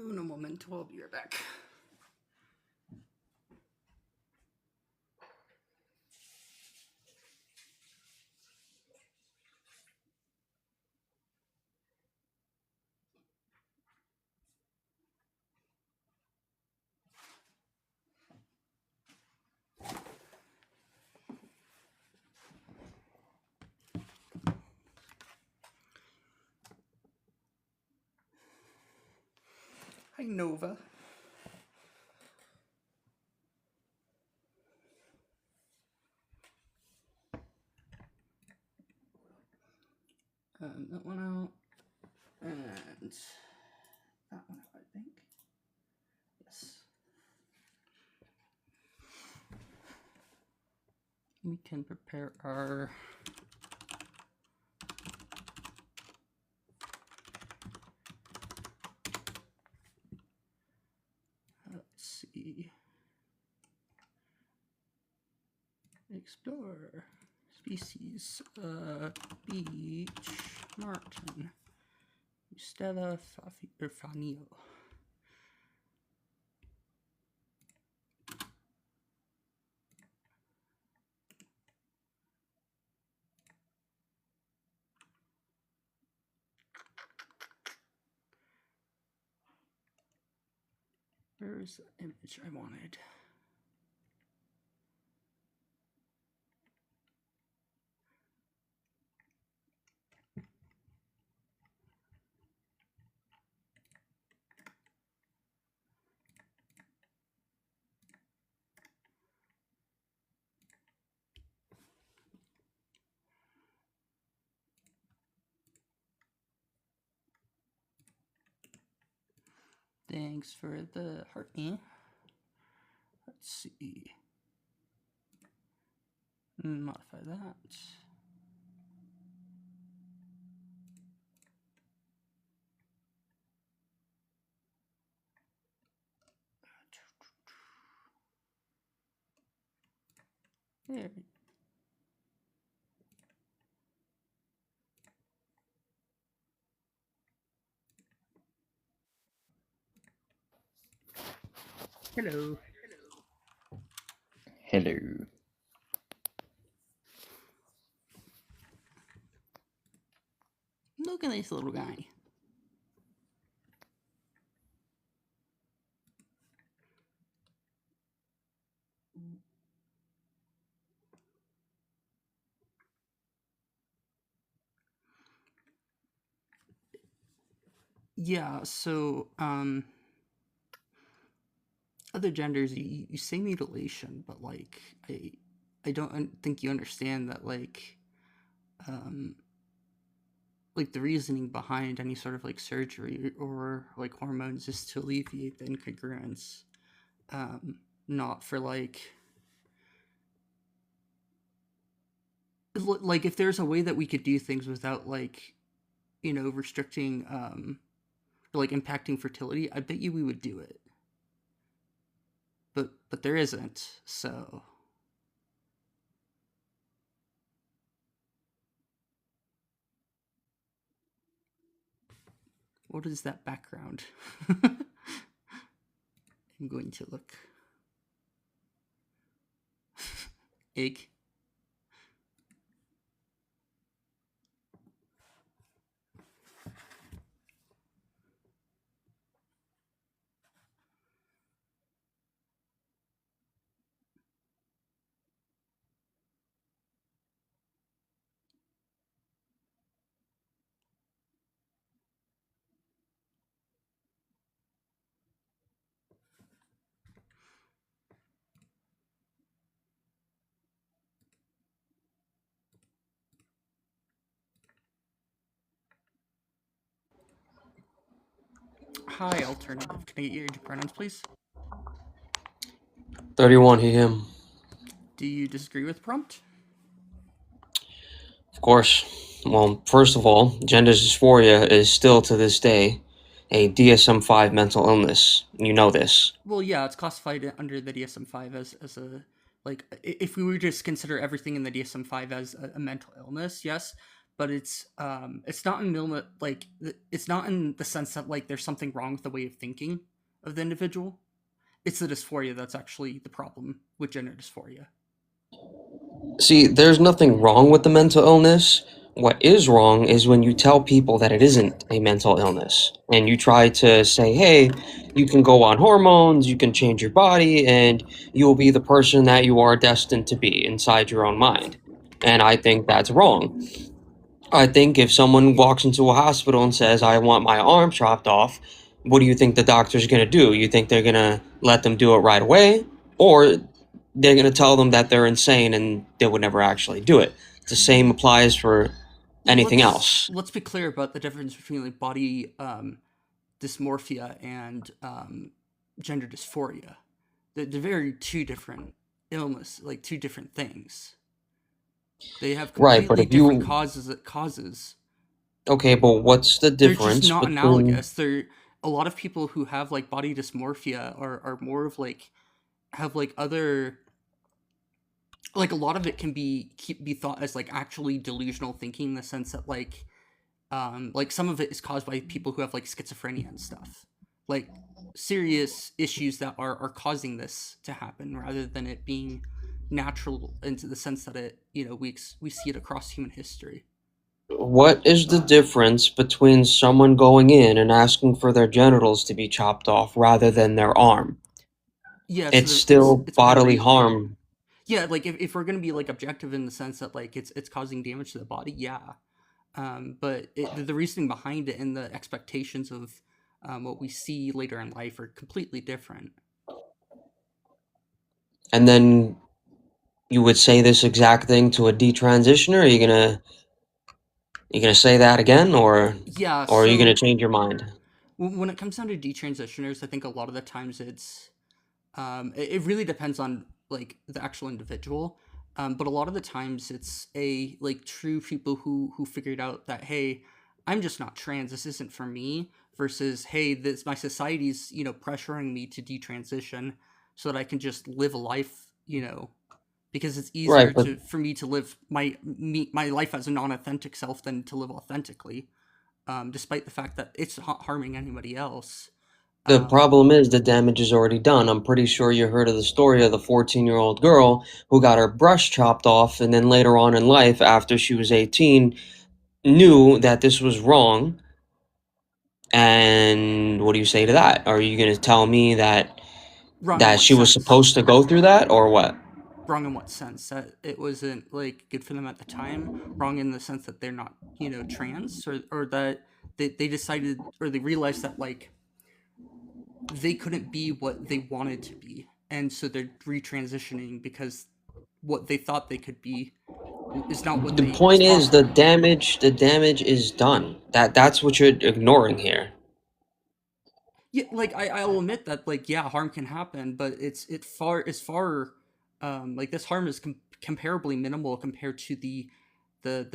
Un momento, I'll be right back. Hi, Nova. That one out. And that one out, I think. Yes. We can prepare our... Let's see. Explore. Species. Beach. Martin. Stella Fanio. Where's the image I wanted? Thanks for the heart. Let's see. Modify that. There. Hello. Hello. Look at this little guy. Yeah, so other genders, you say mutilation, but like I don't think you understand that like the reasoning behind any sort of like surgery or like hormones is to alleviate the incongruence, not for like if there's a way that we could do things without like restricting or like impacting fertility, I bet you we would do it, but there isn't. So what is that background? I'm going to look. Egg. Hi, alternative. Can I get your age and pronouns, please? 31, he, him. Do you disagree with prompt? Of course. Well, first of all, gender dysphoria is still to this day a DSM-5 mental illness. You know this. Well, yeah, it's classified under the DSM-5 as a, like, if we were just consider everything in the DSM-5 as a mental illness, yes, but it's not in it's not in the sense that like there's something wrong with the way of thinking of the individual. It's the dysphoria that's actually the problem with gender dysphoria. See, there's nothing wrong with the mental illness. What is wrong is when you tell people that it isn't a mental illness and you try to say, hey, you can go on hormones, you can change your body, and you will be the person that you are destined to be inside your own mind. And I think that's wrong. I think if someone walks into a hospital and says, I want my arm chopped off, what do you think the doctor's going to do? You think they're going to let them do it right away? Or they're going to tell them that they're insane and they would never actually do it? The same applies for Well, anything else. let's be clear about the difference between like body dysmorphia and gender dysphoria. They're very two different illness, like two different things. They have Right, but completely if different you. causes. That causes Okay, but what's the they're just difference not between. analogous. They're a lot of people who have like body dysmorphia are more of like have like other like a lot of it can be thought as like actually delusional thinking in the sense that like some of it is caused by people who have like schizophrenia and stuff, like serious issues that are causing this to happen rather than it being natural into the sense that it we see it across human history. What is the difference between someone going in and asking for their genitals to be chopped off rather than their arm? Yeah, so It's there, still it's bodily very harm. yeah, like if we're gonna be like objective in the sense that like it's causing damage to the body, yeah. But the reasoning behind it and the expectations of what we see later in life are completely different. And then you would say this exact thing to a detransitioner? Are you gonna say that again, Yeah, or are you gonna so change your mind? when it comes down to detransitioners, I think a lot of the times it really depends on like the actual individual. But a lot of the times it's a like true people who figured out that hey, I'm just not trans. This isn't for me. Versus hey, this my society's pressuring me to detransition so that I can just live a life because it's easier Right, but to for me to live my life as a non-authentic self than to live authentically, despite the fact that it's not harming anybody else. the Um, problem is the damage is already done. I'm pretty sure you heard of the story of the 14-year-old girl who got her breast chopped off, and then later on in life, after she was 18, knew that this was wrong. And what do you say to that? Are you gonna tell me that Wrong in what she was sense? supposed to go through that, or what? Wrong in what sense? That it wasn't like good for them at the time. Wrong in the sense that they're not trans, or that they decided or they realized that like they couldn't be what they wanted to be, and so they're retransitioning because what they thought they could be is not what The they point thought is they could be. the damage is done. That's what you're ignoring here. Yeah, like I'll admit that like yeah, harm can happen, but it's far like this harm is comparably minimal compared to the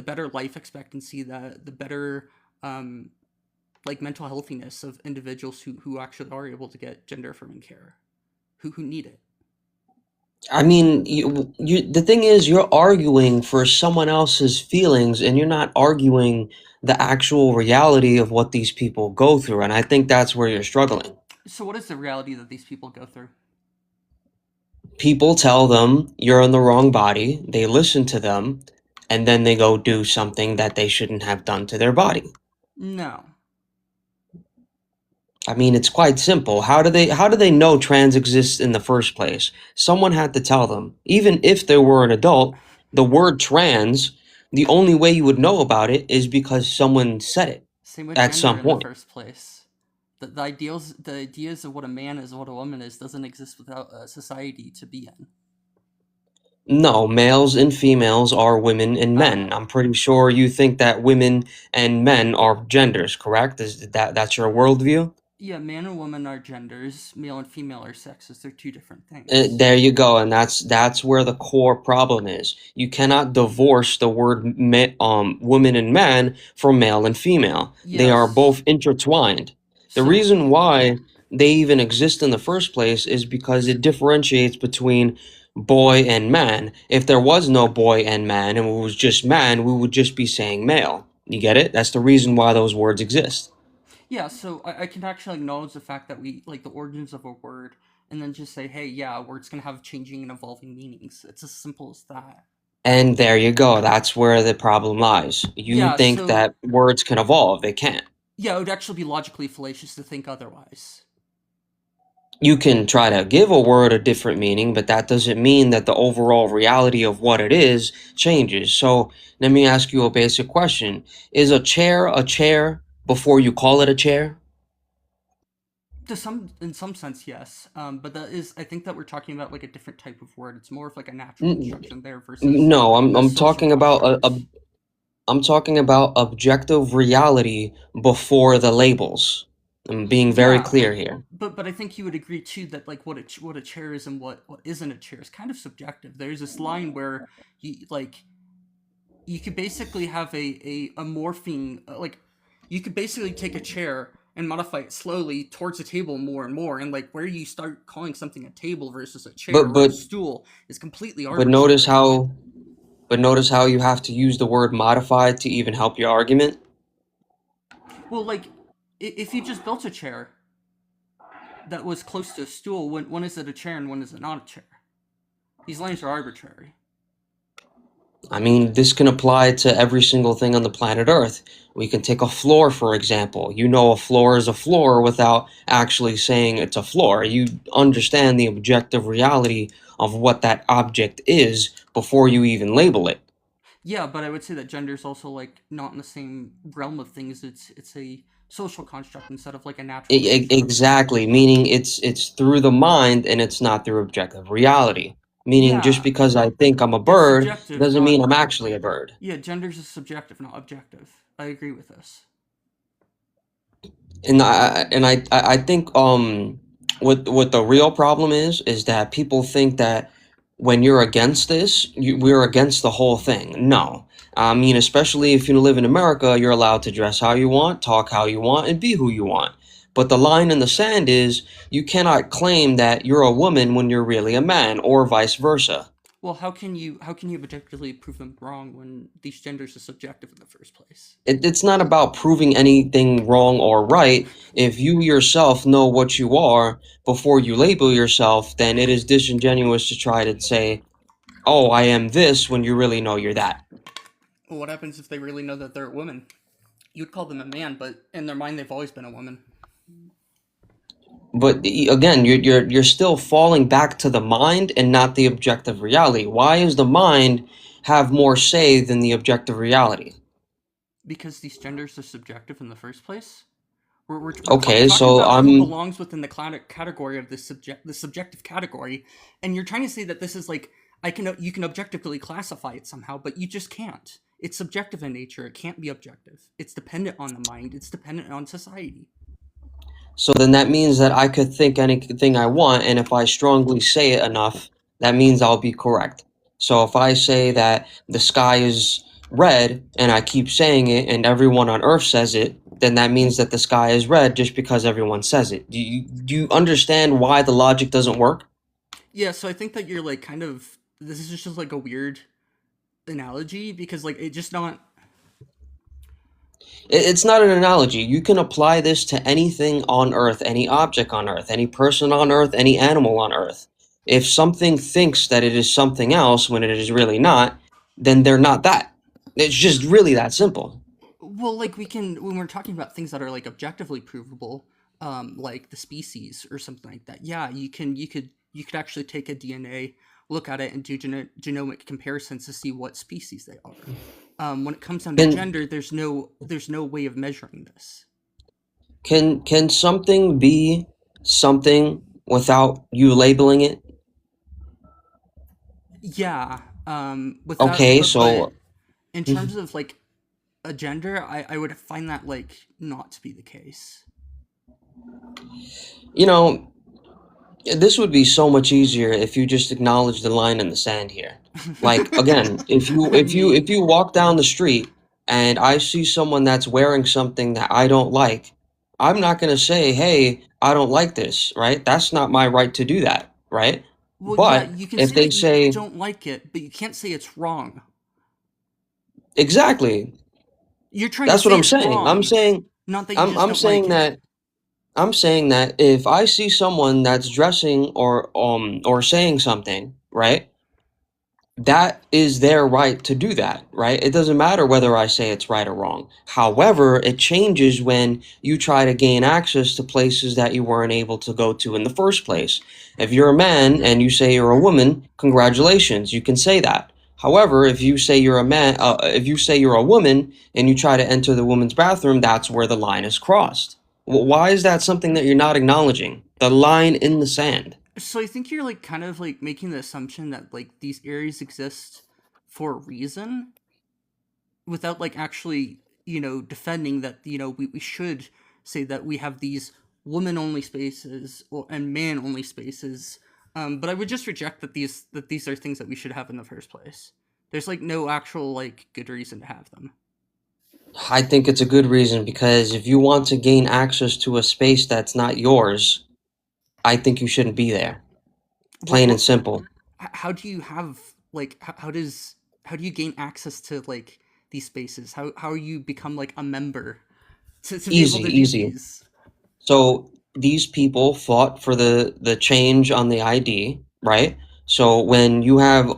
better life expectancy, the better um like mental healthiness of individuals who actually are able to get gender affirming care, who need it. I mean, the thing is, you're arguing for someone else's feelings, and you're not arguing the actual reality of what these people go through. And I think that's where you're struggling. So what is the reality that these people go through? People tell them you're in the wrong body, they listen to them, and then they go do something that they shouldn't have done to their body. No. I mean, it's quite simple. How do they know trans exists in the first place? Someone had to tell them. Even if they were an adult, the word trans, the only way you would know about it is because someone said it Same with at gender some in the point. first place. The ideas of what a man is, what a woman is, doesn't exist without a society to be in. No, males and females are women and Uh, men. I'm pretty sure you think that women and men are genders, correct? Is that's your worldview? yeah, man and woman are genders. Male and female are sexes. They're two different things. There you go, and that's where the core problem is. You cannot divorce the word woman and man from male and female. They are Yes. both intertwined. The So reason why they even exist in the first place is because it differentiates between boy and man. If there was no boy and man and it was just man, we would just be saying male. You get it? That's the reason why those words exist. Yeah, so I can actually acknowledge the fact that we like the origins of a word, and then just say, hey, yeah, a word's gonna have changing and evolving meanings. It's as simple as that. And there you go. That's where the problem lies. You Yeah, think so that words can evolve. They can't. yeah, it would actually be logically fallacious to think otherwise. You can try to give a word a different meaning, but that doesn't mean that the overall reality of what it is changes. So let me ask you a basic question. Is a chair before you call it a chair? To some, in some sense, yes. But that is, I think that we're talking about like a different type of word. It's more of like a natural N- construction there versus No, a I'm social talking about construct. I'm talking about objective reality before the labels. I'm being very Yeah, clear here. but I think you would agree too that like what a chair is and what isn't a chair is kind of subjective. There's this line where you like you could basically have a morphing like you could basically take a chair and modify it slowly towards a table more and more, and like where you start calling something a table versus a chair But or a but stool is completely but notice arbitrary. how but notice how you have to use the word modified to even help your argument. Well, like if you just built a chair that was close to a stool, when is it a chair and when is it not a chair? These lines are arbitrary. I mean, this can apply to every single thing on the planet Earth. We can take a floor, for example. You know a floor is a floor without actually saying it's a floor. You understand the objective reality of what that object is before you even label it. Yeah, but I would say that gender is also like not in the same realm of things. It's a social construct instead of like a natural construct. Exactly, meaning it's through the mind and it's not through objective reality. Meaning just Yeah, because I think I'm a it's bird subjective, doesn't not mean I'm actually a bird. yeah. Gender's is subjective, not objective. I agree with this. And I think what the real problem is that people think that when you're against this, we're against the whole thing. No. I mean, especially if you live in America, you're allowed to dress how you want, talk how you want, and be who you want. But the line in the sand is you cannot claim that you're a woman when you're really a man, or vice versa. Well, how can you objectively prove them wrong when these genders are subjective in the first place? It's not about proving anything wrong or right. If you yourself know what you are before you label yourself, then it is disingenuous to try to say, oh, I am this when you really know you're that. Well, what happens if they really know that they're a woman? You'd call them a man, but in their mind, they've always been a woman. But again, you're still falling back to the mind and not the objective reality. Why is the mind have more say than the objective reality? Because these genders are subjective in the first place. We're Okay, talking so about who I'm belongs within the category of the subjective category, and you're trying to say that this is like I can you can objectively classify it somehow, but you just can't. It's subjective in nature. It can't be objective. It's dependent on the mind. It's dependent on society. So then that means that I could think anything I want, and if I strongly say it enough, that means I'll be correct. So if I say that the sky is red, and I keep saying it, and everyone on Earth says it, then that means that the sky is red just because everyone says it. Do you understand why the logic doesn't work? Yeah, so I think that you're like kind of this is just like a weird analogy because like it just not It's not an analogy. You can apply this to anything on Earth, any object on Earth, any person on Earth, any animal on Earth. If something thinks that it is something else when it is really not, then they're not that. It's just really that simple. well like we can when we're talking about things that are like objectively provable, like the species or something like that. Yeah, you could actually take a DNA, look at it, and do genomic comparisons to see what species they are. When it comes down to Can gender, there's no way of measuring this. can something be something without you labeling it? Yeah, without Okay, but so in terms of like a gender, I would find that like not to be the case. you know, this would be so much easier if you just acknowledge the line in the sand here. Like again, I if mean, you walk down the street and I see someone that's wearing something that I don't like, I'm not going to say, "Hey, I don't like this," right? That's not my right to do that, right? Well, yeah, But you can if say they that you say, don't like it, but you can't say it's wrong. exactly, You're trying to that's what say I'm it's saying. wrong, not that you I'm, just I'm don't like saying it. that, I'm saying that if I see someone that's dressing or saying something, right? That is their right to do that, right? It doesn't matter whether I say it's right or wrong. However, it changes when you try to gain access to places that you weren't able to go to in the first place. If you're a man and you say you're a woman, congratulations, you can say that. However, if you say you're a man, if you say you're a woman and you try to enter the woman's bathroom, that's where the line is crossed. Why is that something that you're not acknowledging? The line in the sand. So I think you're like kind of like making the assumption that like these areas exist for a reason without like actually, defending that, we should say that we have these woman only spaces and man only spaces. But I would just reject that these are things that we should have in the first place. There's like no actual like good reason to have them. I think it's a good reason because if you want to gain access to a space that's not yours, I think you shouldn't be there. But Plain and what simple. how do you have like how do you gain access to like these spaces? How you become like a member to be able Easy, to do easy. these? So these people fought for the change on the ID, right? So when you have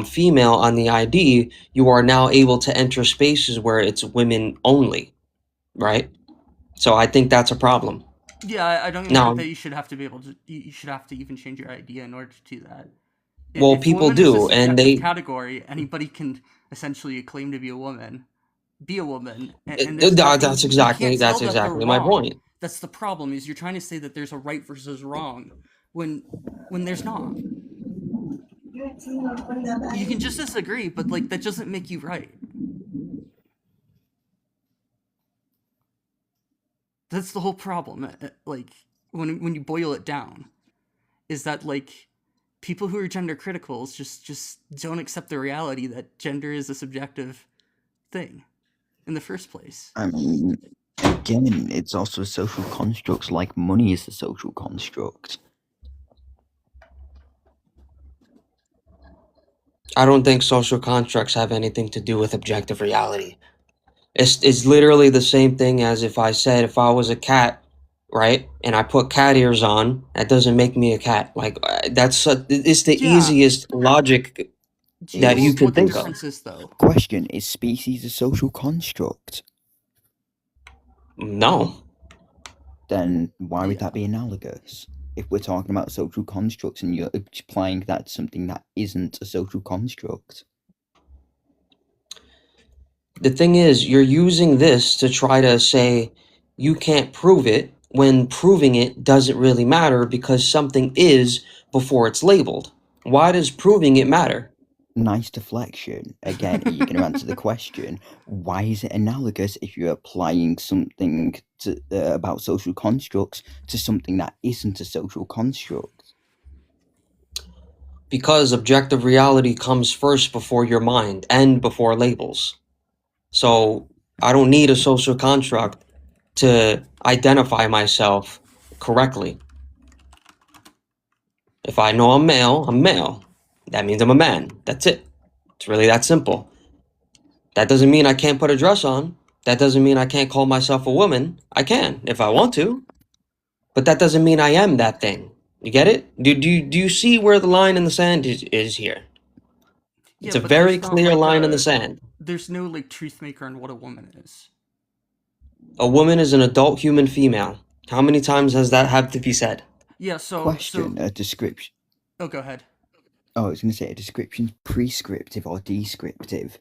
female on the ID, you are now able to enter spaces where it's women only, right? So I think that's a problem. Yeah, I don't even think Now, that you should have to be able to. You should have to even change your idea in order to do that. well, If people woman is a do, and subjective they category, anybody can essentially claim to be a woman, and there's nothing you can't tell that's that they're exactly my wrong. point. That's the problem. Is you're trying to say that there's a right versus wrong when there's not. You can just disagree, but like that doesn't make you right. That's the whole problem. Like when you boil it down, is that like people who are gender critical just don't accept the reality that gender is a subjective thing in the first place. I mean, again, it's also social constructs like money is a social construct. I don't think social constructs have anything to do with objective reality. It's literally the same thing as if I said if I was a cat, right, and I put cat ears on, that doesn't make me a cat. Like it's the Yeah. easiest logic Do you that know you Is can what the think of. difference is though? question, is species a social construct? No, Then why would Yeah. that be analogous? If we're talking about social constructs and you're applying that to something that isn't a social construct. the thing is, you're using this to try to say you can't prove it when proving it doesn't really matter because something is before it's labeled. Why does proving it matter? Nice deflection. Again, are you going to answer the question? Why is it analogous if you're applying something to, about social constructs to something that isn't a social construct? Because objective reality comes first before your mind and before labels. So I don't need a social construct to identify myself correctly. If I know I'm male, I'm male. That means I'm a man. That's it. It's really that simple. That doesn't mean I can't put a dress on. That doesn't mean I can't call myself a woman. I can if I want to. But that doesn't mean I am that thing. You get it? Do you see where the line in the sand is here? It's Yeah, a but very clear line in the sand. there's no like truth maker on what a woman is. A woman is an adult human female. How many times has that had to be said? Yeah, so Question, a description. oh, go ahead. Oh, I was going to say a description's prescriptive or descriptive.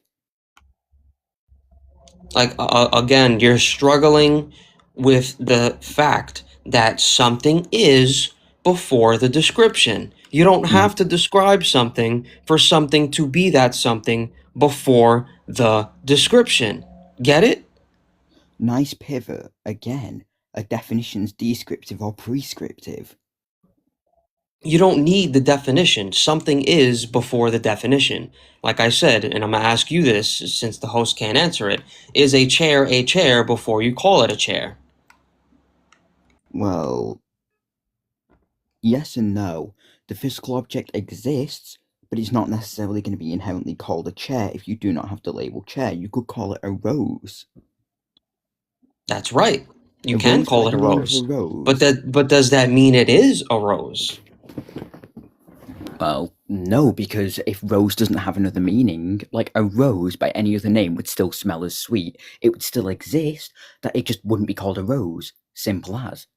Like, again, you're struggling with the fact that something is before the description. You don't have to describe something for something to be that something before the description. Get it? Nice pivot. Again, a definition's descriptive or prescriptive. You don't need the definition. Something is before the definition. Like I said, and I'm going to ask you this since the host can't answer it, is a chair before you call it a chair? Well, yes and no. the physical object exists, but it's not necessarily going to be inherently called a chair if you do not have the label chair. You could call it a rose. That's right. You A can rose call by it a the name of rose. a rose. But does that mean it is a rose? Well, no, because if rose doesn't have another meaning, like a rose by any other name would still smell as sweet. It would still exist, that it just wouldn't be called a rose. Simple as.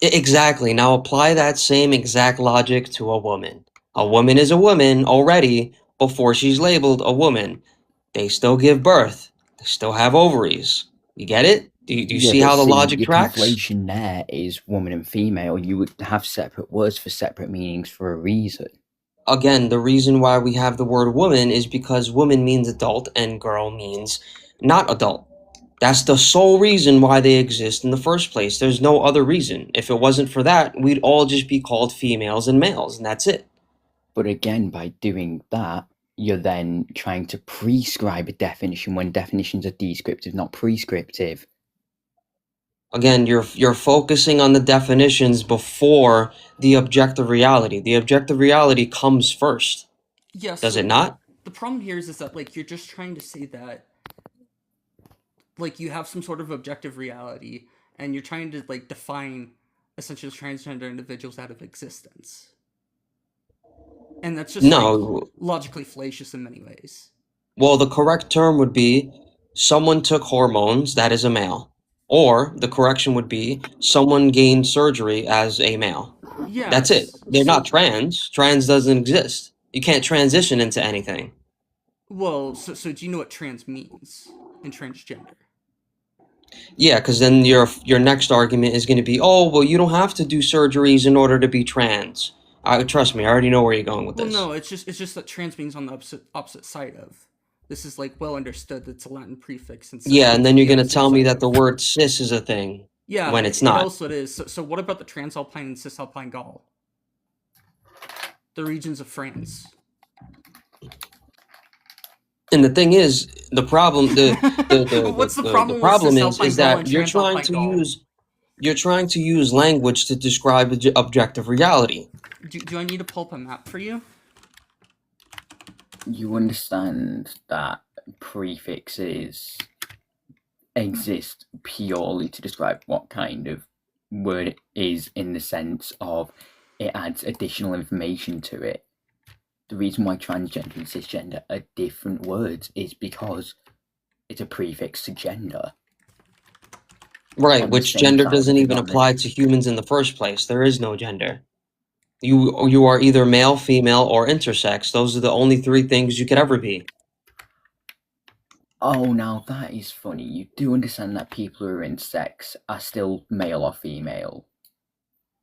Exactly. Now apply that same exact logic to a woman. A woman is a woman already before she's labeled a woman. They still give birth. They still have ovaries. You get it? Do you see but how the logic your tracks? conflation there is woman and female. You would have separate words for separate meanings for a reason. Again, the reason why we have the word woman is because woman means adult and girl means not adult. That's the sole reason why they exist in the first place. There's no other reason. If it wasn't for that, we'd all just be called females and males, and that's it. But again, by doing that, you're then trying to prescribe a definition when definitions are descriptive, not prescriptive. Again, you're focusing on the definitions before the objective reality. The objective reality comes first. Yes. Does it not? The problem here is that like you're just trying to say that like you have some sort of objective reality and you're trying to like define essentially transgender individuals out of existence. And that's just No. like, logically fallacious in many ways. Well, the correct term would be someone took hormones, that is a male. Or the correction would be someone gained surgery as a male. Yeah. That's it. They're not trans. Trans doesn't exist. You can't transition into anything. Well, so do you know what trans means in transgender? Yeah, because then your next argument is going to be, oh, well, you don't have to do surgeries in order to be trans. Trust me, I already know where you're going with this. Well, no, it's just that trans means on the opposite side of. This is like well understood. That's a Latin prefix. And yeah, and then you're going to tell me that the word cis is a thing. Yeah, when it's not. Also, it is. So what about the Transalpine and Cisalpine Gaul? The regions of France. And the thing is, the problem, What's the problem? The problem is that you're trying to use language to describe objective reality. Do I need to pull up a map for you? You understand that prefixes exist purely to describe what kind of word it is, in the sense of it adds additional information to it. The reason why transgender and cisgender are different words is because it's a prefix to gender. Right, which gender doesn't even apply to humans in the first place. There is no gender. You are either male, female, or intersex. Those are the only three things you could ever be. Oh, now that is funny. You do understand that people who are intersex are still male or female?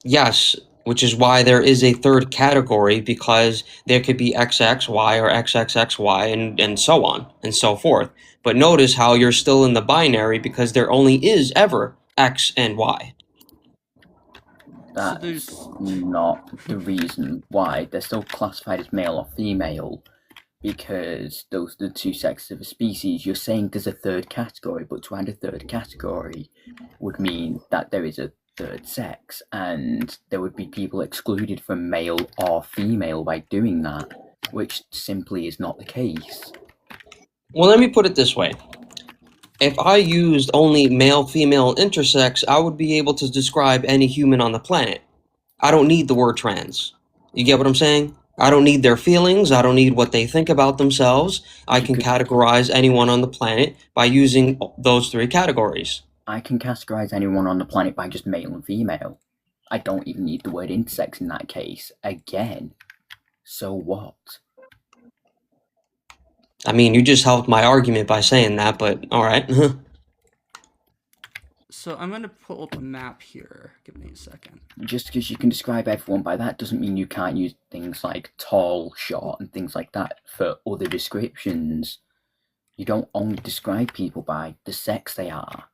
Yes, which is why there is a third category, because there could be XXY or XXXY and so on and so forth. But notice how you're still in the binary because there only is ever X and Y. That's not the reason why. They're still classified as male or female because those are the two sexes of a species. You're saying there's a third category, but to add a third category would mean that there is a third sex, and there would be people excluded from male or female by doing that, which simply is not the case. Well, let me put it this way. If I used only male, female, intersex, I would be able to describe any human on the planet. I don't need the word trans. You get what I'm saying? I don't need their feelings. I don't need what they think about themselves. I can categorize anyone on the planet by using those three categories. I can categorize anyone on the planet by just male and female. I don't even need the word intersex in that case. Again, so what? I mean, you just helped my argument by saying that, but alright. So I'm going to pull up a map here. Give me a second. Just because you can describe everyone by that doesn't mean you can't use things like tall, short, and things like that for other descriptions. You don't only describe people by the sex they are.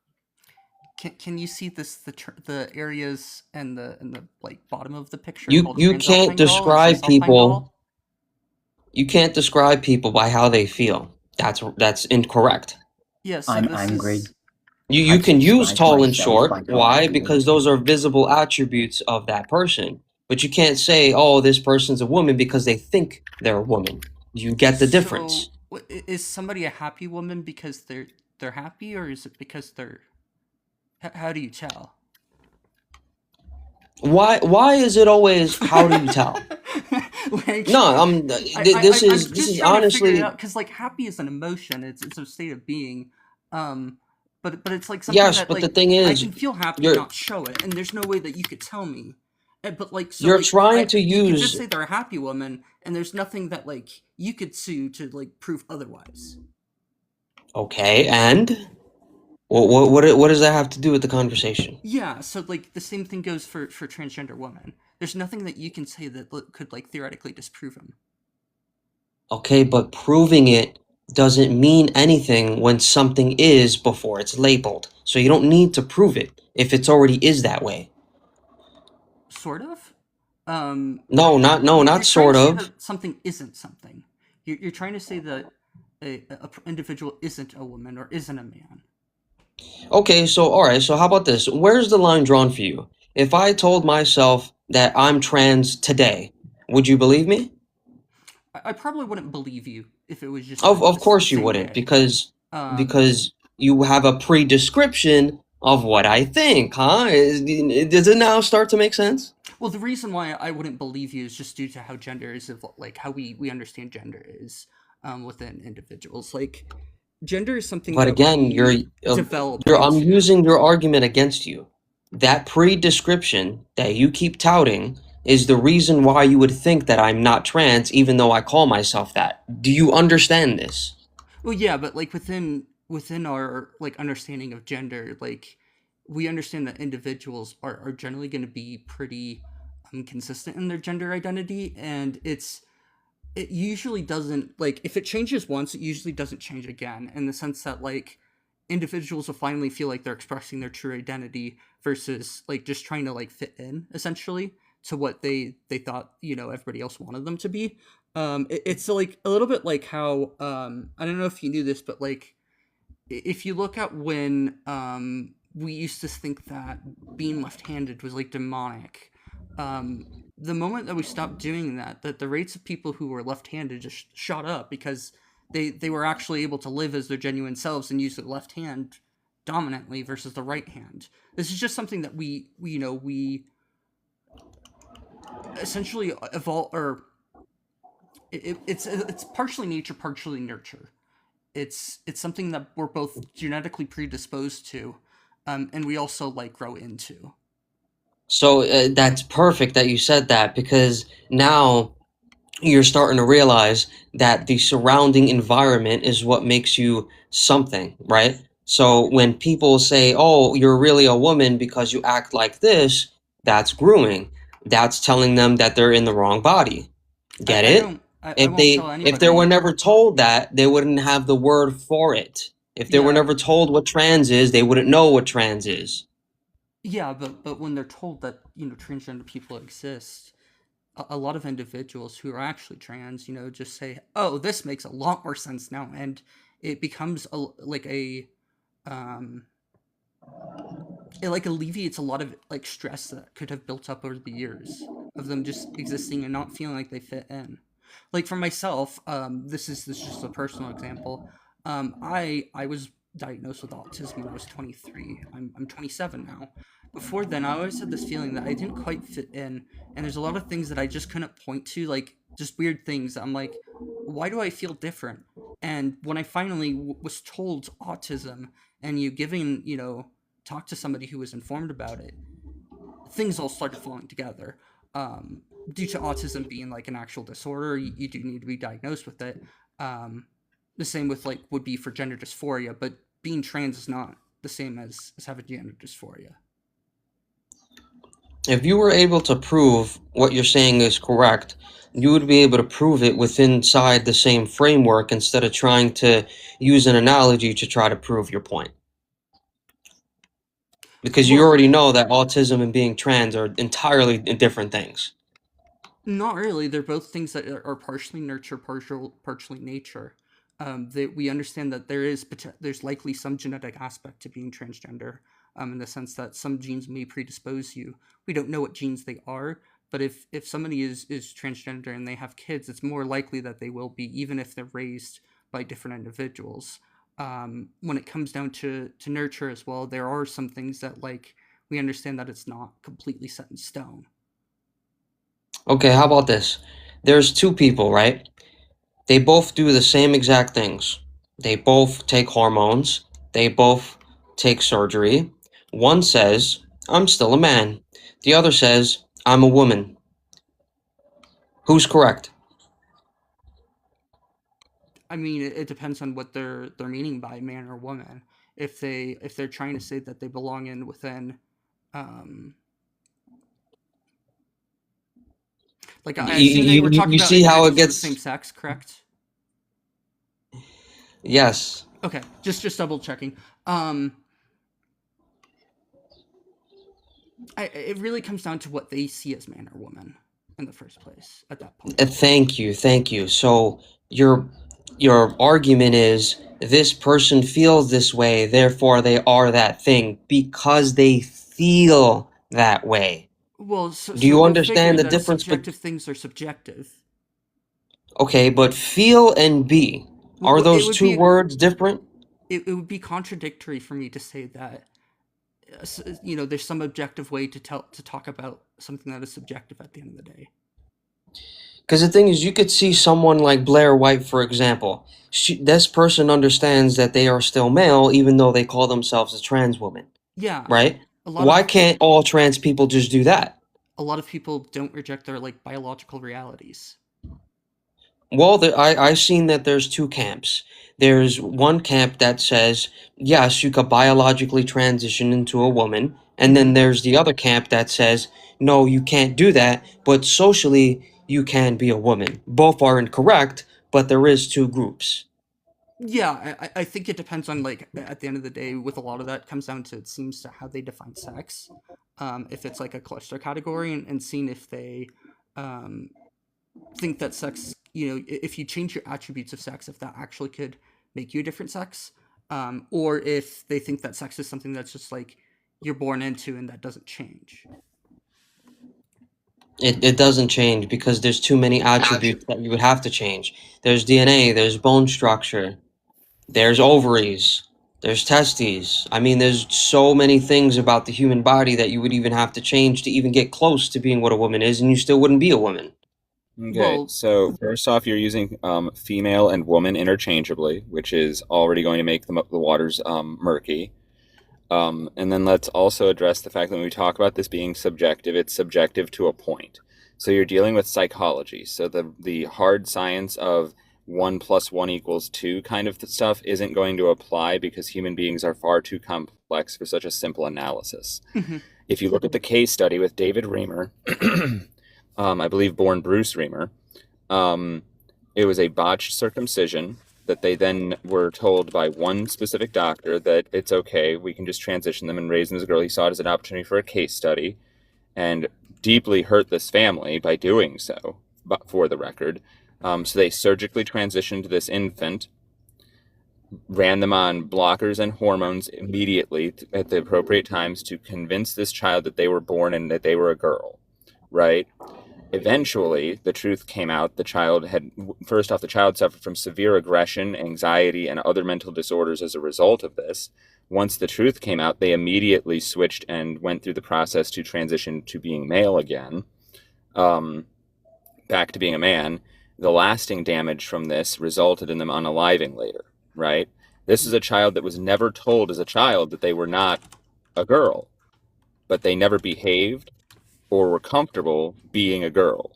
Can you see this the areas and the like bottom of the picture? You can't describe people. You can't describe people by how they feel. That's incorrect. Yes, I'm angry. You can use tall and short. Why? Because those are visible attributes of that person. But you can't say, oh, this person's a woman because they think they're a woman. You get the difference. So, is somebody a happy woman because they're happy, or is it because they're? How do you tell? Why is it always how do you tell? Like, No, this I'm is just trying to figure it honestly out because like happy is an emotion. It's a state of being. Um, but it's like something yes, that but the like thing I is can feel happy and you're not show it, and there's no way that you could tell me. But like so you're like trying to you could just use say they're a happy woman, and there's nothing that like you could sue to like prove otherwise. okay, and what does that have to do with the conversation? Yeah, so like the same thing goes for transgender women. There's nothing that you can say that could like theoretically disprove them. Okay, but proving it doesn't mean anything when something is before it's labeled. So you don't need to prove it if it's already is that way. Sort of. No, You're not trying to sort say of. that something isn't something. You're trying to say that a individual isn't a woman or isn't a man. Okay, so all right, so how about this? Where's the line drawn for you? If I told myself that I'm trans today, would you believe me? I probably wouldn't believe you if it was just Of the course you same wouldn't, day. Um, because you have a pre-description of what I think, huh? Does it now start to make sense? well, the reason why I wouldn't believe you is just due to how gender is, like how we understand gender is within individuals. Like gender is something But that again, we develop I'm into. using your argument against you. That pre-description that you keep touting is the reason why you would think that I'm not trans, even though I call myself that. Do you understand this? Well, yeah, but like within our like understanding of gender, like we understand that individuals are generally going to be pretty consistent in their gender identity, and it usually doesn't like if it changes once, it usually doesn't change again. In the sense that like individuals will finally feel like they're expressing their true identity versus like just trying to like fit in essentially to what they thought everybody else wanted them to be. It's like a little bit like how I don't know if you knew this, but like if you look at when we used to think that being left-handed was like demonic, um, the moment that we stopped doing that, that the rates of people who were left-handed just shot up because they were actually able to live as their genuine selves and use their left hand dominantly versus the right hand. This is just something that we essentially evolve, or it's partially nature, partially nurture. It's something that we're both genetically predisposed to, and we also like grow into. So that's perfect that you said that because now you're starting to realize that the surrounding environment is what makes you something, right? So when people say, "Oh, you're really a woman because you act like this," that's grooming. That's telling them that they're in the wrong body. Get I it? don't. I won't tell If they were anybody. never told that, they wouldn't have the word for it. If they were Yeah, never told what trans is, they wouldn't know what trans is. yeah, but when they're told that transgender people exist, a lot of individuals who are actually trans, just say, "Oh, this makes a lot more sense now," and it becomes like a um, it like alleviates a lot of like stress that could have built up over the years of them just existing and not feeling like they fit in. Like for myself, this is just a personal example. I was diagnosed with autism when I was 23. I'm 27 now. Before then, I always had this feeling that I didn't quite fit in, and there's a lot of things that I just couldn't point to, like just weird things. I'm like, why do I feel different? And when I finally was told autism, and you giving talk to somebody who was informed about it, things all started falling together. Due to autism being like an actual disorder, you do need to be diagnosed with it. Um, the same with like would be for gender dysphoria, but being trans is not the same as having gender dysphoria. If you were able to prove what you're saying is correct, you would be able to prove it within inside the same framework instead of trying to use an analogy to try to prove your point. Because you Well, already know that autism and being trans are entirely different things. not really. They're both things that are partially nurture, partially nature. That we understand that there's likely some genetic aspect to being transgender, in the sense that some genes may predispose you. We don't know what genes they are, But if somebody is transgender and they have kids, it's more likely that they will be, even if they're raised by different individuals. When it comes down to nurture as well, there are some things that, like, we understand that it's not completely set in stone. Okay, how about this? There's two people, right? They both do the same exact things. They both take hormones. They both take surgery. One says, I'm still a man. The other says, I'm a woman. Who's correct? I mean, it depends on what they're meaning by man or woman. If they're trying to say that they belong in within, um, like, I assume that you were talking You about see how it individuals of the same gets. sex, correct? Yes. Okay, just double checking. It really comes down to what they see as man or woman in the first place at that point. Thank you, thank you. So your argument is this person feels this way, therefore they are that thing because they feel that way. Well, so, Do so you go figure understand the that difference? subjective things are subjective. Okay, but feel and be, are Well, those two words different? it would be contradictory for me to say that, there's some objective way to talk about something that is subjective at the end of the day. Because the thing is, you could see someone like Blair White, for example. This person understands that they are still male, even though they call themselves a trans woman, Yeah, right? a lot Why of can't all trans people just do that? a lot of people don't reject their, like, biological realities. Well, I've seen that there's two camps. There's one camp that says, yes, you could biologically transition into a woman. And then there's the other camp that says, no, you can't do that, but socially, you can be a woman. Both are incorrect, but there is two groups. Yeah, I think it depends on, like, at the end of the day, with a lot of that comes down to, it seems, to how they define sex. If it's like a cluster category, and seeing if they um, think that sex, if you change your attributes of sex, if that actually could make you a different sex, or if they think that sex is something that's just, like, you're born into and that doesn't change. It doesn't change because there's too many attributes that you would have to change. There's DNA, there's bone structure, there's ovaries, there's testes. I mean, there's so many things about the human body that you would even have to change to even get close to being what a woman is, and you still wouldn't be a woman. Okay, Well, so first off, you're using female and woman interchangeably, which is already going to make the waters murky. And then let's also address the fact that when we talk about this being subjective, it's subjective to a point. So you're dealing with psychology. So the hard science of 1 + 1 = 2 kind of stuff isn't going to apply because human beings are far too complex for such a simple analysis. If you look at the case study with David Reimer, I believe born Bruce Reimer, it was a botched circumcision that they then were told by one specific doctor that it's okay, we can just transition them and raise them as a girl. He saw it as an opportunity for a case study and deeply hurt this family by doing so, but for the record. So they surgically transitioned this infant, ran them on blockers and hormones immediately at the appropriate times to convince this child that they were born and that they were a girl, right? Eventually, the truth came out. The child suffered from severe aggression, anxiety, and other mental disorders as a result of this. Once the truth came out, they immediately switched and went through the process to transition to being male again, back to being a man. The lasting damage from this resulted in them unaliving later, right? This is a child that was never told as a child that they were not a girl, but they never behaved or were comfortable being a girl,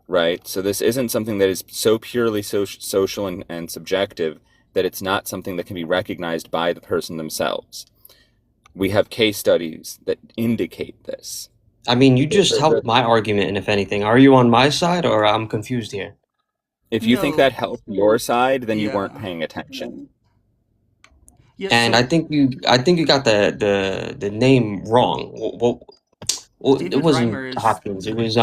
right? So this isn't something that is so purely social and subjective that it's not something that can be recognized by the person themselves. We have case studies that indicate this. I mean, you just helped my argument, and if anything, are you on my side or I'm confused here? If you think No. that helped your side, then you Yeah. weren't paying attention. Yeah, And so I think you got the name wrong. Well, it David wasn't Reimer is Hopkins. It was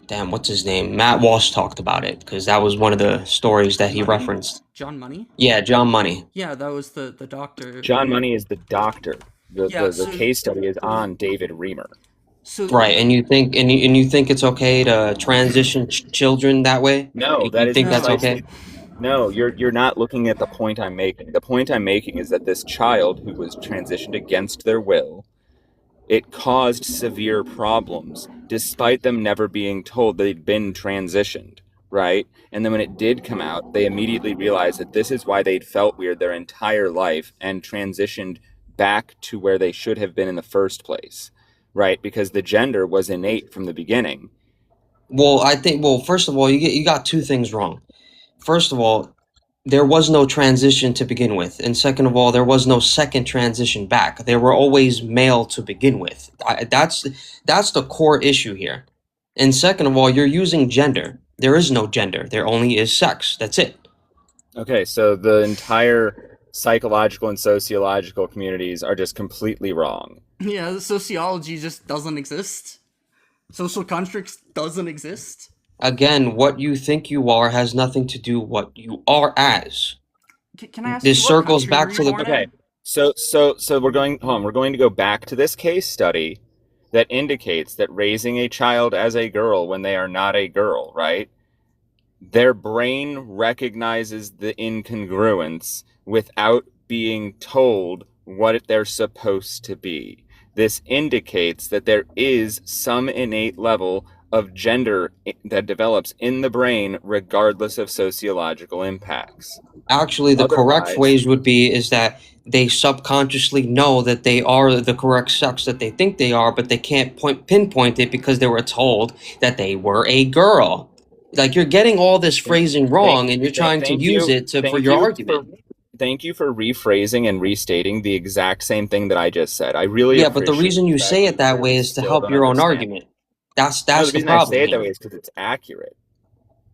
damn, what's his name? Matt Walsh talked about it because that was one of the stories that he Money? referenced. John Money. Yeah, John Money. Yeah, that was the doctor. John Money is the doctor. Yeah, The so case study is on David Reimer. So Right, and you think it's okay to transition children that way? No, that You is think that's no. okay? precisely no. You're not looking at the point I'm making. The point I'm making is that this child who was transitioned against their will, it caused severe problems, despite them never being told they'd been transitioned, right? And then when it did come out, they immediately realized that this is why they'd felt weird their entire life and transitioned back to where they should have been in the first place, right? Because the gender was innate from the beginning. Well, I think first of all, you got two things wrong. First of all, there was no transition to begin with, and second of all, there was no second transition back. They were always male to begin with. That's the core issue here. And second of all, you're using gender. There is no gender. There only is sex. That's it. Okay, so the entire psychological and sociological communities are just completely wrong. Yeah, sociology just doesn't exist. Social constructs doesn't exist. Again, what you think you are has nothing to do what you are as. Can I ask This you what circles country back were you to the born Okay, in? so we're going home. We're going to go back to this case study that indicates that raising a child as a girl when they are not a girl, right? Their brain recognizes the incongruence without being told what they're supposed to be. This indicates that there is some innate level of gender that develops in the brain regardless of sociological impacts. Actually, the correct Otherwise, phrase would be is that they subconsciously know that they are the correct sex that they think they are, but they can't pinpoint it because they were told that they were a girl. Like you're getting all this phrasing wrong, and you're trying to use it for your argument. Thank you for rephrasing and restating the exact same thing that I just said. I really Yeah, but the appreciate reason the you fact say that it you that way clearly is to still help don't your own understand. argument. That's No, the the reason I problem say it that here. way is because it's accurate.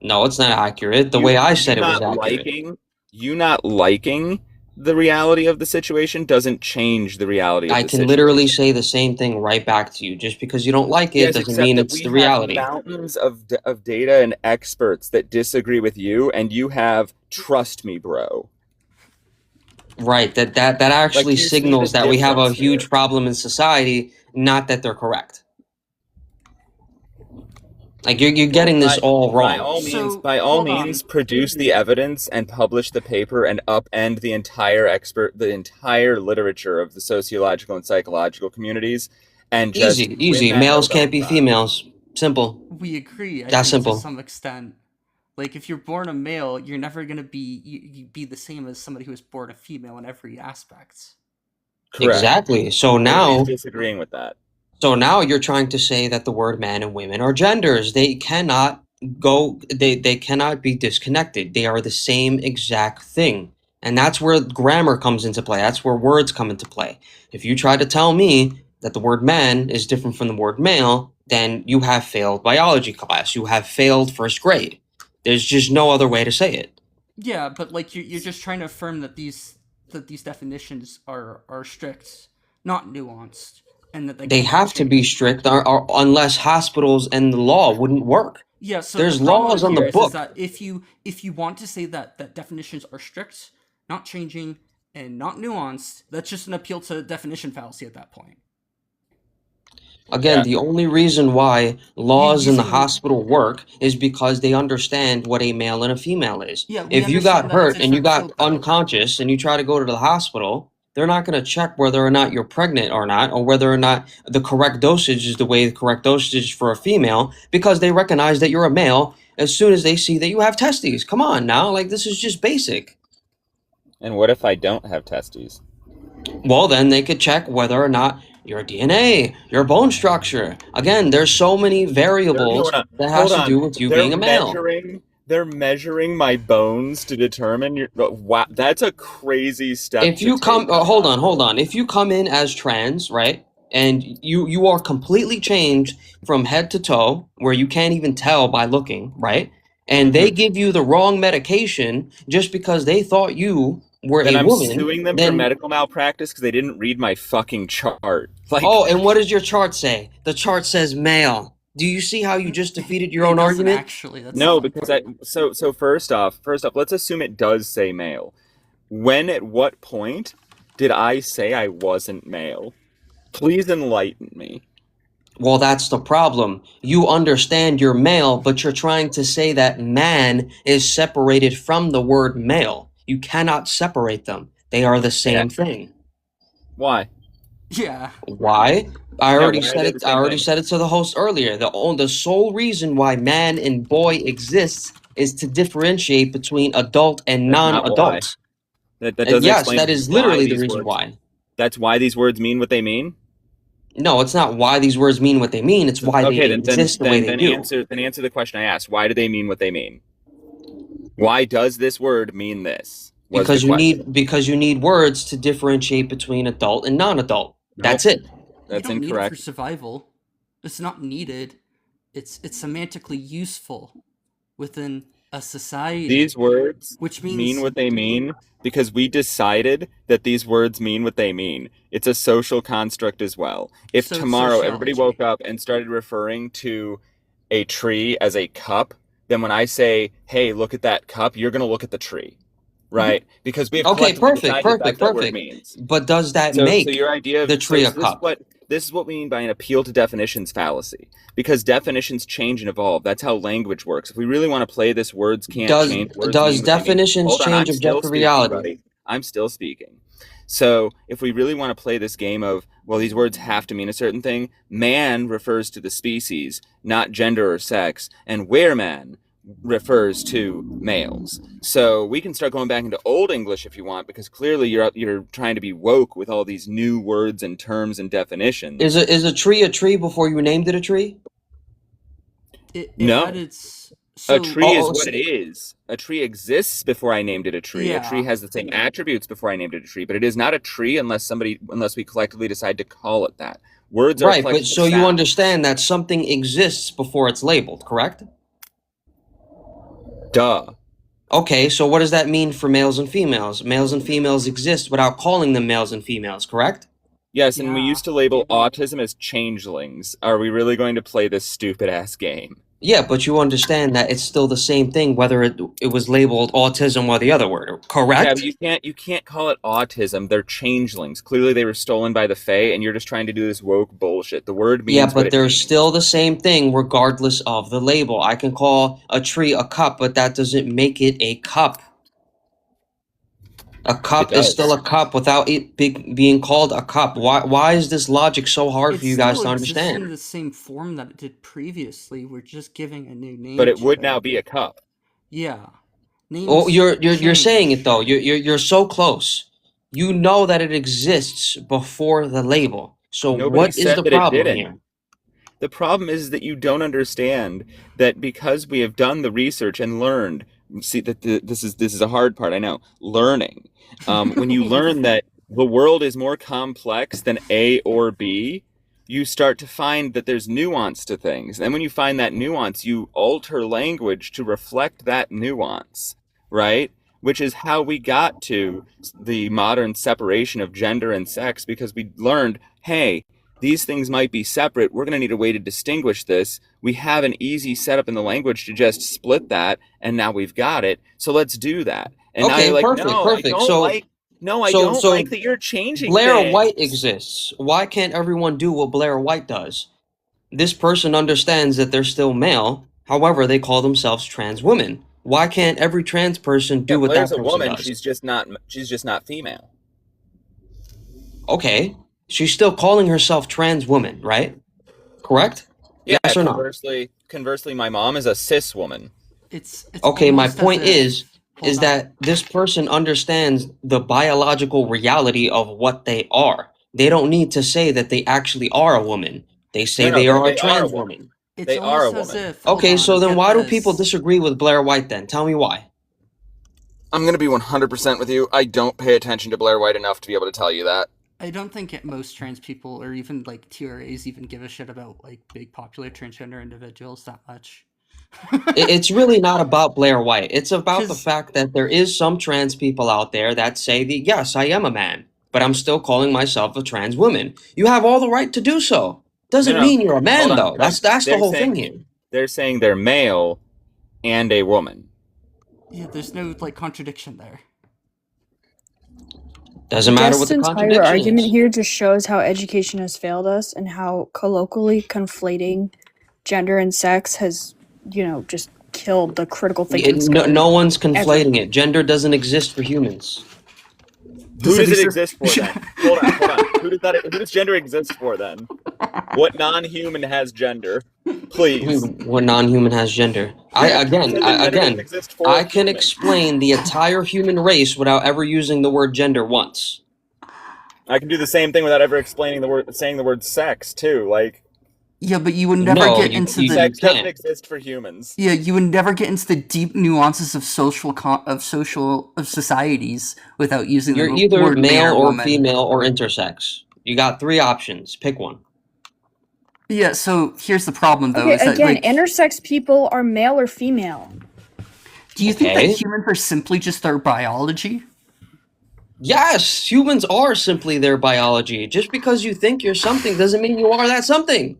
No, it's not accurate. The way I said it was accurate. You not liking the reality of the situation doesn't change the reality of I the can literally situation. say the same thing right back to you. Just because you don't like it Yes, doesn't except mean that it's we the have reality. mountains of data and experts that disagree with you, and you have trust me, bro. Right, that actually you see the signals that we have a difference huge here. problem in society, not that they're correct. Like you're getting this all By wrong. all So, means, by all hold means, on. produce the evidence and publish the paper and upend the entire literature of the sociological and psychological communities, and just Easy, win easy. that Males Nobel can't be Prize. females. Simple. We agree, I That's think, to simple. some extent. Like, if you're born a male, you're never gonna be the same as somebody who was born a female in every aspect. Correct. Exactly. So Nobody's now, disagreeing with that. so now you're trying to say that the word man and women are genders. They cannot they cannot be disconnected. They are the same exact thing. And that's where grammar comes into play. That's where words come into play. If you try to tell me that the word man is different from the word male, then you have failed biology class. You have failed first grade. There's just no other way to say it. Yeah, but like you're just trying to affirm that these definitions are strict, not nuanced, and that They can't have to be change. strict, unless hospitals and the law wouldn't work. Yeah, so There's the problem laws on here the is book. that if you want to say that definitions are strict, not changing, and not nuanced, that's just an appeal to definition fallacy at that point. Again, Yeah. the only reason why laws in the using- hospital work is because they understand what a male and a female is. Yeah, we If you got understand that it's hurt a and you got different field, though. unconscious and you try to go to the hospital, they're not going to check whether or not you're pregnant or not, or whether or not the correct dosage is the way the correct dosage is for a female, because they recognize that you're a male as soon as they see that you have testes. Come on now, like this is just basic. And what if I don't have testes? Well, then they could check whether or not your DNA, your bone structure. Again, there's so many variables that has to do with you being a male. They're measuring my bones to determine your. Wow, that's a crazy step. If you come, hold on. If you come in as trans, right, and you are completely changed from head to toe, where you can't even tell by looking, right, and they give you the wrong medication just because they thought you were then a I'm woman, suing them for medical malpractice because they didn't read my fucking chart. Like, oh, and what does your chart say? The chart says male. Do you see how you just defeated your own argument? Actually, that's no, because so first off, let's assume it does say male. At what point did I say I wasn't male? Please enlighten me. Well, that's the problem. You understand you're male, but you're trying to say that man is separated from the word male. You cannot separate them. They are the same thing. Why? Yeah. Why? I Yeah, already why are said they it. the I same already thing? said it to the host earlier. The sole reason why man and boy exists is to differentiate between adult and That's not why. non-adult. That doesn't Yes, explain that is why literally the these reason words. why. That's why these words mean what they mean. No, it's not why these words mean what they mean. It's why they Okay, then exist the way they do. answer the question I asked. Why do they mean what they mean? Why does this word mean this? Was Because the you question. need words to differentiate between adult and non-adult. That's Nope, it. that's You don't need it for incorrect. survival. It's not needed. It's semantically useful within a society. These words which mean means what they mean because we decided that these words mean what they mean. It's a social construct as well. If So it's tomorrow everybody sociology. woke up and started referring to a tree as a cup, then when I say, "Hey, look at that cup," you're going to look at the tree, right? Because we have Okay, collectively perfect, decided that that's perfect, what word perfect. means. But does that So make your idea the of tree a this is cup? what we mean by an appeal to definitions fallacy, because definitions change and evolve. That's how language works. If we really want to play this words can't change, words Does mean what they mean. definitions Hold on, change I'm still objective speaking, reality? buddy. I'm still speaking. So if we really want to play this game of, well, these words have to mean a certain thing, man refers to the species, not gender or sex, and where man refers to males. So we can start going back into Old English if you want, because clearly you're trying to be woke with all these new words and terms and definitions. Is a tree before you named it a tree? It No. had its A tree is Oh, what it is. A tree exists before I named it a tree. A Yeah. tree has the same attributes before I named it a tree, but it is not a tree unless we collectively decide to call it that. Words are right, but collective so you sounds. understand that something exists before it's labeled, correct? Duh. Okay, so what does that mean for males and females? Males and females exist without calling them males and females, correct? Yes, and we Yeah. used to label autism as changelings. Are we really going to play this stupid ass game? Yeah, but you understand that it's still the same thing whether it was labeled autism or the other word, Yeah, correct? but you can't call it autism. They're changelings. Clearly they were stolen by the Fae, and you're just trying to do this woke bullshit. The word means Yeah, what but it they're means. still the same thing regardless of the label. I can call a tree a cup, but that doesn't make it a cup. A cup is does. still a cup without it being called a cup. Why is this logic so hard It for you guys still to exists in understand? the same form that it did previously. We're just giving a new name. But it to would now be a cup. Yeah. Names Oh, you're saying it change. though. You're so close. You know that it exists before the label. So Nobody what is said the that it problem didn't. here? The problem is that you don't understand that because we have done the research and learned. See that this is a hard part. I know learning. When you learn that the world is more complex than A or B, you start to find that there's nuance to things. And when you find that nuance, you alter language to reflect that nuance, right? Which is how we got to the modern separation of gender and sex, because we learned, hey, these things might be separate. We're going to need a way to distinguish this. We have an easy setup in the language to just split that, and now we've got it. So let's do that. And now Okay, you're like, perfect, no, perfect. I don't So- like. No, I so- don't so like that you're changing Blair things. White exists. Why can't everyone do what Blair White does? This person understands that they're still male. However, they call themselves trans women. Why can't every trans person do Yeah, what Blair's that a person woman. does? She's just not female. Okay, she's still calling herself trans woman, right? Correct? Yeah, Yes or no? conversely, my mom is a cis woman. It's Okay, my almost as point if- is hold on. that this person understands the biological reality of what they are. They don't need to say that they actually are a woman. They say No, they are they a are trans a woman. woman. It's They are a almost as woman. if. hold Okay, on, so then get why do this. people disagree with Blair White then? Tell me why. I'm going to be 100% with you. I don't pay attention to Blair White enough to be able to tell you that. I don't think most trans people or even like TRAs even give a shit about like big popular transgender individuals that much. It's really not about Blair White. It's about the 'Cause- fact that there is some trans people out there that say that, yes, I am a man, but I'm still calling myself a trans woman. You have all the right to do so. Doesn't No, mean you're a man, hold on, though. That's the They're whole saying- thing here. They're saying they're male and a woman. Yeah, there's no like contradiction there. Doesn't matter what Guest's the entire contradiction argument is. here just shows how education has failed us and how colloquially conflating gender and sex has, just killed the critical thinking No, skills. no one's conflating Everyone. it. Gender doesn't exist for humans. Who does any it sort- exist for then? Hold on. Who does gender exist for then? What non-human has gender? Please. What non-human has gender? Gender doesn't exist for I can humans. explain the entire human race without ever using the word gender once. I can do the same thing without ever saying the word sex too. Like, Yeah, but you would never No, get you- into you- the sex doesn't can't. exist for humans. yeah, you would never get into the deep nuances of of societies without using You're the either word man male or woman. female or intersex. You got 3 options. Pick one. Yeah, so here's the problem though. Okay, is that, again, like, intersex people are male or female. do you think Okay. that humans are simply just our biology? Yes, humans are simply their biology. Just because you think you're something doesn't mean you are that something.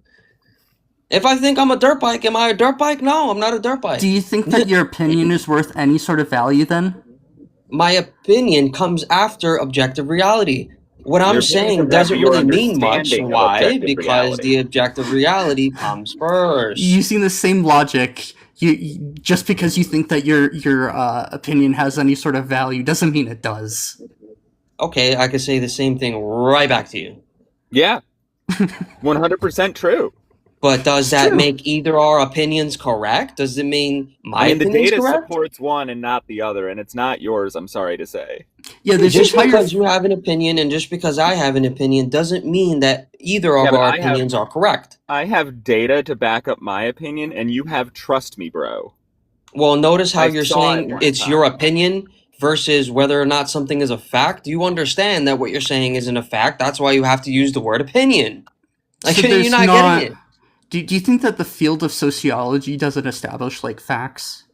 If I think I'm a dirt bike, am I a dirt bike? No, I'm not a dirt bike. Do you think that your opinion is worth any sort of value then? My opinion comes after objective reality. What Your I'm opinion saying comes doesn't after your really mean much. understanding of Why? objective Because reality. the objective reality comes first. Using the same logic, you just because you think that your opinion has any sort of value doesn't mean it does. Okay, I could say the same thing right back to you. Yeah, 100% true. But does It's that true. make either our opinions correct? Does it mean my I mean, the opinion's data correct? supports one and not the other, and it's not yours. I'm sorry to say. Yeah, there's Just entire because you have an opinion and just because I have an opinion doesn't mean that either of Yeah, but our I have- opinions are correct. I have data to back up my opinion, and you have trust me, bro. Well, notice how I you're saw it saying one it's time. your opinion versus whether or not something is a fact. You understand that what you're saying isn't a fact. That's why you have to use the word opinion. Like, So you're there's not getting it. Do you think that the field of sociology doesn't establish like facts?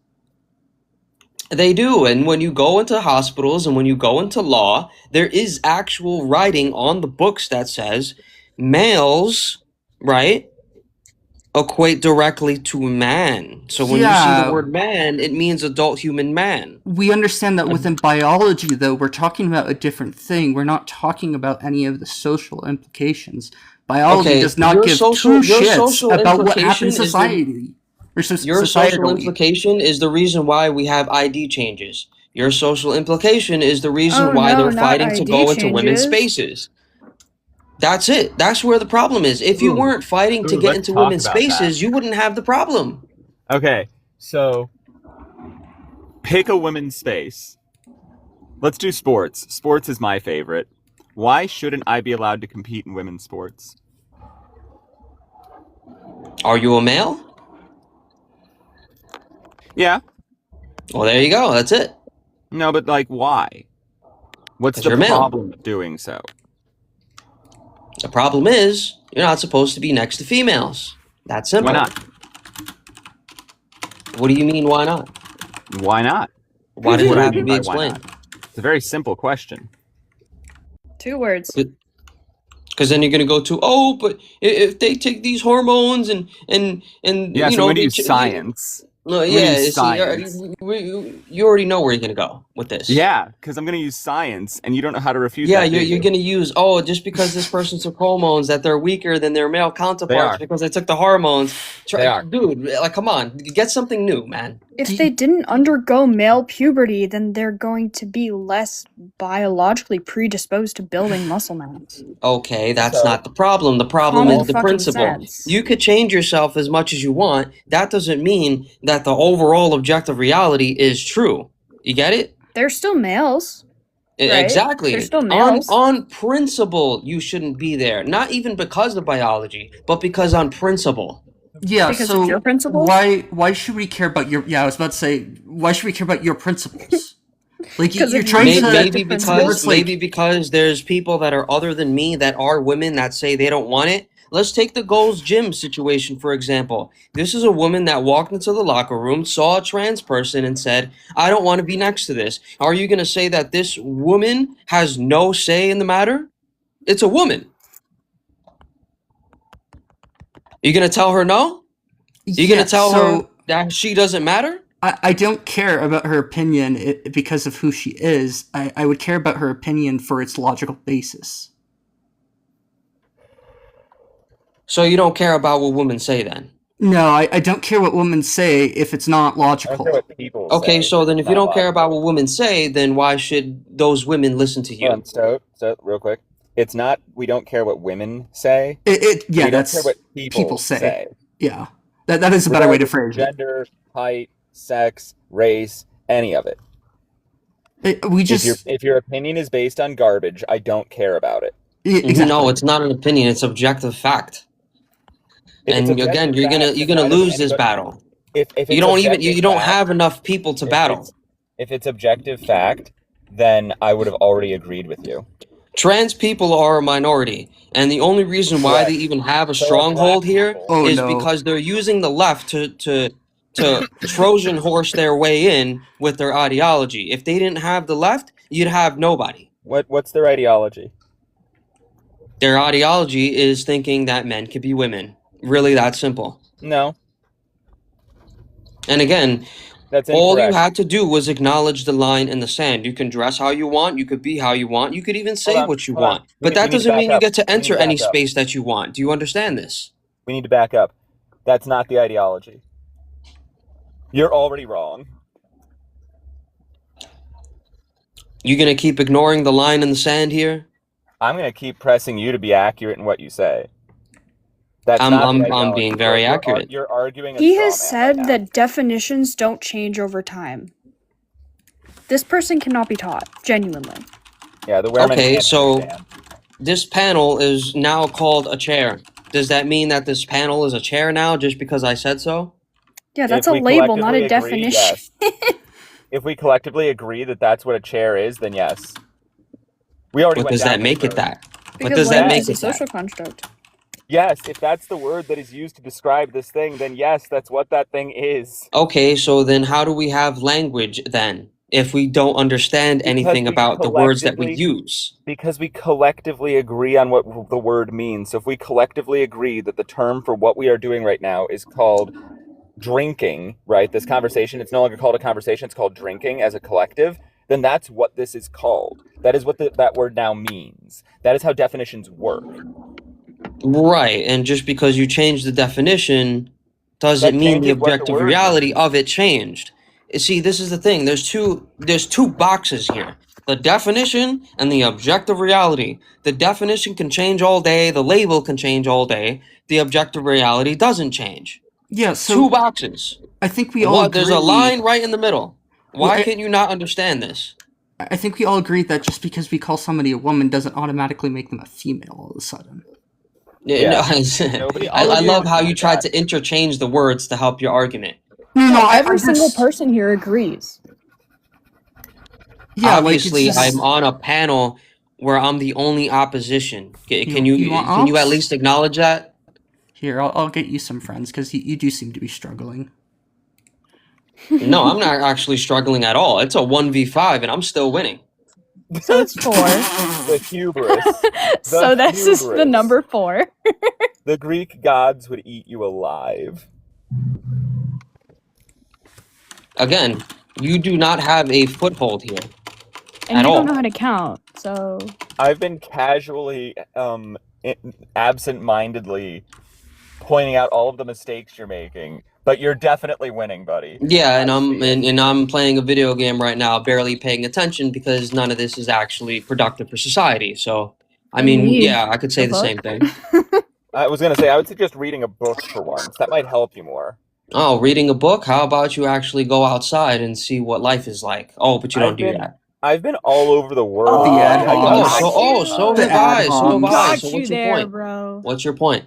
They do, and when you go into hospitals and when you go into law, there is actual writing on the books that says males, right, equate directly to man. So when you see Yeah. the word man, it means adult human man. We understand that within biology, though, we're talking about a different thing. We're not talking about any of the social implications. Biology Okay, does not your give social- two your shits social about what implication happens is the- society. Or Your social societally. implication is the reason why we have ID changes. Your social implication is the reason Oh, why no, they're not fighting to ID go into women's changes. spaces. That's it. That's where the problem is. If you Ooh. weren't fighting to Ooh, get let's into talk women's about that. spaces, you wouldn't have the problem. Okay, so pick a women's space. Let's do sports. Sports is my favorite. Why shouldn't I be allowed to compete in women's sports? Are you a male? Yeah. Well, there you go. That's it. No, but like, why? What's 'Cause the you're male. problem with doing so? The problem is you're not supposed to be next to females. That's simple. Why not? What do you mean, why not? Why not? Why does What it do I have to mean be by why explained? not? It's a very simple question. 2 words. Because then you're gonna go to, oh, but if they take these hormones and Yeah, you so know, I'm going to they use ch- science. No, I'm gonna yeah, use see, science. you already know where you're gonna go with this. Yeah, because I'm going to use science, and you don't know how to refute Yeah, that. do you're you? gonna use, oh, just because this person took hormones that they're weaker than their male counterparts are. because they took the hormones. They are. Dude, like, come on, get something new, man. If they didn't undergo male puberty, then they're going to be less biologically predisposed to building muscle mass. Okay, that's So- not the problem. The problem Common is the fucking principle. sense. You could change yourself as much as you want. That doesn't mean that the overall objective reality is true. You get it? They're still males. Right. Exactly. They're still males. On principle, you shouldn't be there. Not even because of biology, but because on principle. Yeah, Because so of your principles? why should we care about your? Yeah, I was about to say, why should we care about your principles? Like Because you're if trying you to Maybe different because principles. maybe because there's people that are other than me that are women that say they don't want it. Let's take the Gold's Gym situation for example. This is a woman that walked into the locker room, saw a trans person, and said, "I don't want to be next to this." Are you going to say that this woman has no say in the matter? It's a woman. You going to tell her no? You Yeah, going to tell so her that she doesn't matter? I don't care about her opinion because of who she is. I would care about her opinion for its logical basis. So you don't care about what women say then? No, I don't care what women say if it's not I don't care logical. what people Okay, say. so then if you Not don't care about logical. what women say, then why should those women listen to Hold you? on, so real quick. It's not we don't care what women say. Yeah, We don't care that's what people say. say. Yeah, that is a better way to Regardless of phrase it. gender, height, sex, race, any of it. We If just your opinion is based on garbage, I don't care about it. exactly. No, it's not an opinion, it's objective fact. If it's And objective again, you're fact, gonna then lose why this does battle. if You it's don't even objective you don't fact, have enough people to battle. if it's objective fact, then I would have already agreed with you. Trans people are a minority, and the only reason why Correct. they even have a So are stronghold black here people. Oh is no. because they're using the left to Trojan horse their way in with their ideology. If they didn't have the left, you'd have nobody. What's their ideology? Their ideology is thinking that men could be women. Really that simple. No, And again, that's all you incorrect. had to do was acknowledge the line in the sand. You can dress how you want, you could be how you want, you could even say on, what you hold on. want. We But need- that we need to doesn't back mean you up. get to We need to enter any back up. space that you want. Do you understand this? We need to back up. That's not the ideology. You're already wrong. You gonna keep ignoring the line in the sand here? I'm going to keep pressing you to be accurate in what you say. That's I'm- not the I'm ideology. being very accurate. You're arguing a He straw has man said right now. that definitions don't change over time. This person cannot be taught, genuinely. Yeah, the Wehrman Okay, can't so understand. this panel is now called a chair. Does that mean that this panel is a chair now just because I said so? Yeah, that's If a we label, not a collectively agree, definition. yes. If we collectively agree that that's what a chair is, then yes. We already But went does down that this make it road. that? But Because does that language make is a it that? social construct. Yes, if that's the word that is used to describe this thing, then yes, that's what that thing is. Okay, so then how do we have language then if we don't understand Because anything we about the words that we collectively- use? Because we collectively agree on what the word means. So if we collectively agree that the term for what we are doing right now is called drinking, right? This conversation, it's no longer called a conversation, it's called drinking as a collective, then that's what this is called. That is what that word now means. That is how definitions work. Right, and just because you change the definition That doesn't mean the changes what the objective word reality means. of it changed. See, this is the thing. There's two boxes here. The definition and the objective reality. The definition can change all day, the label can change all day. The objective reality doesn't change. Yeah, so Two boxes. I think we all agree. There's a line right in the middle. Well, Why can't you not understand this? I think we all agree that just because we call somebody a woman doesn't automatically make them a female all of a sudden. Yeah, Yeah. no, Nobody- I all of you love would how agree you with tried that. to interchange the words to help your argument. No, Every single person here agrees. Yeah, Obviously, like it's just, I'm on a panel where I'm the only opposition. Can You- you you want can you at ops? least acknowledge that? Here, I'll get you some friends because you do seem to be struggling. No, I'm not actually struggling at all. It's a 1v5 and I'm still winning. So it's 4. The hubris. So this is the hubris. number 4. The Greek gods would eat you alive. Again, you do not have a foothold here. And At you all. don't know how to count, so... I've been casually, absent-mindedly pointing out all of the mistakes you're making, but you're definitely winning, buddy. Yeah, and I I'm see it. and I'm playing a video game right now, barely paying attention because none of this is actually productive for society. So, I mean, Indeed. yeah, I could say The the same thing. I was gonna say, I would suggest reading a book for once. That might help you more. Oh, reading a book? How about you actually go outside and see what life is like? Oh, but you don't I've do been- that. I've been all over the world. Oh, the ad I got- homs. So The have I. ad So have homs. I. Got So you what's your there, point? bro. What's your point?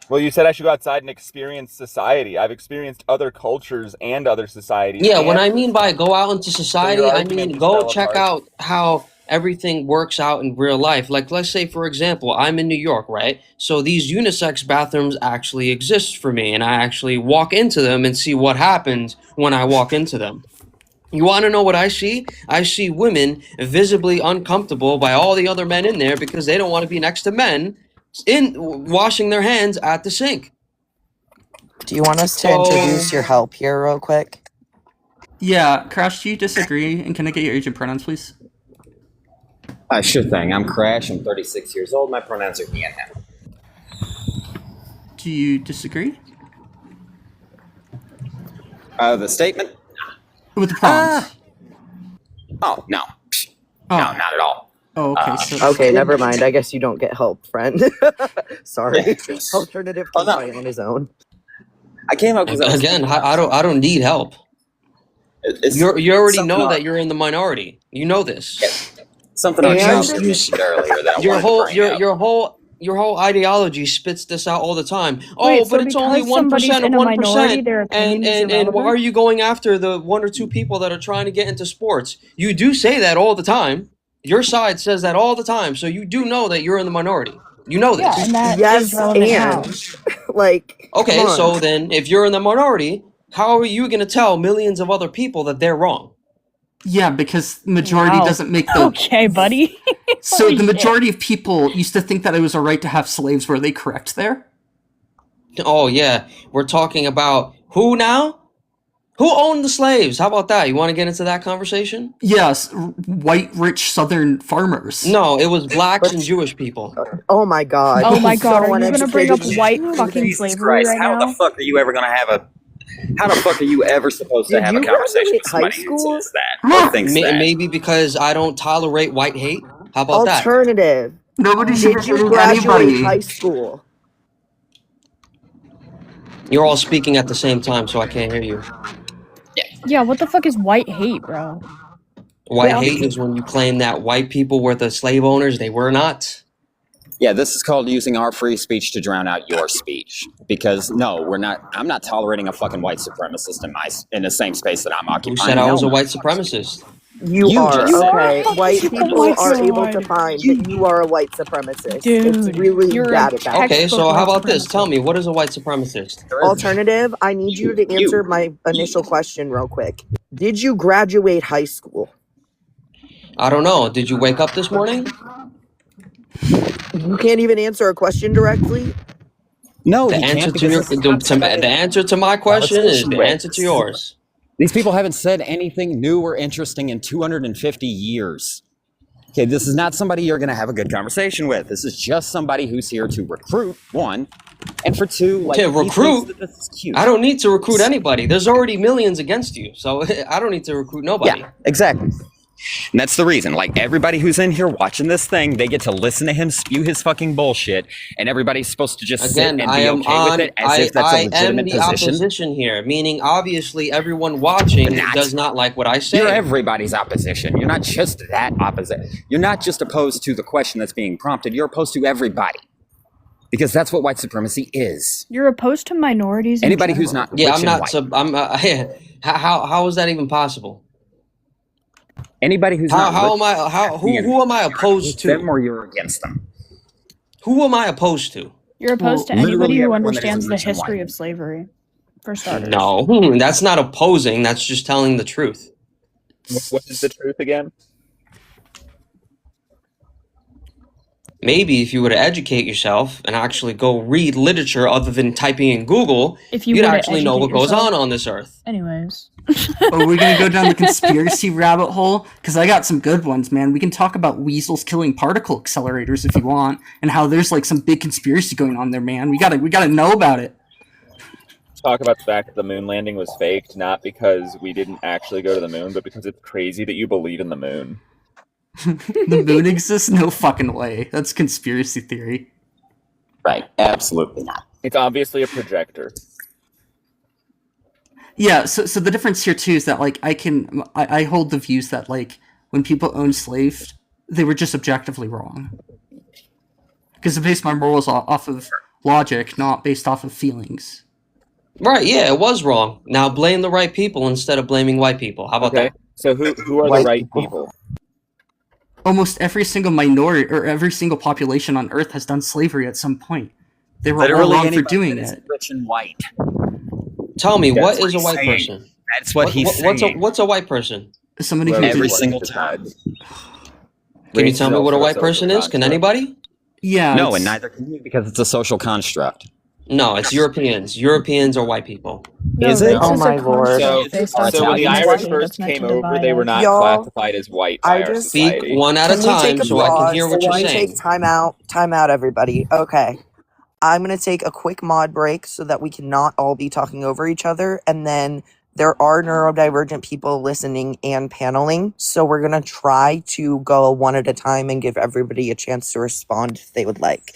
Well, you said I should go outside and experience society. I've experienced other cultures and other societies. Yeah, and when I mean by go out into society, I argument mean just go fell check apart. out how everything works out in real life. Like, let's say, for example, I'm in New York, right? So these unisex bathrooms actually exist for me, and I actually walk into them and see what happens when I walk into them. You want to know what I see? I see women visibly uncomfortable by all the other men in there because they don't want to be next to men in washing their hands at the sink. Do you want us to So- introduce your help here real quick? Yeah, Crash, do you disagree? And can I get your age and pronouns, please? Sure thing. I'm Crash. I'm 36 years old. My pronouns are he and him. Do you disagree The statement? with the pronouns? Oh, no. Oh. No, not at all. Oh, okay. So Okay, never mind. I guess you don't get help, friend. Sorry. Alternative Oh, can no. fight on his own. I came up because Again, I don't need help. You already know that you're in the minority. You know this. Something I And- mentioned earlier that I Your wanted whole to bring up. your whole ideology spits this out all the time. Oh, Wait, so but it's only because somebody's 1% of in a 1%. minority, their And opinion is and why are irrelevant? you going after the 1 or 2 people that are trying to get into sports? You do say that all the time. Your side says that all the time. So you do know that you're in the minority. You know this. Yeah, and that Yes, is relevant how? and like, Okay, come on. so then if you're in the minority, how are you going to tell millions of other people that they're wrong? yeah, because majority Wow. doesn't make the. Okay, buddy. So Holy the shit. majority of people used to think that it was a right to have slaves. Were they correct there? Oh yeah, we're talking about who now? Who owned the slaves? How about that? You want to get into that conversation? Yes, white, rich Southern farmers. No, it was blacks and Jewish people. Oh my god. Oh my He's god, so are you gonna bring up uneducated. white fucking Jesus slavery Christ, right how now? the fuck are you ever going to have a... How the fuck are you ever supposed to Did have a you conversation with graduate high somebody who school? says that or thinks that? Maybe because I don't tolerate white hate. How about that? Alternative. Nobody should Did be you hating graduate anybody. high school? You're all speaking at the same time, so I can't hear you. Yeah, what the fuck is white hate, bro? White Yeah. hate is when you claim that white people were the slave owners. They were not. Yeah, this is called using our free speech to drown out your speech. Because no, we're not. I'm not tolerating a fucking white supremacist in the same space that I'm Who occupying. said I was a Hell no. white supremacist? You are, just said- okay. White people Oh my are able to God. find that you are a white supremacist. Dude, it's really you're bad a at that. Okay, so Textbook how white about this? supremacist. Tell me, what is a white supremacist? Alternative, I need you to You. answer my initial question real quick. Did you graduate high school? I don't know. Did you wake up this morning? You can't even answer a question directly? No, The he answer can't to your because this is not somebody- the answer to my question is Conversation the with. answer to yours. These people haven't said anything new or interesting in 250 years. Okay, this is not somebody you're going to have a good conversation with. This is just somebody who's here to recruit, one, and for two, like To he thinks recruit? that this is cute. I don't need to recruit anybody. There's already millions against you, so I don't need to recruit nobody. Yeah, exactly. And that's the reason. Like, everybody who's in here watching this thing, they get to listen to him spew his fucking bullshit, and everybody's supposed to just Again, sit and I be am okay on. with it as if that's I a am legitimate the position. opposition here, meaning obviously everyone watching Not. does not like what I say. You're everybody's opposition. You're not just that opposite. You're not just opposed to the question that's being prompted. You're opposed to everybody. Because that's what white supremacy is. You're opposed to minorities. in Anybody who's general. not Yeah, rich I'm and not. white. How is that even possible? Anybody who's How not am I? How who am I opposed them to? or you're against them. Who am I opposed to? You're opposed to Well, anybody literally who everyone that understands isn't the rich and history white. of slavery. For starters. No, that's not opposing. That's just telling the truth. What is the truth again? Maybe if you were to educate yourself and actually go read literature other than typing in Google, If you you'd were to actually know what educate goes yourself. on this earth. Anyways. Are we gonna go down the conspiracy rabbit hole? Because I got some good ones, man. We can talk about weasels killing particle accelerators if you want, and how there's like some big conspiracy going on there, man. We gotta know about it. Talk about the fact that the moon landing was faked, not because we didn't actually go to the moon, but because it's crazy that you believe in the moon. The moon exists? No fucking way. That's conspiracy theory. Right. Absolutely not. It's obviously a projector. Yeah, so the difference here too is that like I hold the views that like when people owned slaves, they were just objectively wrong. Because I base my morals off of logic, not based off of feelings. Right, yeah, it was wrong. Now blame the right people instead of blaming white people. How about Okay, that? so who are White the right people. people? Almost every single minority or every single population on Earth has done slavery at some point. They were all Literally wrong for anybody doing that is it. rich and white. Tell me, That's what what is a he's white saying. person? That's what he's saying. What's a white person? Somebody who Whoever Every did, single decides. Can you Race tell me is what a also white social person is? Can construct. anybody? yeah, No, it's- and neither can you because it's a social construct. No, it's Europeans. Europeans are white people. No, Is it? race Oh is my a lord. construct So, based Are on so when the Italians ethnicity Irish white? first that's meant came to over, divide they were us. not Y'all, classified as white I by our just Speak society. one at a can we take time a so I can hear pause? what Can you're we take saying. time out, everybody? Okay. I'm gonna take a quick mod break so that we cannot all be talking over each other, and then there are neurodivergent people listening and paneling, so we're gonna try to go one at a time and give everybody a chance to respond if they would like.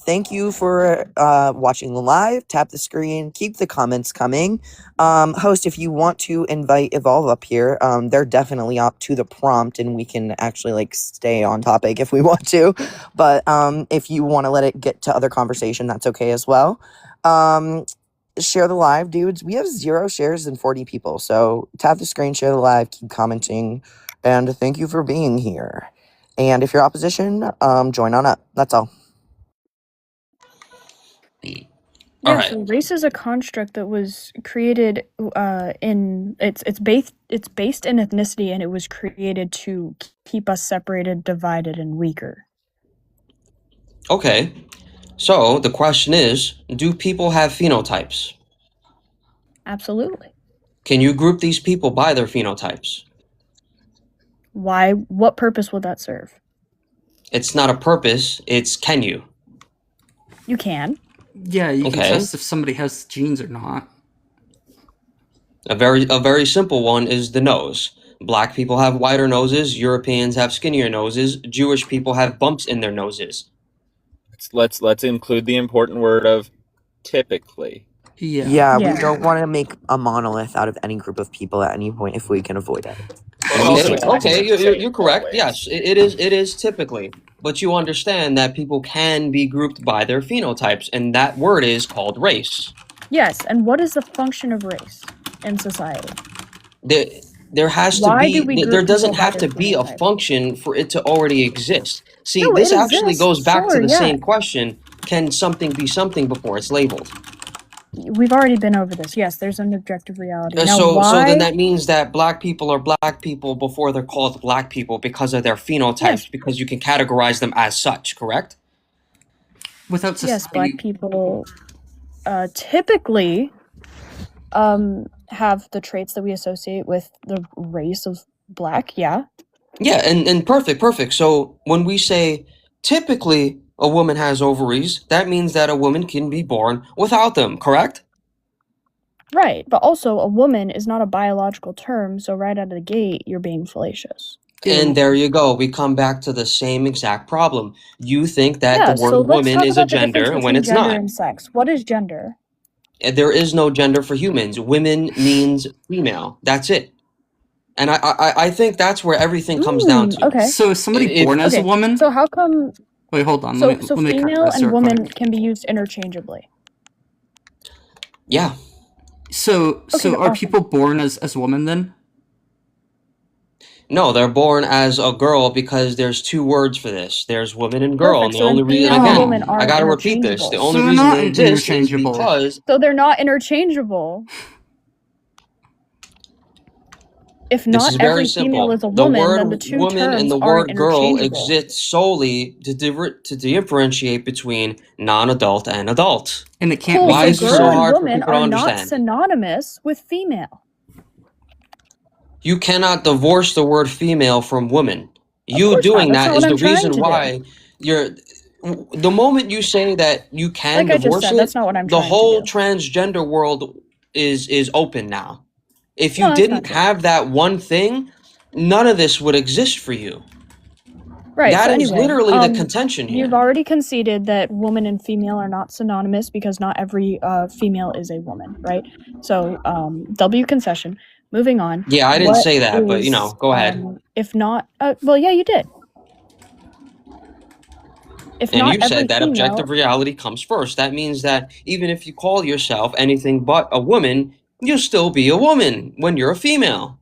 Thank you for watching the live. Tap the screen, keep the comments coming. Host, if you want to invite Evolve up here, they're definitely up to the prompt and we can actually like stay on topic if we want to. But if you want to let it get to other conversation, that's okay as well. Share the live, dudes. We have 0 shares and 40 people. So tap the screen, share the live, keep commenting, and thank you for being here. And if you're opposition, join on up. That's all. All Yeah, right. so race is a construct that was created in it's based in ethnicity, and it was created to keep us separated, divided, and weaker. Okay. So the question is, do people have phenotypes? Absolutely. Can you group these people by their phenotypes? Why? What purpose would that serve? It's not a purpose, it's can you? You can. Yeah, you can Okay. test if somebody has genes or not. A very simple one is the nose. Black people have wider noses, Europeans have skinnier noses, Jewish people have bumps in their noses. Let's include the important word of typically. Yeah. Yeah, we Yeah. don't want to make a monolith out of any group of people at any point if we can avoid it. But also Okay, it's not okay, to say you're it correct. always. Yes, it is typically. But you understand that people can be grouped by their phenotypes, and that word is called race. Yes, and what is the function of race in society? There has to Why be do we group there people doesn't by have their to be a phenotype? function for it to already exist. See, No, this it actually exists, goes back to sure, the yeah. same question: can something be something before it's labeled? We've already been over this. Yes, there's an objective reality. Now, So why? then that means that black people are black people before they're called black people because of their phenotypes, Yes. because you can categorize them as such, correct? Without society, Yes, black people typically have the traits that we associate with the race of black. Yeah. Yeah, and perfect. So when we say typically a woman has ovaries, that means that a woman can be born without them, correct? Right, but also a woman is not a biological term, so right out of the gate, you're being fallacious. And there you go. We come back to the same exact problem. You think that Yeah, the so word let's woman talk is a about the difference gender when between it's gender not. and sex. What is gender? There is no gender for humans. Women means female. That's it. And I think that's where everything comes down to. Okay. So is somebody If- born as a Okay, woman? so how come? Wait, hold on. So let me clarify female this and real woman quick. can be used interchangeably. Yeah. So Okay, are awesome. people born as women then? No, they're born as a girl because there's 2 words for this. There's woman and girl, Perfect. and the So then only reason, female and again, woman I aren't gotta repeat this. The interchangeable. only So they're reason not they exist is interchangeable. because So they're not interchangeable. If this not is very every female simple. is a The woman, word then the two woman and terms the aren't word girl interchangeable. exist solely to differentiate between non-adult and adult. And it can't Cool. be Why So is this used so girl for and hard for woman people to are not understand? synonymous with female. You cannot divorce the word female from woman. You course not. doing That's that not is what the I'm trying reason to do. why you're. The moment you say that you can Like I just divorce said, it, that's not what I'm the trying to whole do. transgender world is open now. If you No, that's not didn't true. have that one thing, none of this would exist for you. Right. That So is anyway, literally the contention here. you've already conceded that woman and female are not synonymous because not every female is a woman, right? So W concession. Moving on. Yeah, I didn't What say that, but you is, know, go ahead. If not, well, yeah, you did. If And not you every said that female, objective reality comes first. That means that even if you call yourself anything but a woman, you'll still be a woman when you're a female.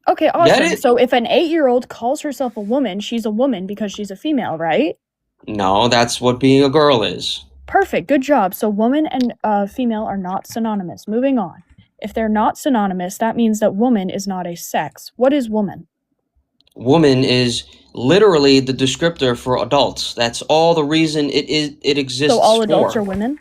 okay, Get awesome. it? So if an 8-year-old calls herself a woman, she's a woman because she's a female, right? No, that's what being a girl is. Perfect. Good job. So woman and female are not synonymous. Moving on. If they're not synonymous, that means that woman is not a sex. What is woman? woman is literally the descriptor for adults. That's all the reason it exists So all adults for. are women?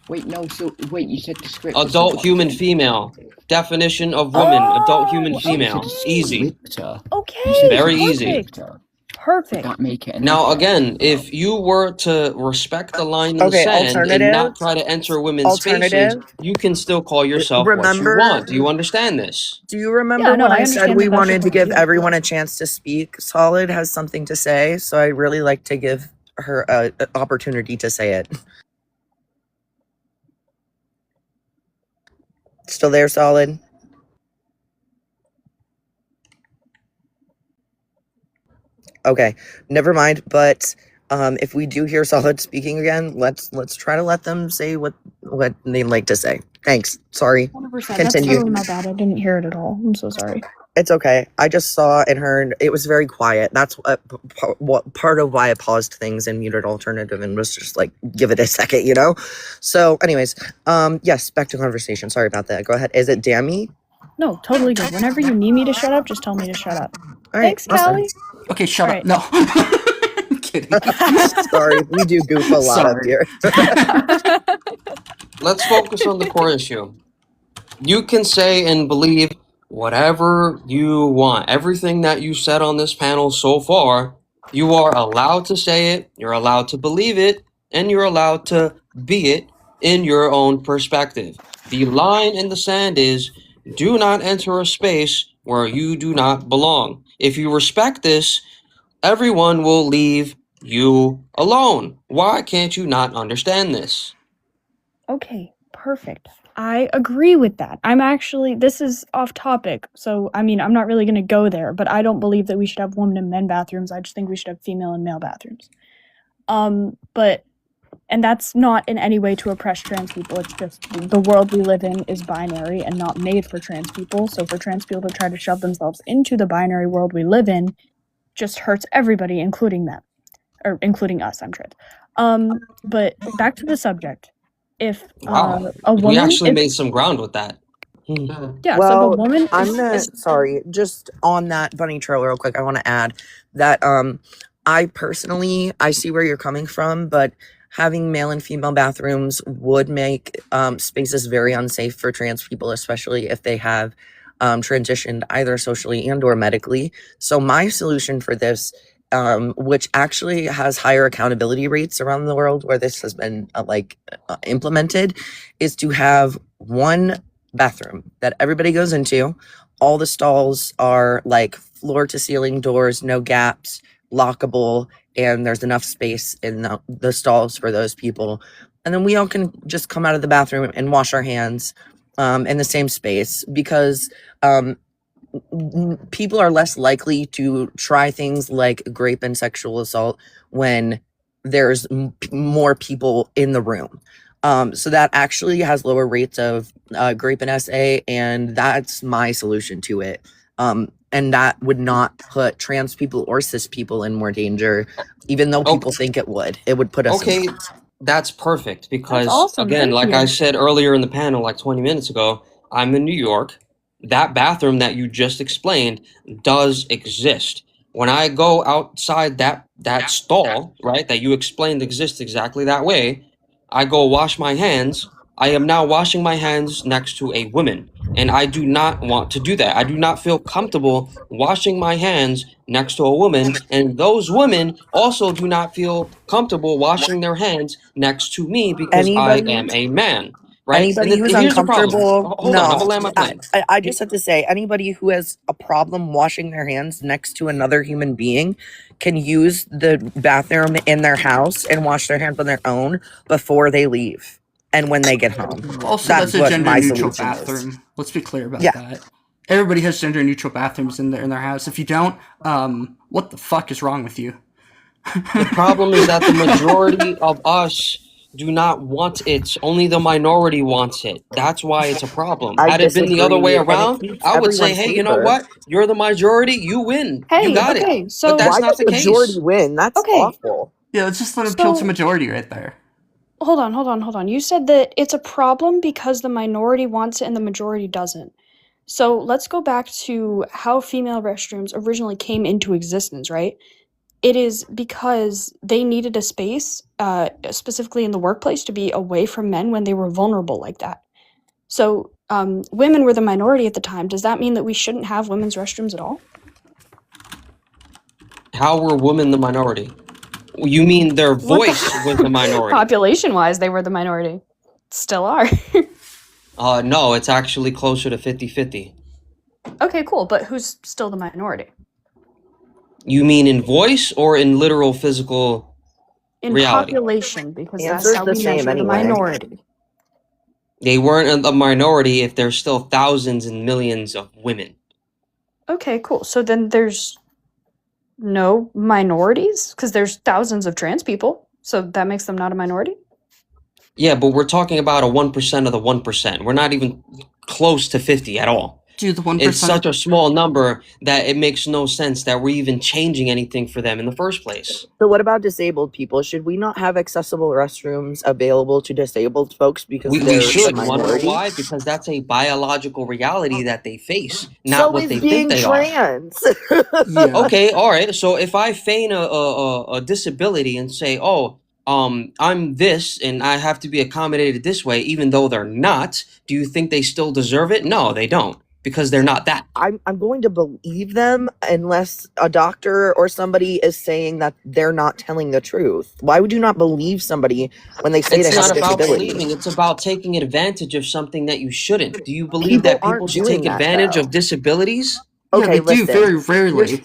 Wait, no. So wait, you said descriptor. So Adult, what human, then? female. Definition of woman. Adult, human, Oh, So you said female. Easy. descriptor. Okay, You said Very easy. perfect. descriptor. Would Perfect. that make it a Now, nigger? again, No. if you were to respect the line in the Okay, sand and alternative. not try to enter women's spaces, Alternative. you can still call yourself what you Remember, want. Do you understand this? do you remember Yeah, no, when I I said understand we that that's your wanted to point of give view. everyone a chance to speak? Solid has something to say, so I really like to give her a opportunity to say it. Still there, Solid? Okay, never mind. But if we do hear Solid speaking again, let's try to let them say what they'd like to say. Thanks. Sorry. 100%. That's Continue. totally my bad. I didn't hear it at all. I'm so sorry. It's okay. I just saw and heard it was very quiet. That's what part of why I paused things and muted alternative and was just like, give it a second, you know? So anyways, yes, back to conversation. Sorry about that. Go ahead. Is it Dammy? No, totally good. Whenever you need me to shut up, just tell me to shut up. All right. Thanks, Awesome. Callie. Okay, shut All up. right. No. I'm kidding. Sorry, we do goof a lot up Sorry. here. Let's focus on the core issue. You can say and believe whatever you want. Everything that you said on this panel so far, you are allowed to say it, you're allowed to believe it, and you're allowed to be it in your own perspective. The line in the sand is, do not enter a space where you do not belong. If you respect this, everyone will leave you alone. Why can't you not understand this? Okay, perfect. I agree with that. This is off topic, so I mean, I'm not really going to go there, but I don't believe that we should have women and men bathrooms. I just think we should have female and male bathrooms. And that's not in any way to oppress trans people. It's just the world we live in is binary and not made for trans people. So for trans people to try to shove themselves into the binary world we live in just hurts everybody, including them. Or including us, I'm trans. But back to the subject. If Wow. a We woman actually if, made some ground with that. yeah, so if a Well, woman I'm is, gonna is sorry, just on that bunny trail real quick, I want to add that I personally I see where you're coming from, but having male and female bathrooms would make spaces very unsafe for trans people, especially if they have transitioned either socially and or medically. So my solution for this, which actually has higher accountability rates around the world where this has been implemented, is to have one bathroom that everybody goes into. All the stalls are like floor to ceiling doors, no gaps, lockable, and there's enough space in the stalls for those people. And then we all can just come out of the bathroom and wash our hands in the same space, because people are less likely to try things like rape and sexual assault when there's more people in the room. So that actually has lower rates of rape and SA, and that's my solution to it. And that would not put trans people or cis people in more danger, even though people think it would. It would put us Okay, in. that's perfect because, awesome, again, thank like you. I said earlier in the panel, like 20 minutes ago, I'm in New York. That bathroom that you just explained does exist. When I go outside that stall, right, that you explained exists exactly that way, I go wash my hands. I am now washing my hands next to a woman, and I do not want to do that. I do not feel comfortable washing my hands next to a woman, and those women also do not feel comfortable washing their hands next to me because I Anybody am a man, right? Anybody who's Here's the problem. uncomfortable, Hold on, I'm no. gonna land my plane. I just have to say, anybody who has a problem washing their hands next to another human being can use the bathroom in their house and wash their hands on their own before they leave and when they get home. Also, That's that's a what gender my neutral solution is. bathroom. Let's be clear about Yeah. that. Everybody has gender neutral bathrooms in their house. If you don't, what the fuck is wrong with you? The problem is that the majority of us do not want it. Only the minority wants it. That's why it's a problem. I Had it been the other way disagree, and it around, keeps I would say, everyone's hey, you know favor. what? You're the majority. You win. You Hey, got okay, it. so But that's Why not does the majority case. win? That's Okay. awful. Yeah, let's just let him appeal to So- majority right there. hold on. You said that it's a problem because the minority wants it and the majority doesn't. So let's go back to how female restrooms originally came into existence, right? It is because they needed a space, specifically in the workplace, to be away from men when they were vulnerable like that. So women were the minority at the time. Does that mean that we shouldn't have women's restrooms at all? How were women the minority? You mean their What the- voice was the minority? Population-wise, they were the minority. Still are. No, it's actually closer to 50-50. Okay, cool. But who's still the minority? You mean in voice or in literal physical In reality? population, because that's Answer's how the we same measure the anyway. minority. They weren't a minority if there's still thousands and millions of women. Okay, cool. So then there's no minorities? Because there's thousands of trans people. So that makes them not a minority? Yeah, but we're talking about a 1% of the 1%. We're not even close to 50 at all. Dude, the 1%. It's such a small number that it makes no sense that we're even changing anything for them in the first place. So what about disabled people? Should we not have accessible restrooms available to disabled folks because We they're should. the You wanna know minority? why? Because that's a biological reality that they face, not So what is they being think they are. trans. Yeah. Okay, all right. So if I feign a disability and say, "Oh, I'm this, and I have to be accommodated this way," even though they're not, do you think they still deserve it? No, they don't, because they're not that. I'm going to believe them unless a doctor or somebody is saying that they're not telling the truth. Why would you not believe somebody when they say It's they have not a about disability? believing. It's about taking advantage of something that you shouldn't. Do you believe People that people aren't should doing take that, advantage though. of disabilities? Yeah, Okay, they do listen. very rarely.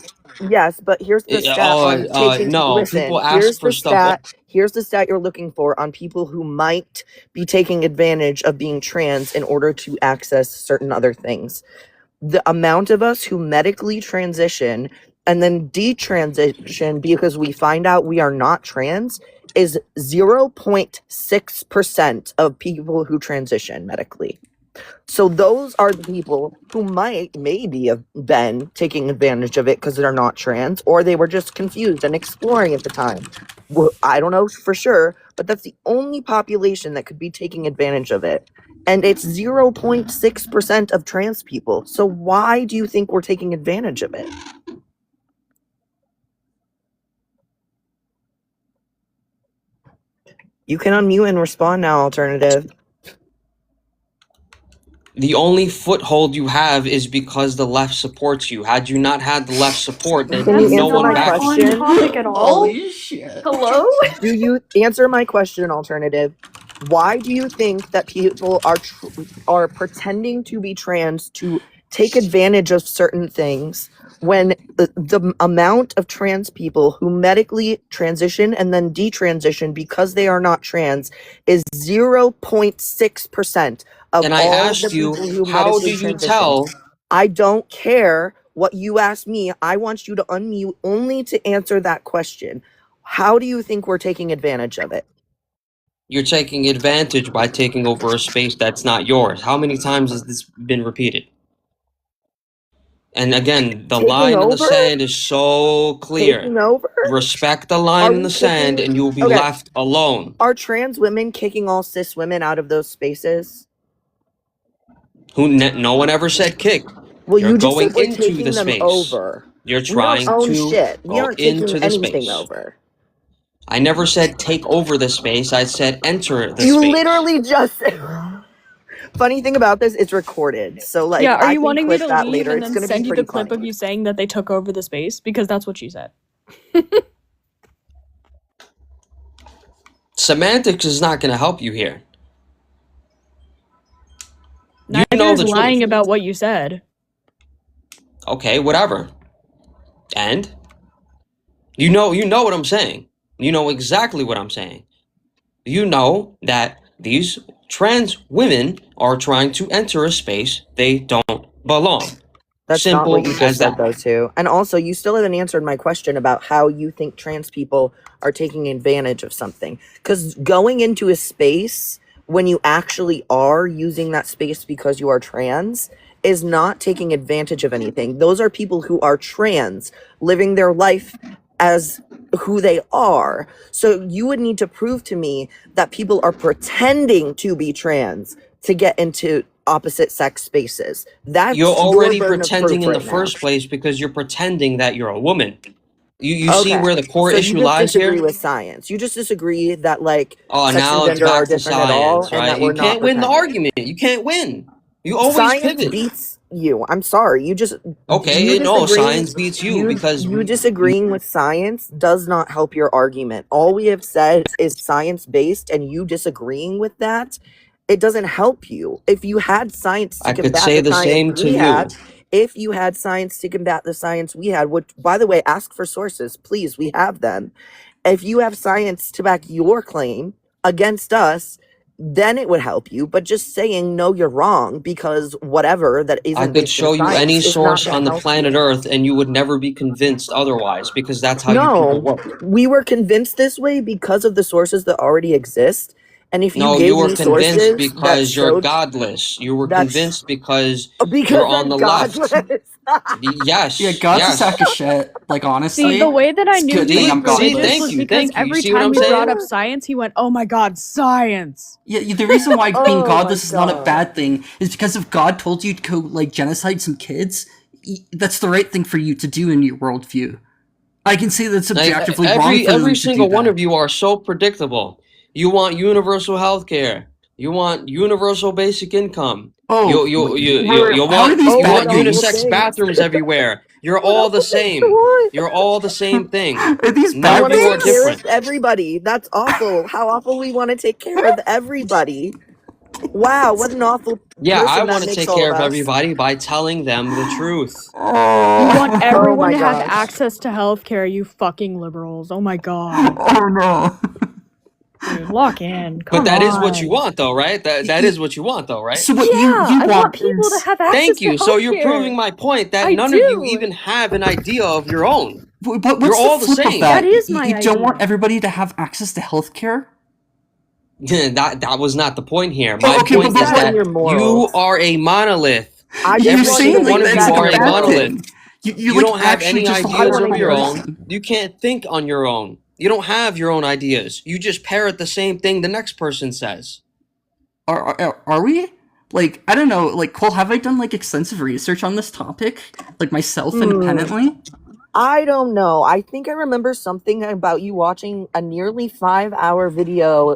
Yes, but here's the stat on taking. No. Listen, People ask here's for the stuff. stat. Here's the stat you're looking for on people who might be taking advantage of being trans in order to access certain other things. The amount of us who medically transition and then detransition because we find out we are not trans is 0.6% of people who transition medically. So those are the people who maybe have been taking advantage of it because they're not trans, or they were just confused and exploring at the time. Well, I don't know for sure, but that's the only population that could be taking advantage of it. And it's 0.6% of trans people. So why do you think we're taking advantage of it? You can unmute and respond now, Alternative. The only foothold you have is because the left supports you. Had you not had the left support, then Can you no answer one my backed you. question? On topic at all. Holy shit. Hello? Do you answer my question, Alternative? Why do you think that people are pretending to be trans to take advantage of certain things when the amount of trans people who medically transition and then detransition because they are not trans is 0.6% of And I all asked the you, people who how medically do you transition? tell? I don't care what you ask me. I want you to unmute only to answer that question. How do you think we're taking advantage of it? You're taking advantage by taking over a space that's not yours. How many times has this been repeated? And again, the Taking line in the over? sand is so clear. Taking over? Respect the line Are in we the sand, kicking- and you will be Okay. left alone. Are trans women kicking all cis women out of those spaces? No one ever said kick. Well, You're you just going said we're into taking the them space. over. You're We trying don't own to shit. We go aren't taking into the anything space. over. I never said take over the space. I said enter the You space. literally just said. Funny thing about this, it's recorded. So like, Yeah, are I you can wanting me clip to that leave later. and It's then gonna send be you pretty the clip funny. of you saying that they took over the space? Because that's what she said. Semantics is not going to help you here. You Neither know is the lying truth. about what you said. Okay, whatever. And you know what I'm saying. You know exactly what I'm saying. You know that these trans women are trying to enter a space they don't belong. That's Simple not what you as just said, that. though, too. And also, you still haven't answered my question about how you think trans people are taking advantage of something. Because going into a space when you actually are using that space because you are trans is not taking advantage of anything. Those are people who are trans, living their life as who they are. So you would need to prove to me that people are pretending to be trans to get into opposite sex spaces. That's You're your already burden of pretending proof in the right now. first place because you're pretending that you're a woman. You see Okay, where the core so you issue just lies disagree here? with science. You just disagree that like Oh, sex and now it's gender are back to different at all, science, and right? that You we're not can't win the pretending. argument. You can't win. You always Science pivot. beats you. I'm sorry. You Okay, no, disagreeing. science beats you because You disagreeing with science does not help your argument. All we have said is science based, and you disagreeing with that, it doesn't help you. If you had science to I could combat say the the same science to we you. had, if you had science to combat the science we had, which, by the way, ask for sources, please. We have them. If you have science to back your claim against us, then it would help you. But just saying no, you're wrong because whatever that I isn't could based in show you science any is not source going on to the help planet you. Earth and you would never be convinced otherwise because that's how you people No, work. we were convinced this way because of the sources that already exist. And if you No, you gave were me convinced sources that because you're showed godless. You were that's convinced because because you're on I'm the left. godless. Yes, Yeah, God's a yes. sack of shit. Like, See, honestly, the way that I it's a knew good he thing was I'm See, godless. religious was because thank you. You every see what time I'm we brought saying? up science, he went, "Oh my God, science!" Yeah, the reason why being Oh my godless is not a god. bad thing is because if God told you to go, like, genocide some kids, that's the right thing for you to do in your worldview. I can say that's Like objectively wrong for every them to do single one that. of you are so predictable. You want universal health care. You want universal basic income. Oh, how are these Oh you my bad want god, well things? unisex thanks. bathrooms everywhere. You're all the same. What? You're all the same thing. Are these We None bad of want to you are take care different. of everybody. That's awful. How awful we want to take care of everybody. Wow, what an awful Yeah, I person that want to makes take all care of of us. everybody by telling them the truth. You want Oh, Oh everyone my to have gosh. access to healthcare, you fucking liberals. Oh my God. oh no. Dude, lock in. Come But that is what you on. want, though, right? That is what you want, though, right? So what Yeah, you I want want people to is have access Thank to you. So you're proving healthcare. my point that I none of you do. even have an idea of your own. but You're what's the all the flip of same. That that? is my You don't want idea. everybody to have access to healthcare? That was not the point here. Oh, My okay, point but is That and that your you morals. are a monolith. I You're just Every want you saying to single like one of leave that's you that like are a a bad alone. monolith. thing. You You like don't have actually any just I ideas want hate to of one your hear it. own. person. You can't think on your own. You don't have your own ideas. You just parrot the same thing the next person says. Are we? Like, I don't know, like, Cole, have I done like extensive research on this topic? Like myself independently? I don't know. I think I remember something about you watching a nearly 5-hour video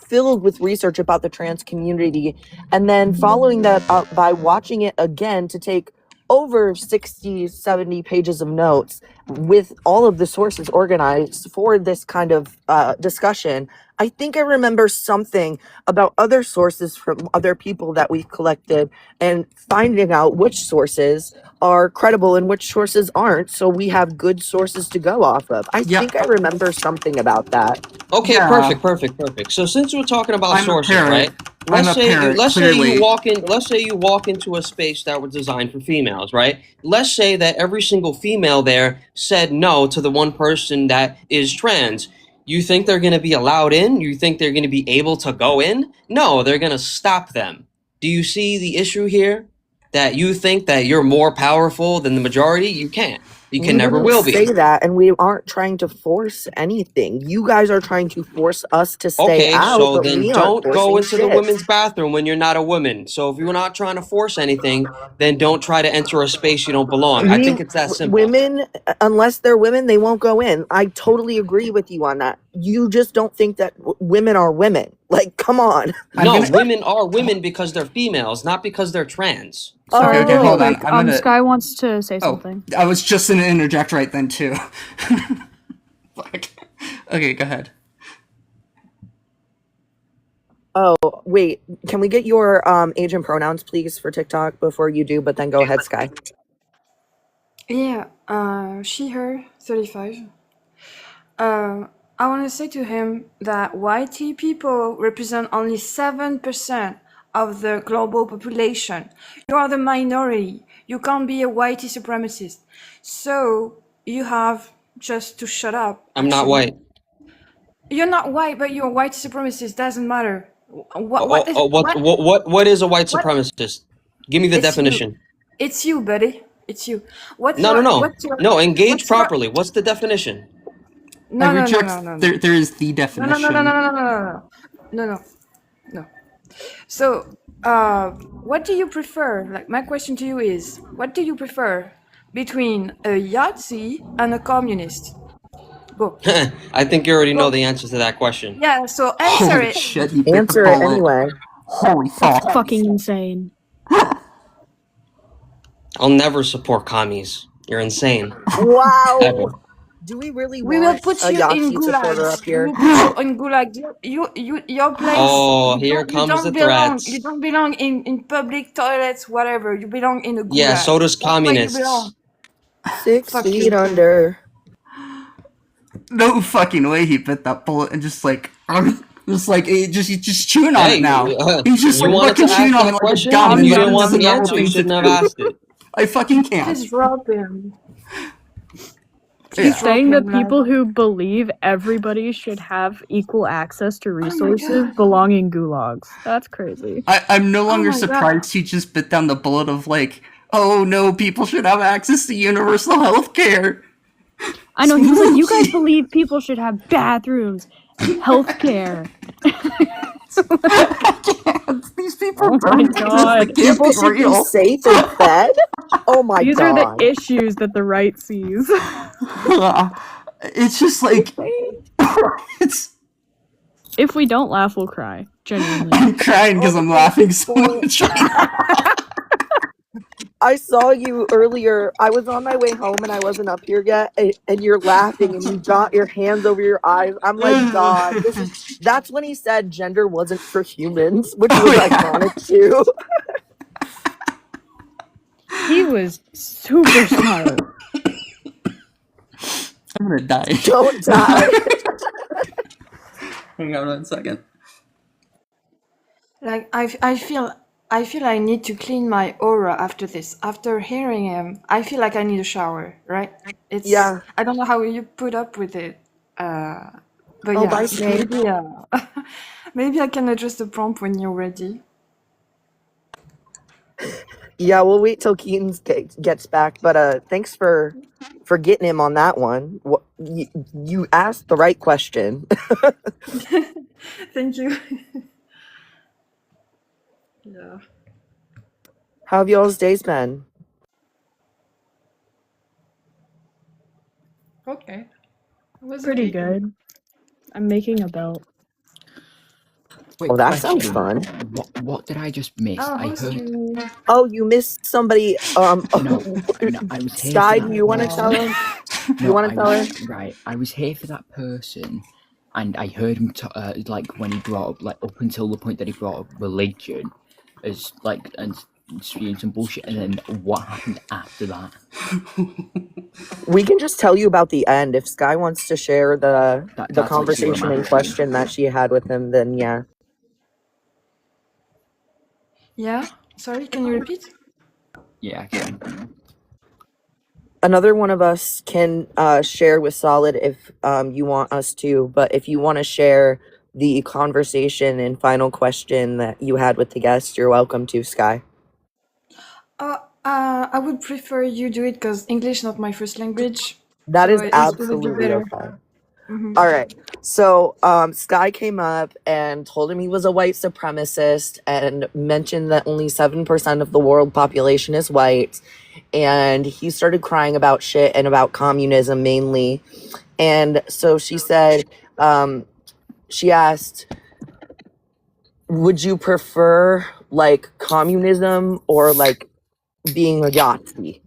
filled with research about the trans community, and then following that up by watching it again to take over 60, 70 pages of notes with all of the sources organized for this kind of discussion. I think I remember something about other sources from other people that we've collected and finding out which sources are credible and which sources aren't, so we have good sources to go off of. I Yeah. think I remember something about that. Okay, Yeah. perfect. So since we're talking about I'm a sources, parrot. right? I'm a parrot, Let's say clearly. you walk into a space that was designed for females, right? Let's say that every single female there said no to the one person that is trans. You think they're going to be allowed in? You think they're going to be able to go in? No, they're going to stop them. Do you see the issue here? That you think that you're more powerful than the majority? You can't. You can We never wouldn't will be. say that, and we aren't trying to force anything. You guys are trying to force us to stay Okay, out, so but then we aren't don't go forcing into the shit. women's bathroom when you're not a woman. So if you're not trying to force anything, then don't try to enter a space you don't belong. I think it's that simple. Women, unless they're women, they won't go in. I totally agree with you on that. You just don't think that women are women. Like, come on. No, women are women because they're females, not because they're trans. Sorry, okay, Oh. hold on. Quick, I'm gonna... Sky wants to say Oh, something. I was just gonna interject right then too. Fuck. Okay, go ahead. Oh, wait. Can we get your age and pronouns, please, for TikTok before you do? But then go ahead, Sky. Yeah, she, her, 35. I want to say to him that white people represent only 7% of the global population. You are the minority. You can't be a whitey supremacist. So you have just to shut up. I'm not white. You're not white, but you're a white supremacist. Doesn't matter. What is a white supremacist? Give me the It's you. definition. It's you, buddy. It's you. No, engage properly. What's the definition? I reject. There is the definition. No. So what do you prefer? Like, my question to you is, what do you prefer between a Yahtzee and a communist? Go. I think you already know Go. the answer to that question. Yeah, so answer Holy it. shit, he bit the Answer it bullet. anyway. Holy That's fuck. fucking insane. I'll never support commies. You're insane. Wow. Ever. Do we really We will want put a you in Yahtzee supporter gulags. up We here? will put you in gulag. Your place. Oh, you here don't, you comes the don't belong. threats. You don't belong in public toilets, whatever. You belong in a gulag. Yeah, so does That's where you communists. belong. 6 Fuck feet you. under. No fucking way he bit that bullet and just like, he's just chewing on Hey, it now. He's just you like wanted to fucking chewing ask on that it like a question? gum. You He's didn't got want the some other answer. You things to shouldn't have do. asked it. I fucking can't. Please drop him. Yeah. He's saying that Drop him, people who believe everybody should have equal access to my resources God. belong in gulags. That's crazy. I'm no longer my God. surprised he just bit down the bullet of like, oh no, people should have access to universal health care. I know, he was like, you guys believe people should have bathrooms and healthcare. These people Oh don't my exist. God. They can't People be should be real. safe and fed? Oh my These are the god. issues that the right sees. It's just like it's. If we don't laugh, we'll cry. Genuinely. I'm crying because I'm laughing so much. I saw you earlier. I was on my way home and I wasn't up here yet, and you're laughing and you got your hands over your eyes. I'm like, God, that's when he said gender wasn't for humans, which was iconic too. He was super smart. I'm gonna die. Don't die. Hang on 1 second. Like I feel I need to clean my aura after this. After hearing him, I feel like I need a shower, right? It's Yeah. I don't know how you put up with it. But Oh, yeah, bye, Snape. maybe maybe I can adjust the prompt when you're ready. Yeah, we'll wait till Keaton gets back. But thanks for getting him on that one. You asked the right question. Thank you. Yeah. How have y'all's days been? Okay. Pretty good. I'm making a belt. Wait, Oh, that sounds question. fun. What did I just miss? Oh, I who's heard. you? Oh, you missed somebody. No, I was here. Sky, for do that you want to person. tell him? No, You want to tell her? Right, I was here for that person, and I heard him like when he brought up up until the point that he brought up religion, as and spewing some bullshit, and then what happened after that? We can just tell you about the end. If Sky wants to share the That's what you conversation were in asking. question that she had with him, then yeah. Yeah? Sorry, can you repeat? Yeah, I can. Another one of us can share with Solid if you want us to, but if you want to share the conversation and final question that you had with the guest, you're welcome to, Sky. I would prefer you do it because English is not my first language. That So is it would be absolutely better. okay. Mhm. All right. So Sky came up and told him he was a white supremacist and mentioned that only 7% of the world population is white. And he started crying about shit and about communism mainly. And so she said, she asked, would you prefer like communism or like being a Yahtzee?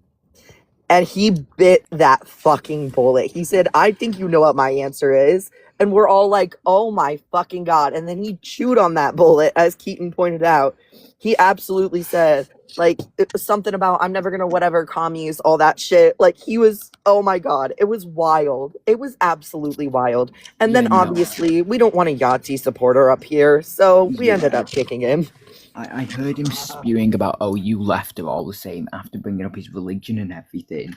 And he bit that fucking bullet. He said, I think you know what my answer is. And we're all like, oh my fucking God. And then he chewed on that bullet, as Keaton pointed out. He absolutely said, like, it was something about, I'm never going to whatever commies, all that shit. Like, he was, oh my God. It was wild. It was absolutely wild. And then Yeah, no. obviously, we don't want a Yahtzee supporter up here. So we ended up kicking him. I heard him spewing about, oh, you left are all the same after bringing up his religion and everything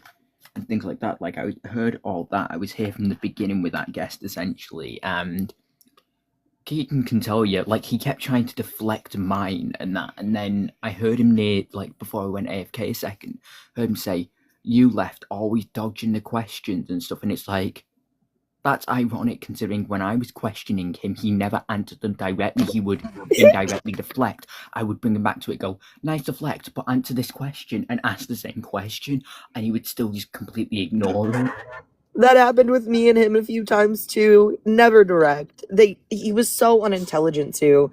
and things like that. Like, I heard all that. I was here from the beginning with that guest, essentially. And Keaton can tell you, like, he kept trying to deflect mine and that. And then I heard him before I went AFK a second, heard him say, you left always dodging the questions and stuff. And it's like, That's ironic, considering when I was questioning him, he never answered them directly. He would indirectly deflect. I would bring him back to it, go, nice deflect, but answer this question, and ask the same question, and he would still just completely ignore it. That happened with me and him a few times too. Never direct. He was so unintelligent too.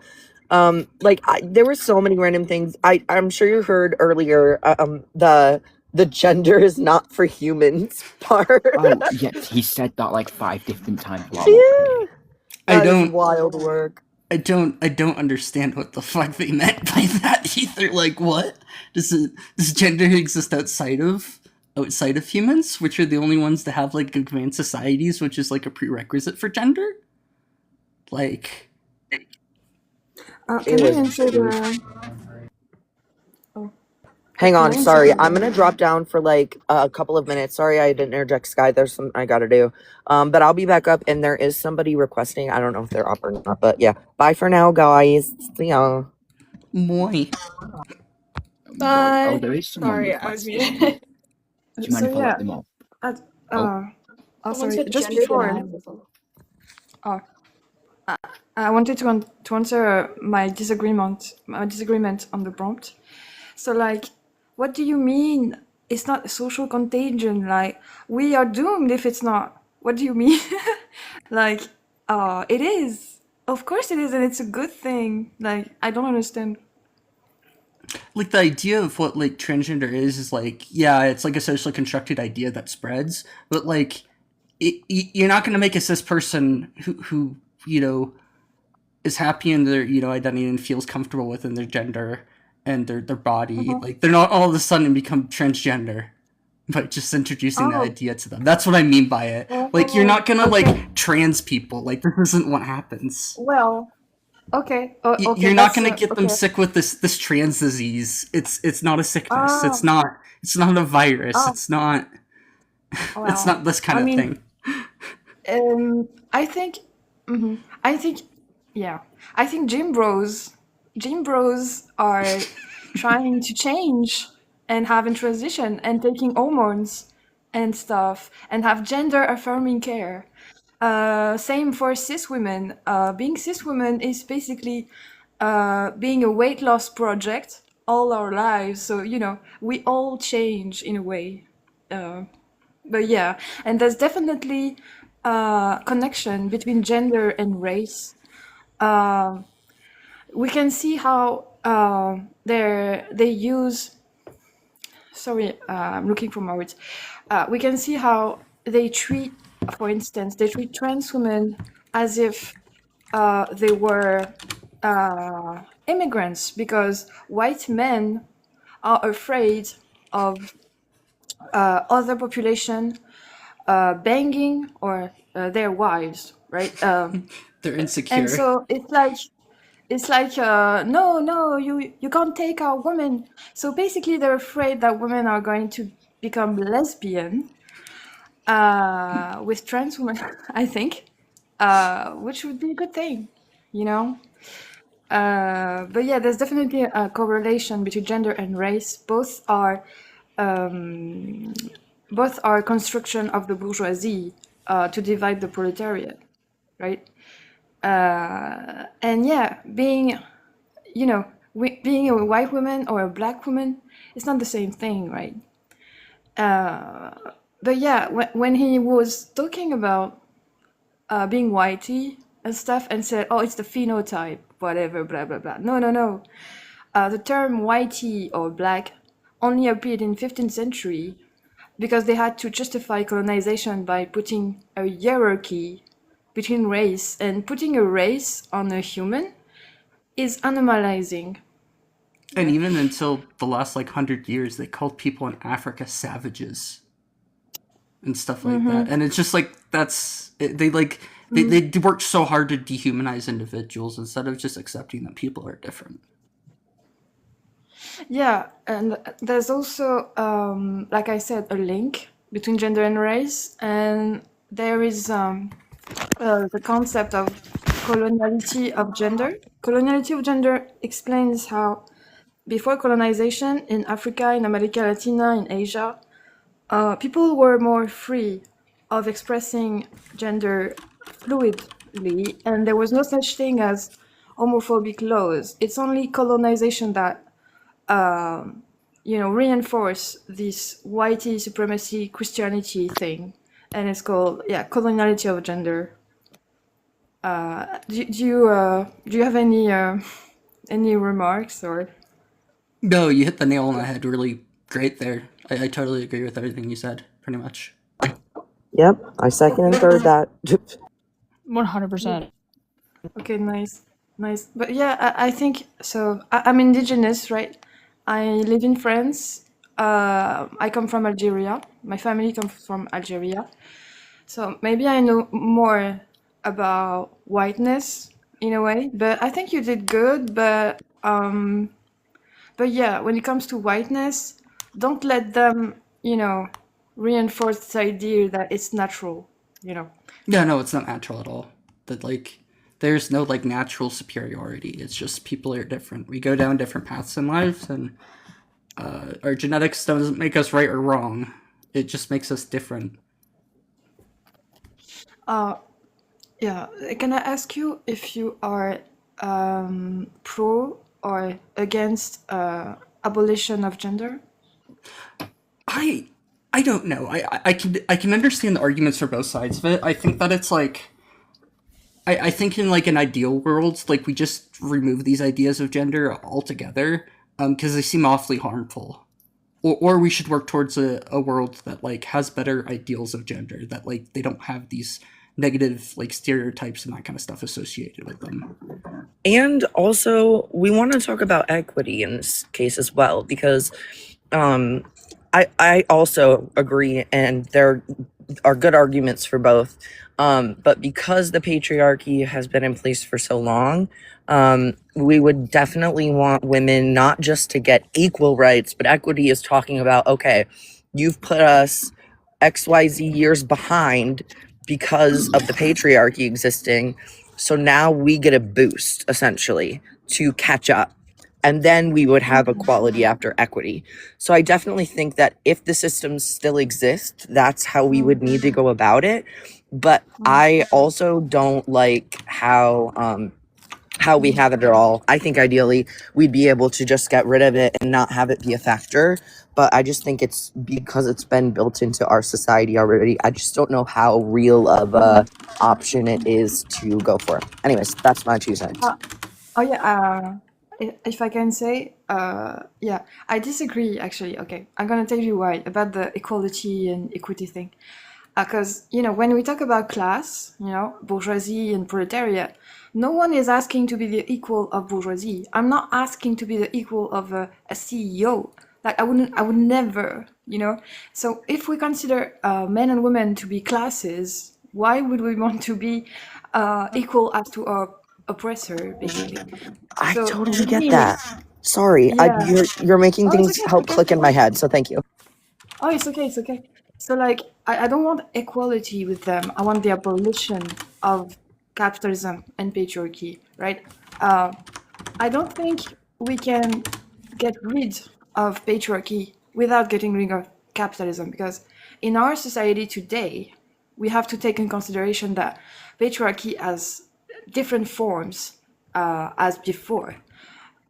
There were so many random things. I'm sure you heard earlier. The gender is not for humans part. Oh, yes, he said that like 5 different times while Yeah. walking. I That is don't wild work. I don't understand what the fuck they meant by that either. Like, what does gender exist outside of humans, which are the only ones to have like advanced societies, which is like a prerequisite for gender? Like, Can I answer the? Hang on, Can I sorry. answer the- I'm gonna drop down for like a couple of minutes. Sorry I didn't interject, Sky. There's some I gotta do. But I'll be back up, and there is somebody requesting. I don't know if they're up or not, but yeah. Bye for now, guys. See ya. moi. Bye. Oh, there is someone Sorry, I was requesting. muted. Do you mind So if I yeah, let them up? oh Someone sorry. said Just gendered and I before, have this one. I wanted to answer my disagreement on the prompt. So like, what do you mean it's not a social contagion? Like, we are doomed if it's not. What do you mean? Like, it is. Of course it is, and it's a good thing. Like, I don't understand. Like, the idea of what like transgender is like, yeah, it's like a socially constructed idea that spreads, but like you're not going to make a cis person who is happy in their identity and feels comfortable within their gender and their body, like they're not all of a sudden become transgender by just introducing the idea to them. That's what I mean by it. Like, you're not gonna like trans people. Like, this isn't what happens. Well, okay. Okay. You're not that's, gonna get them okay. sick with this trans disease. It's not a sickness. Ah. It's not a virus. Ah. It's not it's Well, not this kind I of mean, thing. I think, yeah, I think gym bros are trying to change and having transition and taking hormones and stuff and have gender affirming care. Same for cis women. Being cis women is basically being a weight loss project all our lives. So, we all change in a way. But yeah, and there's definitely a connection between gender and race. We can see how they use. Sorry, I'm looking for my words. We can see how they treat, for instance, trans women as if they were immigrants, because white men are afraid of other population banging or their wives, right? They're insecure. And so it's like no, you can't take our women. So basically, they're afraid that women are going to become lesbian with trans women, I think, which would be a good thing, But yeah, there's definitely a correlation between gender and race. Both are construction of the bourgeoisie to divide the proletariat, right? And yeah, being a white woman or a black woman, it's not the same thing, right? But yeah, when he was talking about being whitey and stuff and said, oh, it's the phenotype, whatever, blah, blah, blah. No. The term whitey or black only appeared in 15th century because they had to justify colonization by putting a hierarchy between race, and putting a race on a human is animalizing. And even until the last 100 years, they called people in Africa savages and stuff like that. And it's just like, they worked so hard to dehumanize individuals instead of just accepting that people are different. Yeah, and there's also, like I said, a link between gender and race, and there is the concept of coloniality of gender. Coloniality of gender explains how before colonization in Africa, in America Latina, in Asia, people were more free of expressing gender fluidly, and there was no such thing as homophobic laws. It's only colonization that reinforce this whitey supremacy Christianity thing, and it's called coloniality of gender. Do you have any remarks or? No, you hit the nail on the head really great there. I totally agree with everything you said, pretty much. Yep, I second and third that. 100%. Okay, nice. But yeah, I think so. I'm indigenous, right? I live in France. I come from Algeria. My family comes from Algeria. So maybe I know more about whiteness in a way. But I think you did good. But yeah, when it comes to whiteness, don't let them, reinforce this idea that it's natural, Yeah, no, it's not natural at all. That like there's no like natural superiority. It's just people are different. We go down different paths in life, and our genetics doesn't make us right or wrong. It just makes us different. Yeah. Can I ask you if you are pro or against abolition of gender? I don't know. I can understand the arguments for both sides of it. I think that it's like I think in like an ideal world, like we just remove these ideas of gender altogether, because they seem awfully harmful. Or we should work towards a world that like has better ideals of gender, that like they don't have these negative like stereotypes and that kind of stuff associated with them. And also, we want to talk about equity in this case as well, because I also agree, and there are good arguments for both. But because the patriarchy has been in place for so long, we would definitely want women not just to get equal rights, but equity is talking about, okay, you've put us XYZ years behind because of the patriarchy existing. So now we get a boost, essentially, to catch up. And then we would have equality after equity. So I definitely think that if the systems still exist, that's how we would need to go about it. But I also don't like how we have it at all. I think ideally we'd be able to just get rid of it and not have it be a factor. But I just think it's because it's been built into our society already. I just don't know how real of a option it is to go for. Anyways, that's my 2 cents. If I can say, I disagree actually. Okay, I'm gonna tell you why about the equality and equity thing. Because, when we talk about class, bourgeoisie and proletariat, no one is asking to be the equal of bourgeoisie. I'm not asking to be the equal of a CEO. Like, I would never, So if we consider men and women to be classes, why would we want to be equal as to our oppressor, basically? I So, totally to get me, that. Sorry, yeah. you're making Oh, it's things okay, help it's click okay. in my head, so thank you. Oh, it's okay. So, like, I don't want equality with them. I want the abolition of capitalism and patriarchy, right? I don't think we can get rid of patriarchy without getting rid of capitalism, because in our society today, we have to take in consideration that patriarchy has different forms as before.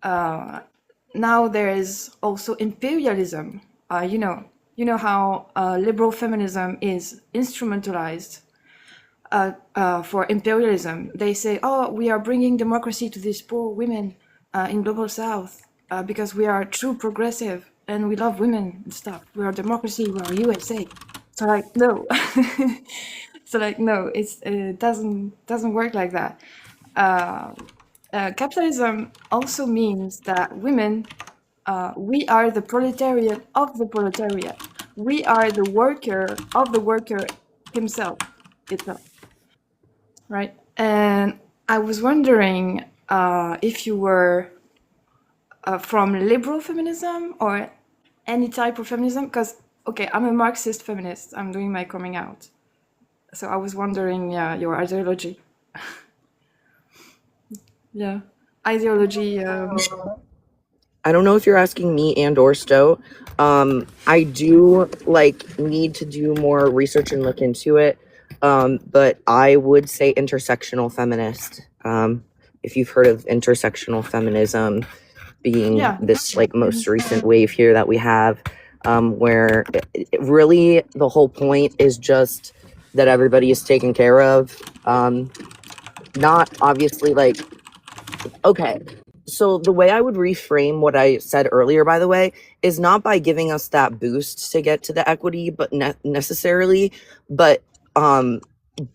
Now there is also imperialism. You know how liberal feminism is instrumentalized for imperialism. They say, "Oh, we are bringing democracy to these poor women in global South because we are true progressive and we love women and stuff. We are democracy. We are USA." So like no, it doesn't work like that. Capitalism also means that women, we are the proletariat of the proletariat. We are the worker of the worker himself, itself, right? And I was wondering if you were from liberal feminism or any type of feminism, because, okay, I'm a Marxist feminist. I'm doing my coming out. So I was wondering, your ideology. Yeah, ideology. I don't know if you're asking me and or Stowe. I do need to do more research and look into it. But I would say intersectional feminist. If you've heard of intersectional feminism being Yeah. this most recent wave here that we have, where really the whole point is just that everybody is taken care of. Not obviously okay. So the way I would reframe what I said earlier, by the way, is not by giving us that boost to get to the equity, but necessarily, but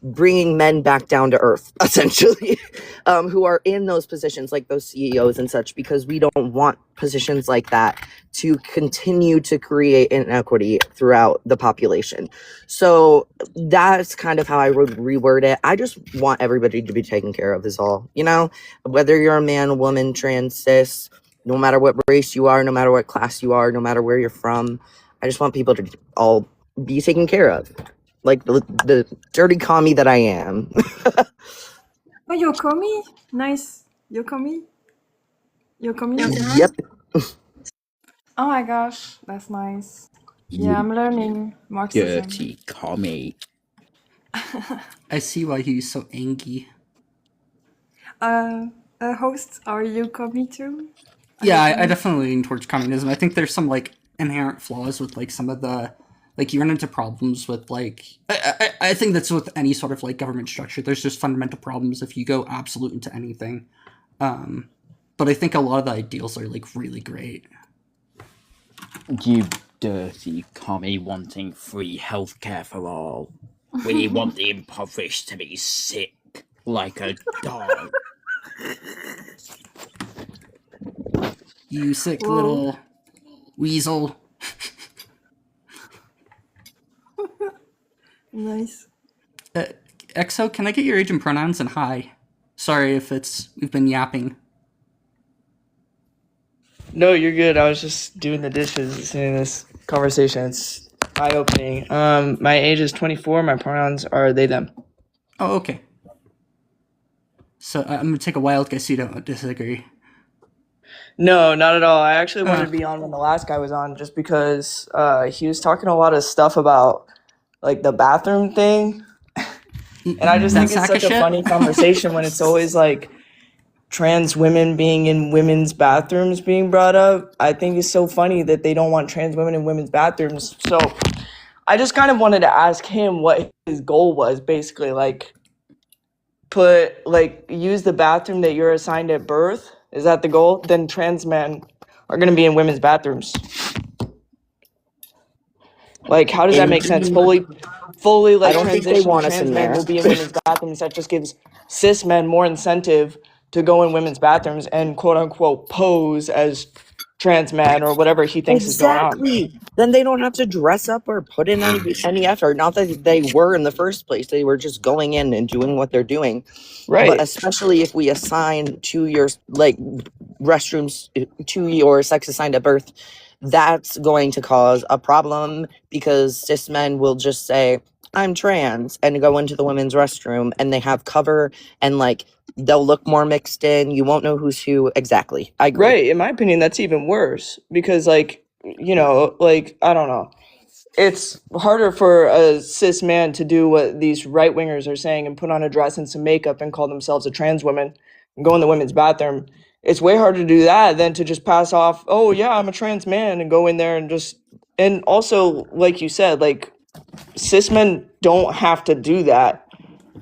bringing men back down to earth, essentially, who are in those positions, like those CEOs and such, because we don't want positions like that to continue to create inequity throughout the population. So that's kind of how I would reword it. I just want everybody to be taken care of is all, whether you're a man, woman, trans, cis, no matter what race you are, no matter what class you are, no matter where you're from. I just want people to all be taken care of. Like the dirty commie that I am. Oh, you're commie? Nice. You're commie? You're commie? Yep. Oh my gosh, that's nice. Yeah, I'm learning Marxism. Dirty commie. I see why he's so angry. Host, are you commie too? Yeah, I definitely lean towards communism. I think there's some inherent flaws with some of the you run into problems with I think that's with any sort of government structure. There's just fundamental problems if you go absolute into anything. But I think a lot of the ideals are really great. You dirty commie wanting free healthcare for all. We want the impoverished to be sick like a dog. You sick little weasel. Nice. Exo, can I get your age and pronouns and hi? Sorry if we've been yapping. No, you're good. I was just doing the dishes, listening to this conversation. It's eye-opening. My age is 24. My pronouns are they, them. Oh, okay. So I'm going to take a wild guess you don't disagree. No, not at all. I actually wanted to be on when the last guy was on just because he was talking a lot of stuff about the bathroom thing. And I just think it's such a funny conversation when it's always trans women being in women's bathrooms being brought up. I think it's so funny that they don't want trans women in women's bathrooms. So I just kind of wanted to ask him what his goal was, basically, use the bathroom that you're assigned at birth. Is that the goal? Then trans men are going to be in women's bathrooms. How does that make sense? Fully I don't think they want us trans in men there. will be in women's bathrooms. That just gives cis men more incentive to go in women's bathrooms and quote unquote pose as trans men or whatever he thinks is going on. Exactly. Then they don't have to dress up or put in any effort. Not that they were in the first place. They were just going in and doing what they're doing. Right. But especially if we assign to your restrooms to your sex assigned at birth, that's going to cause a problem because cis men will just say, I'm trans, and go into the women's restroom and they have cover and they'll look more mixed in. You won't know who's who. Exactly. I agree. Right. In my opinion, that's even worse because I don't know. It's harder for a cis man to do what these right wingers are saying and put on a dress and some makeup and call themselves a trans woman and go in the women's bathroom. It's way harder to do that than to just pass off, oh yeah, I'm a trans man, and go in there and also, like you said, cis men don't have to do that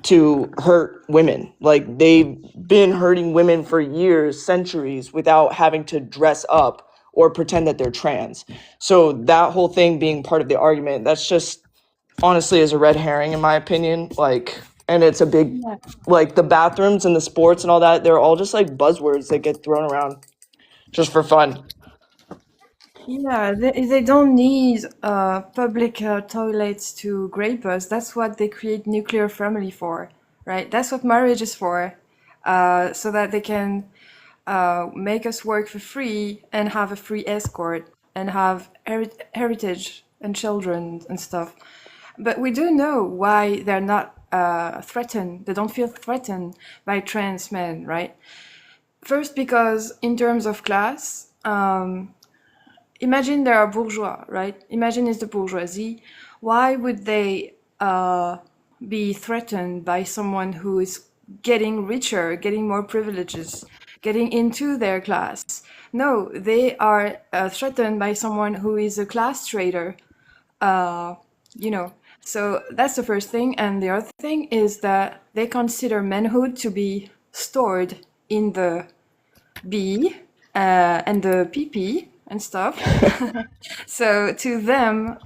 to hurt women. They've been hurting women for years, centuries, without having to dress up or pretend that they're trans. So that whole thing being part of the argument, that's just honestly is a red herring in my opinion. And it's a big, the bathrooms and the sports and all that, they're all just buzzwords that get thrown around just for fun. Yeah, they don't need public toilets to grape us. That's what they create nuclear family for, right? That's what marriage is for, so that they can make us work for free and have a free escort and have heritage and children and stuff. But we do know why they're not threatened. They don't feel threatened by trans men, right? First, because in terms of class, imagine there are bourgeois, right? Imagine it's the bourgeoisie. Why would they be threatened by someone who is getting richer, getting more privileges, getting into their class? No, they are threatened by someone who is a class traitor. You know, so that's the first thing. And the other thing is that they consider manhood to be stored in the B and the PP and stuff. So to them,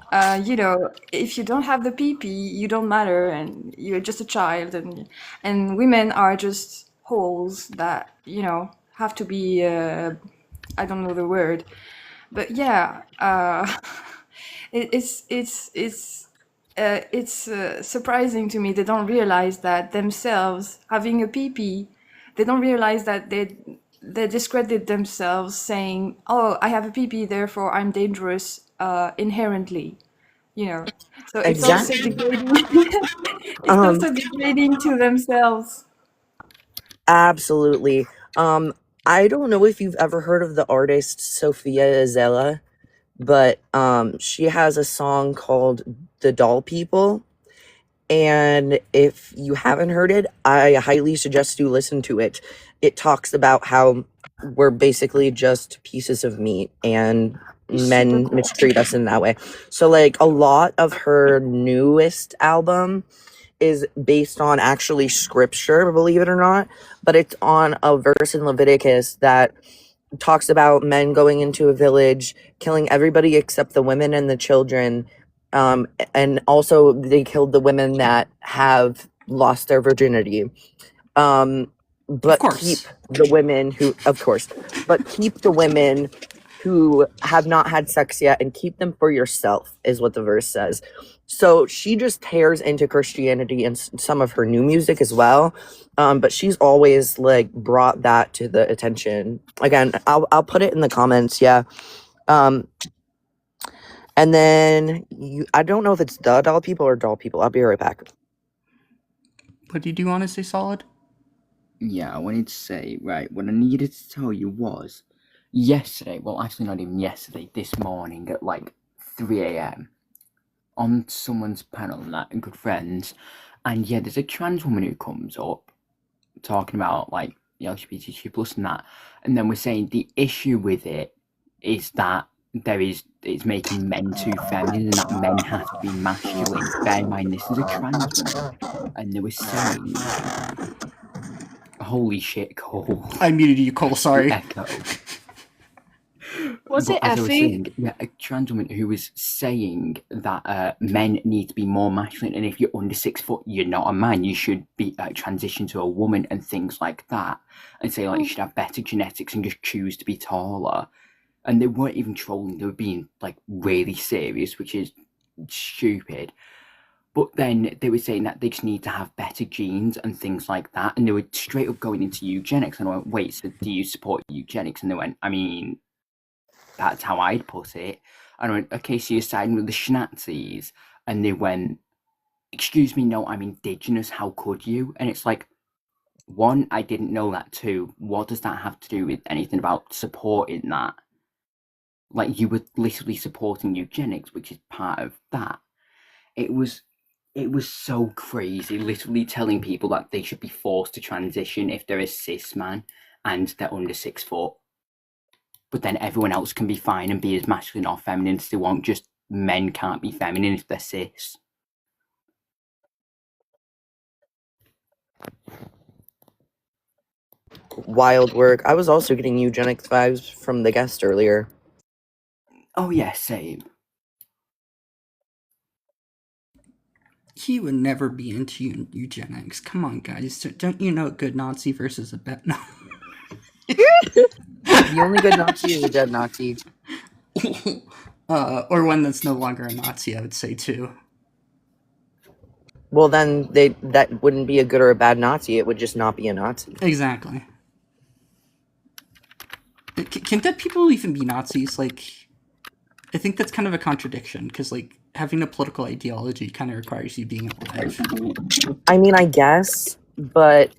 you know, if you don't have the PP, you don't matter, and you're just a child, and women are just holes that, you know, have to be I don't know the word, but yeah, it's surprising to me they don't realize that themselves having a PP, they don't realize that they discredit themselves saying, oh, I have a PP, therefore I'm dangerous inherently, you know. So it's also Exactly. degrading. It's also degrading to themselves. Absolutely. I don't know if you've ever heard of the artist Sophia Azella, but she has a song called The Doll People. And if you haven't heard it, I highly suggest you listen to it. It talks about how we're basically just pieces of meat and It's super men cool. mistreat us in that way. So, like, a lot of her newest album is based on actually scripture, believe it or not, but it's on a verse in Leviticus that talks about men going into a village, killing everybody except the women and the children. And also they killed the women that have lost their virginity. Of But keep course. the women who, of course, but keep the women who have not had sex yet and keep them for yourself, is what the verse says. So she just tears into Christianity in some of her new music as well. But she's always like brought that to the attention. Again, I'll put it in the comments. Yeah. And then I don't know if it's the doll people or doll people. I'll be right back. What did you want to say, Solid? Yeah, I wanted to say, right, what I needed to tell you was yesterday, well, actually not even yesterday, this morning at like 3 a.m. on someone's panel, like Good Friends, and yeah, there's a trans woman who comes up talking about like the LGBTQ plus and that, and then we're saying the issue with it is that it's making men too feminine and that men have to be masculine. Bear in mind, this is a trans woman, and they were saying, holy shit, Cole. I muted you, Cole, sorry. Echo. Was But it as I was Effie? saying, yeah, a trans woman who was saying that men need to be more masculine, and if you're under 6 foot, you're not a man. You should be transition to a woman and things like that, and say like you should have better genetics and just choose to be taller. And they weren't even trolling; they were being like really serious, which is stupid. But then they were saying that they just need to have better genes and things like that, and they were straight up going into eugenics. And I went, wait, so do you support eugenics? And they went, I mean, that's how I'd put it. And I went, okay, so you're siding with the Schnatzis? And they went, excuse me, no, I'm indigenous, how could you? And it's like, one, I didn't know that. Two, what does that have to do with anything about supporting that? Like, you were literally supporting eugenics, which is part of that. It was so crazy, literally telling people that they should be forced to transition if they're a cis man and they're under 6 foot. But then everyone else can be fine and be as masculine or feminine as they want, just men can't be feminine if they're cis. Wild work. I was also getting eugenics vibes from the guest earlier. Oh yeah, same. He would never be into eugenics. Come on, guys. Don't you know a good Nazi versus a bad no? The only good Nazi is a dead Nazi. Or one that's no longer a Nazi, I would say, too. Well, then that wouldn't be a good or a bad Nazi. It would just not be a Nazi. Exactly. Can dead people even be Nazis? Like, I think that's kind of a contradiction, because, like, having a political ideology kind of requires you being alive. I mean, I guess, but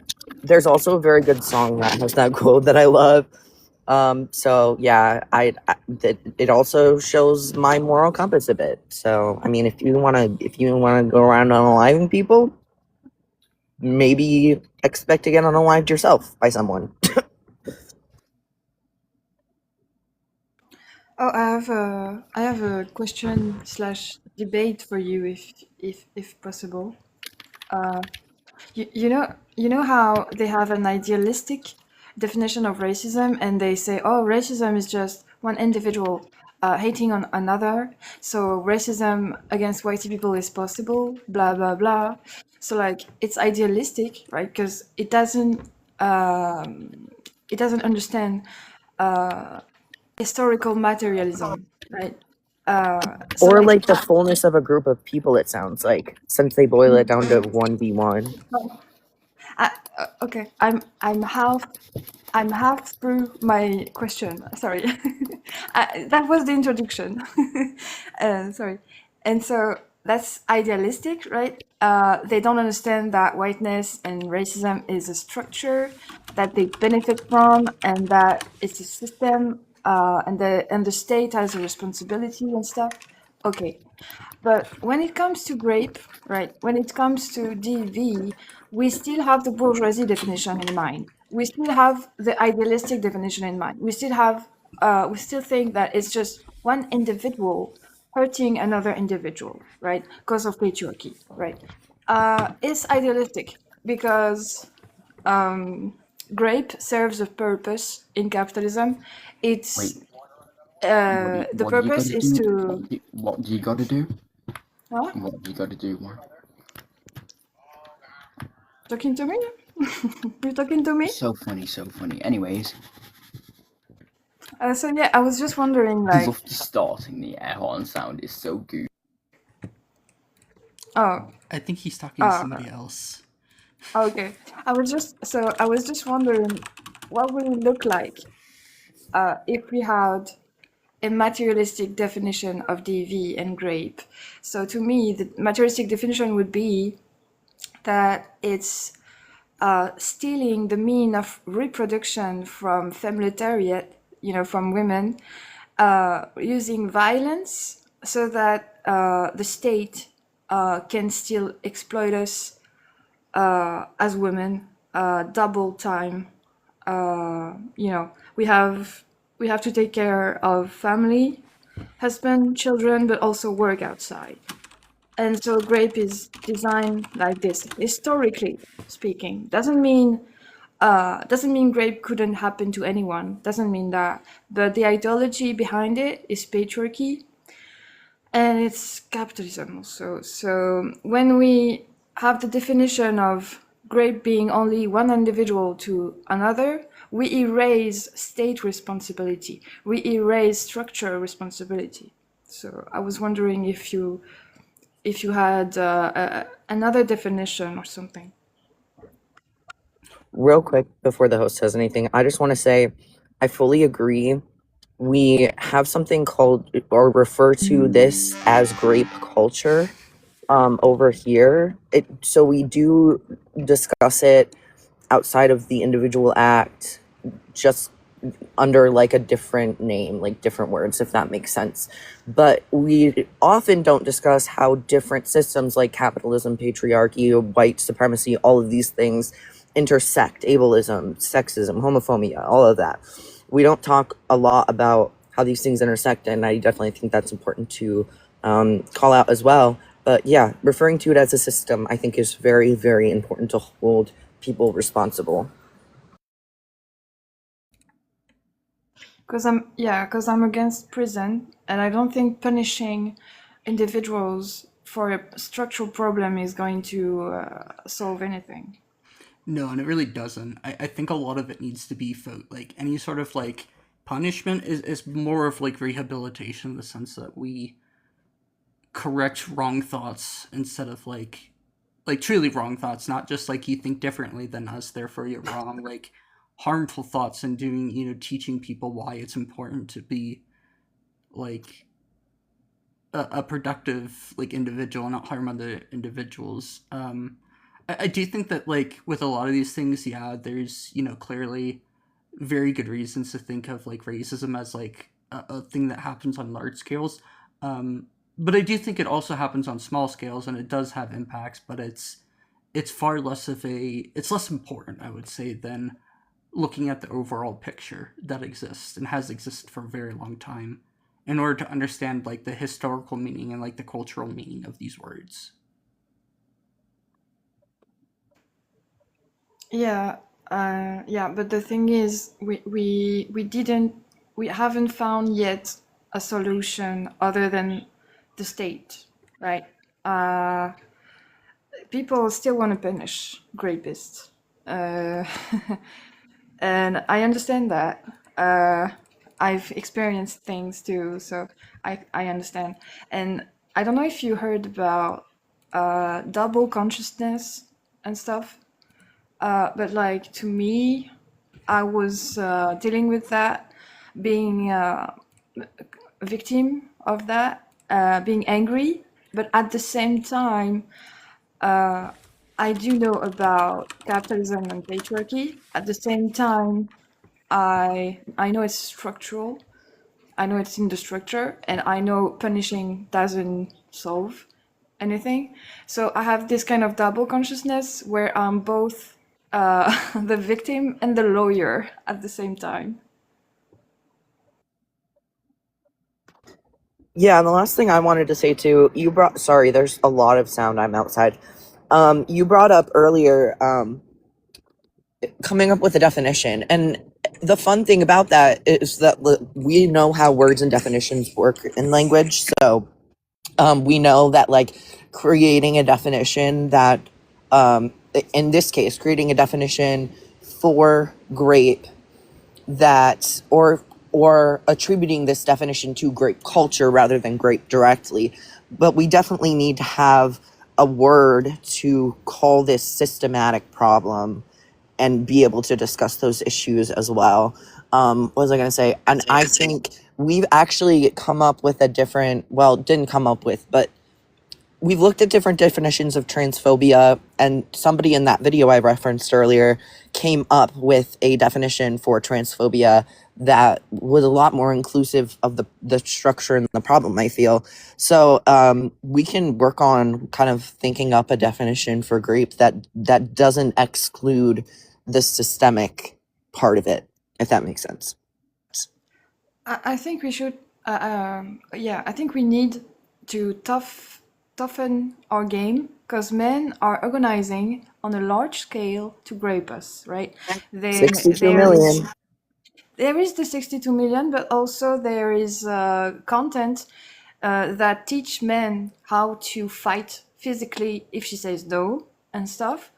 there's also a very good song that has that quote that I love. So yeah, it also shows my moral compass a bit. So I mean, if you wanna go around unaliving people, maybe expect to get unalived yourself by someone. Oh, I have a question slash debate for you, if possible. You know how they have an idealistic definition of racism, and they say, oh, racism is just one individual hating on another. So racism against white people is possible, blah blah blah. So like it's idealistic, right? Because it doesn't understand historical materialism, right? So Or like like the fullness of a group of people, it sounds like, since they boil it down to 1v1. okay, I'm half through my question. Sorry, that was the introduction. Sorry, and so that's idealistic, right? They don't understand that whiteness and racism is a structure that they benefit from, and that it's a system, and the state has a responsibility and stuff. Okay, but when it comes to grape, right, when it comes to DV, we still have the bourgeoisie definition in mind. We still have the idealistic definition in mind. We still think that it's just one individual hurting another individual, right, because of patriarchy, right? It's idealistic because grape serves a purpose in capitalism. It's Wait, the what do you purpose gotta is do? to What do you gotta do? what? What do you gotta do? Talking to me? You're talking to me? So funny, so funny. Anyways, So yeah, I was just wondering, I like, love distorting the air horn sound. It's so good. oh, I think he's talking to somebody else. okay. I was just wondering, what would it look like if we had a materialistic definition of DV and grape? So to me, the materialistic definition would be that it's stealing the mean of reproduction from femalitariat, from women, using violence so that the state can still exploit us as women, double time. We have to take care of family, husband, children, but also work outside. And so grape is designed like this, historically speaking. Doesn't mean grape couldn't happen to anyone. Doesn't mean that. But the ideology behind it is patriarchy, and it's capitalism also. So when we have the definition of grape being only one individual to another, we erase state responsibility. We erase structural responsibility. So I was wondering if you had another definition or something. Real quick before the host says anything, I just want to say I fully agree. We have something called, or refer to this as grape culture over here. So we do discuss it outside of the individual act, just under like a different name, like different words, if that makes sense. But we often don't discuss how different systems like capitalism, patriarchy, white supremacy, all of these things intersect: ableism, sexism, homophobia, all of that. We don't talk a lot about how these things intersect, and I definitely think that's important to call out as well. But yeah, referring to it as a system, I think, is very, very important to hold people responsible. Because I'm against prison, and I don't think punishing individuals for a structural problem is going to solve anything. No, and it really doesn't. I think a lot of it needs to be like any sort of like punishment is more of like rehabilitation, in the sense that we correct wrong thoughts instead of like truly wrong thoughts, not just like you think differently than us, therefore you're wrong. Like harmful thoughts, and doing, teaching people why it's important to be like a productive like individual, not harm other individuals. I do think that like with a lot of these things, yeah, there's clearly very good reasons to think of like racism as like a thing that happens on large scales. But I do think it also happens on small scales, and it does have impacts. But it's far less of it's less important, I would say, than looking at the overall picture that exists and has existed for a very long time, in order to understand like the historical meaning and like the cultural meaning of these words. Yeah, yeah, but the thing is, we haven't found yet a solution other than the state, right? People still want to punish rapists, and I understand that. I've experienced things too, so I understand. And I don't know if you heard about double consciousness and stuff. But like to me, I was dealing with that, being a victim of that, being angry. But at the same time, I do know about capitalism and patriarchy. At the same time, I know it's structural. I know it's in the structure, and I know punishing doesn't solve anything. So I have this kind of double consciousness where I'm both the victim and the lawyer at the same time. Yeah, and the last thing I wanted to say too, sorry, there's a lot of sound, I'm outside. You brought up earlier coming up with a definition, and the fun thing about that is that we know how words and definitions work in language. So we know that like creating a definition that in this case creating a definition for grape that or attributing this definition to grape culture rather than grape directly, but we definitely need to have a word to call this systematic problem and be able to discuss those issues as well. What was I going to say? And I think we've actually come up with didn't come up with, but we've looked at different definitions of transphobia, and somebody in that video I referenced earlier came up with a definition for transphobia that was a lot more inclusive of the structure and the problem, I feel. So we can work on kind of thinking up a definition for grape that doesn't exclude the systemic part of it, if that makes sense. I think we should, I think we need to toughen our game, because men are organizing on a large scale to grape us, right? 62 million. There is the 62 million, but also there is content that teach men how to fight physically if she says no and stuff.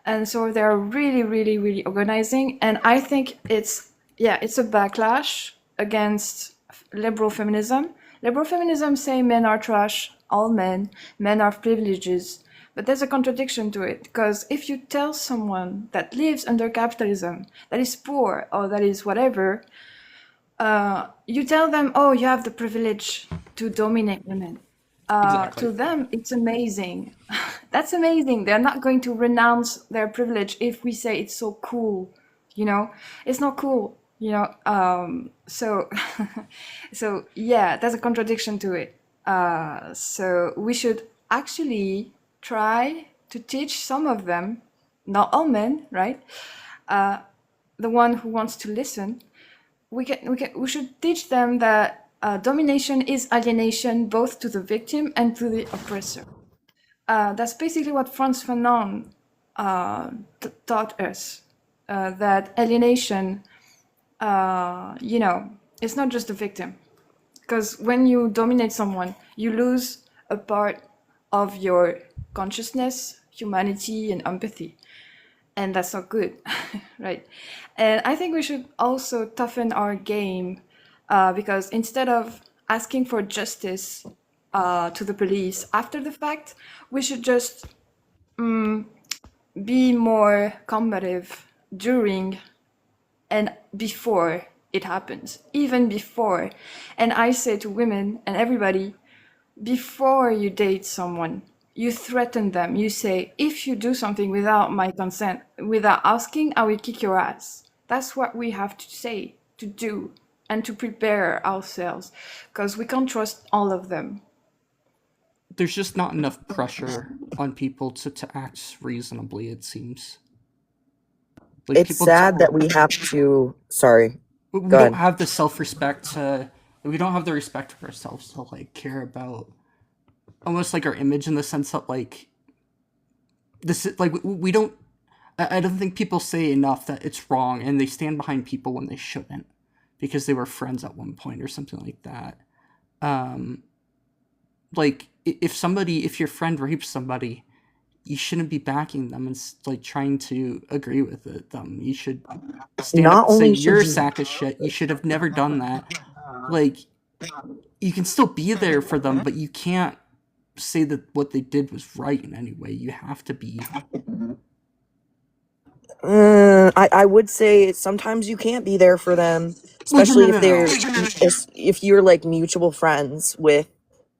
And so they're really, really, really organizing. And I think it's a backlash against liberal feminism. Liberal feminism say men are trash, all men have privileges. But there's a contradiction to it, because if you tell someone that lives under capitalism, that is poor or that is whatever, you tell them, oh, you have the privilege to dominate women. Exactly. To them, it's amazing. That's amazing. They're not going to renounce their privilege if we say it's so cool. It's not cool. So yeah, there's a contradiction to it. So we should actually try to teach some of them, not all men, right? The one who wants to listen, we should teach them that domination is alienation, both to the victim and to the oppressor. That's basically what Frantz Fanon taught us. That alienation, it's not just the victim. Because when you dominate someone, you lose a part of your consciousness, humanity, and empathy. And that's not good, right? And I think we should also toughen our game, because instead of asking for justice to the police after the fact, we should just be more combative during and before it happens, even before. And I say to women and everybody, before you date someone, you threaten them. You say, if you do something without my consent, without asking, I will kick your ass. That's what we have to say, to do, and to prepare ourselves, because we can't trust all of them. There's just not enough pressure on people to act reasonably, it seems. Like, It's people sad that we have to. Sorry. we Go don't ahead. have the self-respect we don't have the respect for ourselves to like care about almost like our image, in the sense that like this is like we don't. I don't think people say enough that it's wrong, and they stand behind people when they shouldn't, because they were friends at one point or something like that. Like if your friend rapes somebody, you shouldn't be backing them and like trying to agree with them. You should stand up Not and say, only should you're a you. sack of shit. You should have never done that. Like, you can still be there for them, but you can't say that what they did was right in any way. You have to be. I would say sometimes you can't be there for them, Well, especially if no. they're if you're like mutual friends with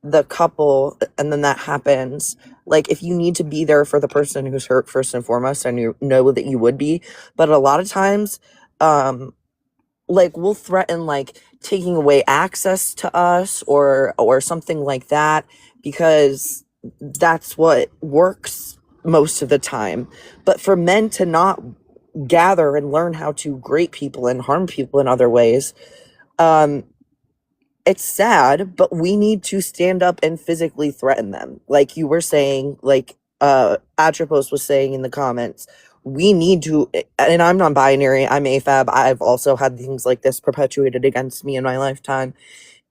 the couple, and then that happens. Like, if you need to be there for the person who's hurt first and foremost, and you know that you would be, but a lot of times, like, we'll threaten like taking away access to us or something like that, because that's what works most of the time. But for men to not gather and learn how to grate people and harm people in other ways, it's sad, but we need to stand up and physically threaten them. Like you were saying, like Atropos was saying in the comments, we need to, and I'm non-binary, I'm AFAB, I've also had things like this perpetuated against me in my lifetime,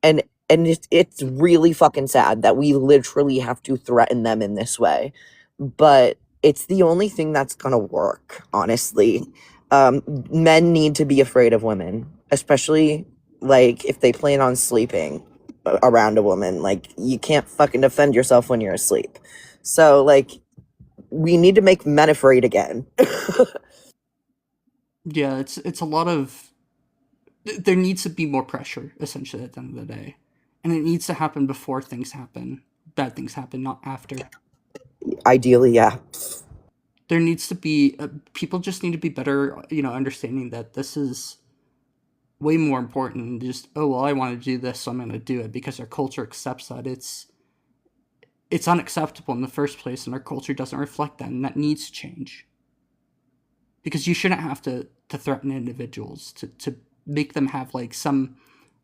and it's really fucking sad that we literally have to threaten them in this way. But it's the only thing that's gonna work, honestly. Men need to be afraid of women, especially like if they plan on sleeping around a woman. Like, you can't fucking defend yourself when you're asleep. So like, we need to make men afraid again. Yeah, it's a lot of. There needs to be more pressure, essentially, at the end of the day, and it needs to happen before things happen. Bad things happen, not after. Ideally, yeah. There needs to be people just need to be better, understanding that this is way more important than just, oh well, I want to do this, so I'm going to do it because our culture accepts that. It's unacceptable in the first place, and our culture doesn't reflect that, and that needs to change. Because you shouldn't have to threaten individuals to make them have like some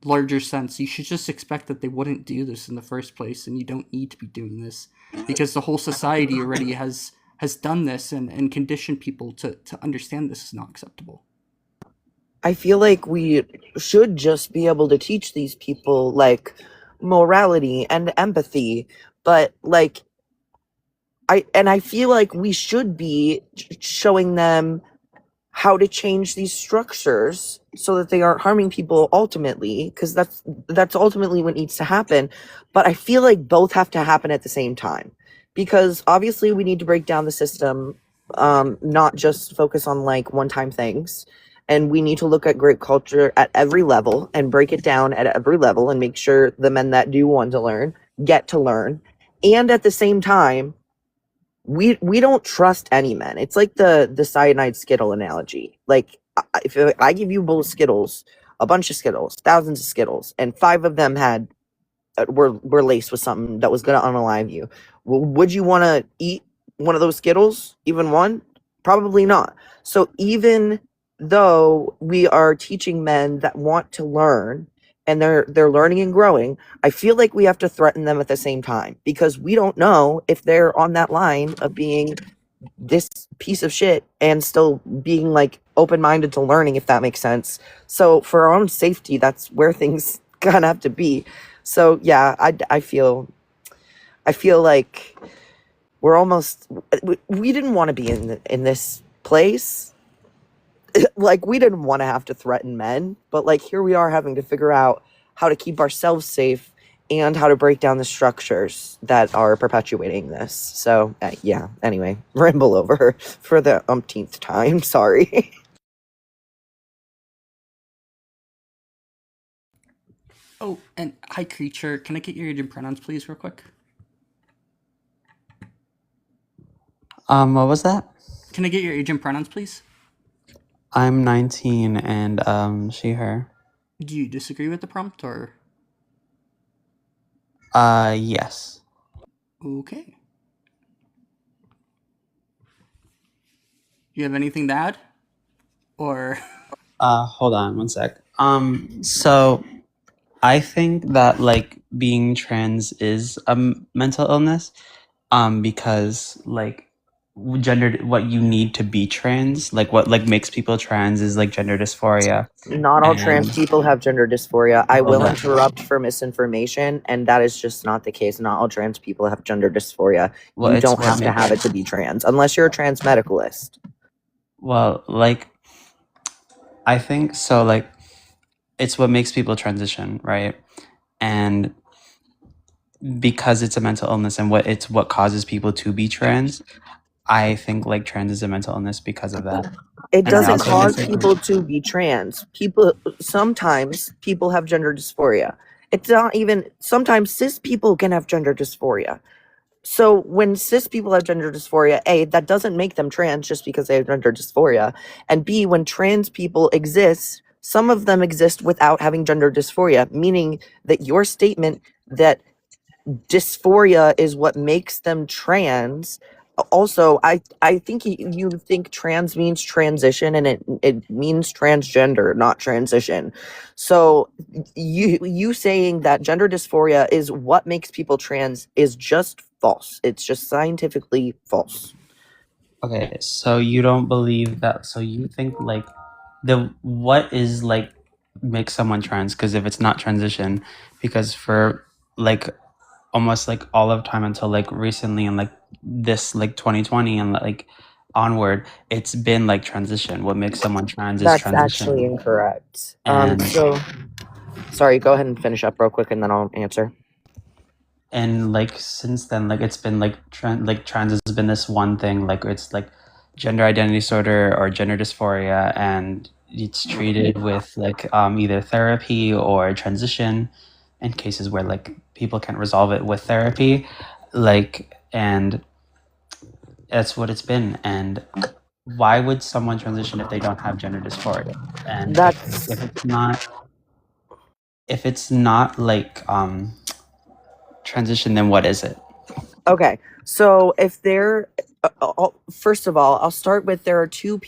larger sense. You should just expect that they wouldn't do this in the first place, and you don't need to be doing this because the whole society already has done this and conditioned people to understand this is not acceptable. I feel like we should just be able to teach these people like morality and empathy, but like I feel like we should be showing them how to change these structures so that they aren't harming people ultimately, because that's ultimately what needs to happen. But I feel like both have to happen at the same time, because obviously we need to break down the system, not just focus on like one-time things. And we need to look at great culture at every level and break it down at every level and make sure the men that do want to learn get to learn. And at the same time, we don't trust any men. It's like the cyanide Skittle analogy. Like, if I give you a bowl of Skittles, a bunch of Skittles, thousands of Skittles, and 5 of them were laced with something that was going to unalive you, would you want to eat one of those Skittles? Even one? Probably not. So even though we are teaching men that want to learn, and they're learning and growing, I feel like we have to threaten them at the same time, because we don't know if they're on that line of being this piece of shit and still being like open-minded to learning, if that makes sense. So for our own safety, that's where things kind of have to be. So yeah, I feel like we're almost, we didn't want to be in this place. Like, we didn't want to have to threaten men, but like, here we are having to figure out how to keep ourselves safe and how to break down the structures that are perpetuating this. So yeah, anyway, ramble over for the umpteenth time. Sorry. Oh, and hi, creature. Can I get your age and pronouns, please, real quick? What was that? Can I get your age and pronouns, please? I'm 19 and she, her. Do you disagree with the prompt or? Yes. Okay. You have anything to add? Or Hold on one sec. So I think that like being trans is a mental illness, because like gender, what you need to be trans, like what like makes people trans is like gender dysphoria. Not all trans And people have gender dysphoria. I well, will that interrupt for misinformation, and that is just not the case. Not all trans people have gender dysphoria. well, You it's don't what have to have it makes to be trans, unless you're a trans medicalist. well like I think so like it's what makes people transition, right? And because it's a mental illness and what causes people to be trans, I think like trans is a mental illness because of that. It And I doesn't also think cause it's people to be trans. Sometimes people have gender dysphoria. It's not even, sometimes cis people can have gender dysphoria. So when cis people have gender dysphoria, A, that doesn't make them trans just because they have gender dysphoria. And B, when trans people exist, some of them exist without having gender dysphoria, meaning that your statement that dysphoria is what makes them trans. Also, I think you think trans means transition, and it means transgender, not transition. So you saying that gender dysphoria is what makes people trans is just false. It's just scientifically false. Okay, so you don't believe that, so you think like what is like makes someone trans? Because if it's not transition, because for like almost like all of time until like recently and like this like 2020 and like onward, it's been like transition. What makes someone trans is That's actually transition. incorrect. And So sorry, go ahead and finish up real quick and then I'll answer. like since then, like it's been like trans has been this one thing, like it's like gender identity disorder or gender dysphoria, and it's treated with like either therapy or transition in cases where like people can't resolve it with therapy, like, and that's what it's been. And why would someone transition if they don't have gender dysphoria? And That's if it's not like transition, then what is it? okay. So if there, first of all, I'll start with there are two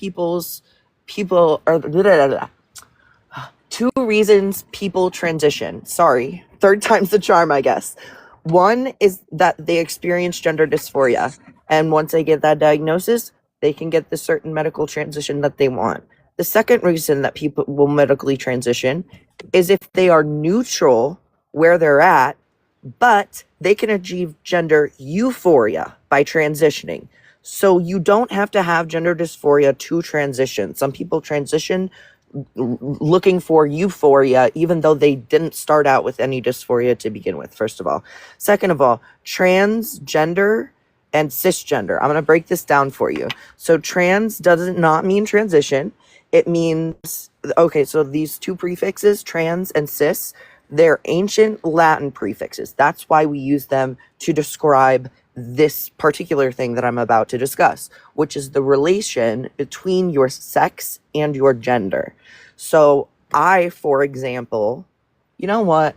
two reasons people transition. Sorry, third time's the charm, I guess. One is that they experience gender dysphoria, and once they get that diagnosis, they can get the certain medical transition that they want. The second reason that people will medically transition is if they are neutral where they're at, but they can achieve gender euphoria by transitioning. So you don't have to have gender dysphoria to transition. Some people transition looking for euphoria, even though they didn't start out with any dysphoria to begin with, first of all. Second of all, transgender and cisgender. I'm going to break this down for you. So trans does not mean transition. It means, okay, so these two prefixes, trans and cis, they're ancient Latin prefixes. That's why we use them to describe this particular thing that I'm about to discuss, which is the relation between your sex and your gender. So I, for example, you know what?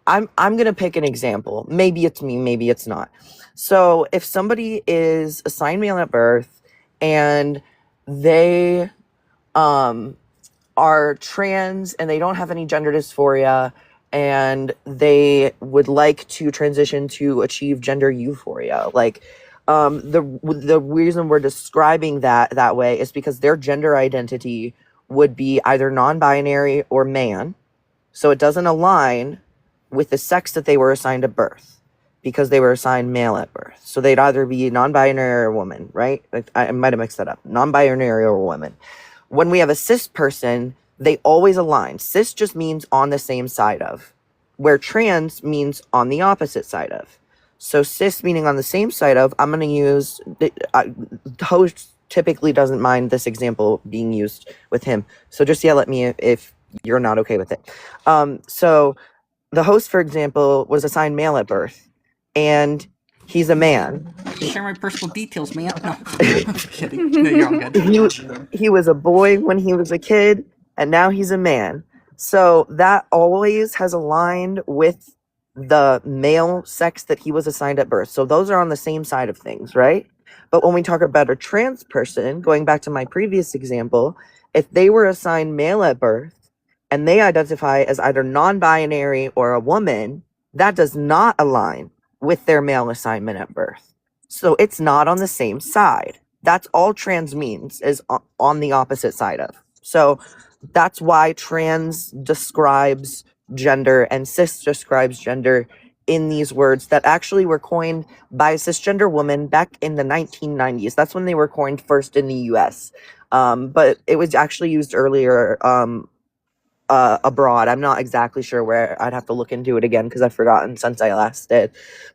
I'm going to pick an example. Maybe it's me, maybe it's not. So if somebody is assigned male at birth and they are trans and they don't have any gender dysphoria and they would like to transition to achieve gender euphoria, like the reason we're describing that way is because their gender identity would be either non-binary or man, so it doesn't align with the sex that they were assigned at birth because they were assigned male at birth. So they'd either be non-binary or a woman, right? Like, I might have mixed that up. Non-binary or a woman. When we have a cis person, they always align. Cis just means on the same side of, where trans means on the opposite side of. So cis meaning on the same side of, I'm going to use, the host typically doesn't mind this example being used with him. So just yell at me if you're not okay with it. So the host, for example, was assigned male at birth, and He's a man. Share my personal details, man. No, I'm kidding. No, you're all good. He was a boy when he was a kid, and now he's a man. So that always has aligned with the male sex that he was assigned at birth. So those are on the same side of things, right? But when we talk about a trans person, going back to my previous example, if they were assigned male at birth and they identify as either non-binary or a woman, that does not align with their male assignment at birth. So it's not on the same side. That's all trans means, is on the opposite side of. So that's why trans describes gender and cis describes gender in these words that actually were coined by a cisgender woman back in the 1990s. That's when they were coined first in the US. But it was actually used earlier abroad. I'm not exactly sure where. I'd have to look into it again because I've forgotten since I last did.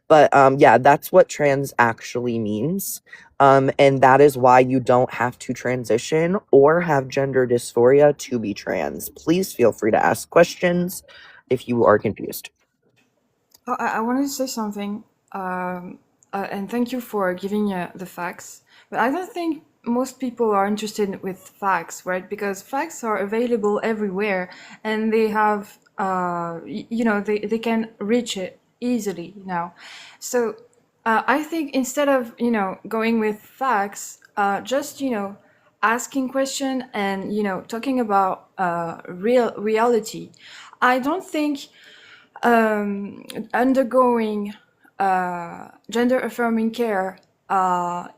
But yeah, that's what trans actually means. And that is why you don't have to transition or have gender dysphoria to be trans. Please feel free to ask questions if you are confused. Oh, I wanted to say something, and thank you for giving the facts. But I don't think most people are interested with facts, right? Because facts are available everywhere, and they have, they can reach it easily now. So I think instead of going with facts, just asking question and talking about reality. I don't think undergoing gender affirming care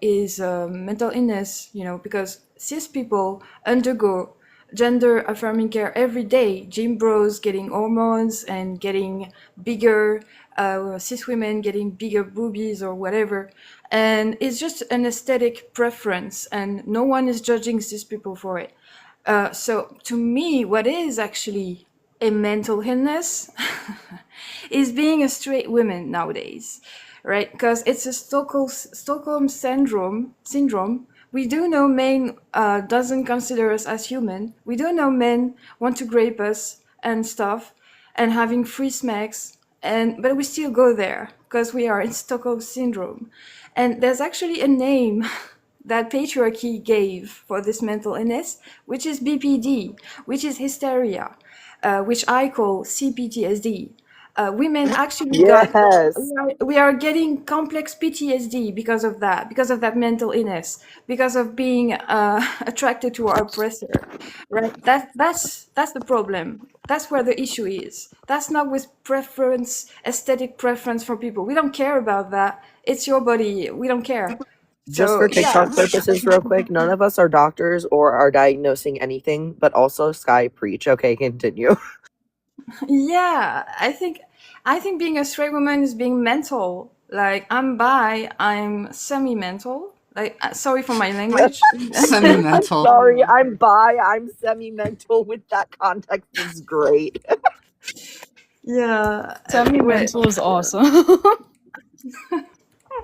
is a mental illness, because cis people undergo gender affirming care every day. Gym bros getting hormones and getting bigger, cis women getting bigger boobies or whatever. And it's just an aesthetic preference, and no one is judging cis people for it. So to me, what is actually a mental illness is being a straight woman nowadays, right? Because it's a Stockholm syndrome. We do know men doesn't consider us as human. We do know men want to rape us and stuff, and having free smacks, but we still go there because we are in Stockholm syndrome. And there's actually a name that patriarchy gave for this mental illness, which is BPD, which is hysteria, which I call CPTSD. Women actually Yes. we are getting complex PTSD because of that mental illness, because of being attracted to our oppressor, right? That's the problem. That's where the issue is. That's not with preference, aesthetic preference for people. We don't care about that. It's your body. We don't care. Just So, for TikTok purposes, real quick, none of us are doctors or are diagnosing anything, but also Sky preach. Okay, continue. Yeah, I think being a straight woman is being mental. Like, I'm bi, I'm semi-mental. Like, sorry for my language. Semi-mental. Sorry, I'm bi, I'm semi-mental. With that context is great. Yeah. Semi-mental is awesome.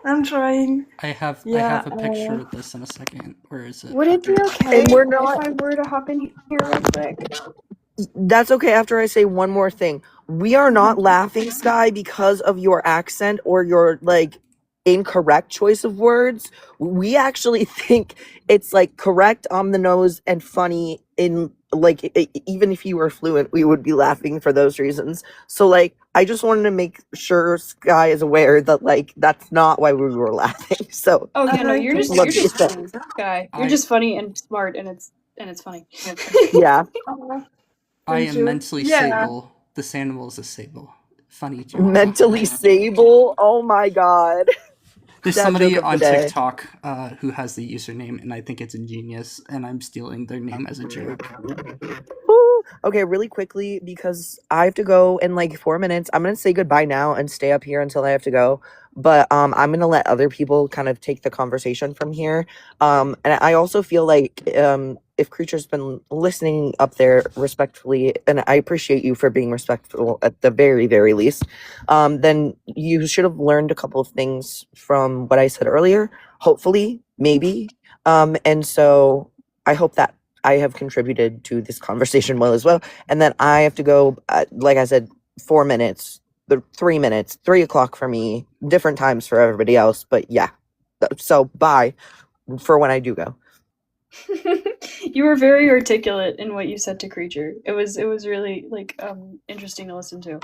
I'm trying. I have Yeah, a picture of this in a second. Where is it? Would it be okay And we're not- if I were to hop in here real quick? That's okay after I say one more thing. We are not laughing, Sky, because of your accent or your incorrect choice of words. We actually think it's correct on the nose and funny in even if you were fluent, we would be laughing for those reasons. So I just wanted to make sure Sky is aware that that's not why we were laughing. So Oh yeah, no, you're just Love you. funny, guy. You're just funny and smart, and it's funny. yeah. I Thank am you. mentally Yeah. sable. This animal is a sable. Funny joke. Mentally stable. Oh my god. There's Dad somebody joke of the on day. TikTok who has the username, and I think it's ingenious, and I'm stealing their name as a joke. Woo. Okay, really quickly, because I have to go in 4 minutes. I'm gonna say goodbye now and stay up here until I have to go. But I'm gonna let other people kind of take the conversation from here. And I also feel like if Creature's been listening up there respectfully, and I appreciate you for being respectful at the very, very least, then you should have learned a couple of things from what I said earlier. Hopefully, maybe. And so I hope that I have contributed to this conversation well as well. And then I have to go, like I said, 4 minutes. the 3 minutes, 3 o'clock for me, different times for everybody else. But yeah, so bye for when I do go. You were very articulate in what you said to Creature. It was really like interesting to listen to.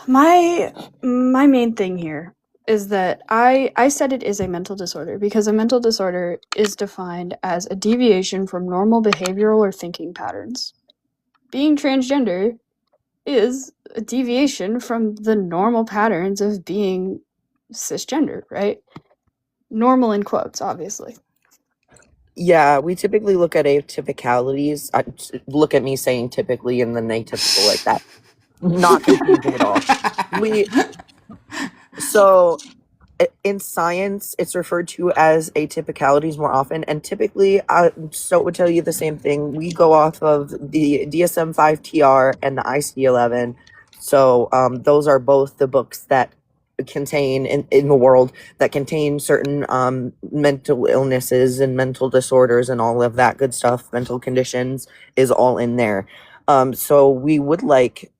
My main thing here is that I said it is a mental disorder because a mental disorder is defined as a deviation from normal behavioral or thinking patterns. Being transgender is a deviation from the normal patterns of being cisgender, right? Normal in quotes, obviously. Yeah, we typically look at atypicalities. Look at me saying typically and then atypical like that. Not confusing at all. So in science, it's referred to as atypicalities more often, and typically, so it would tell you the same thing. We go off of the DSM-5 TR and the ICD-11. So those are both the books that contain in the world that contain certain mental illnesses and mental disorders and all of that good stuff. Mental conditions is all in there. So we would like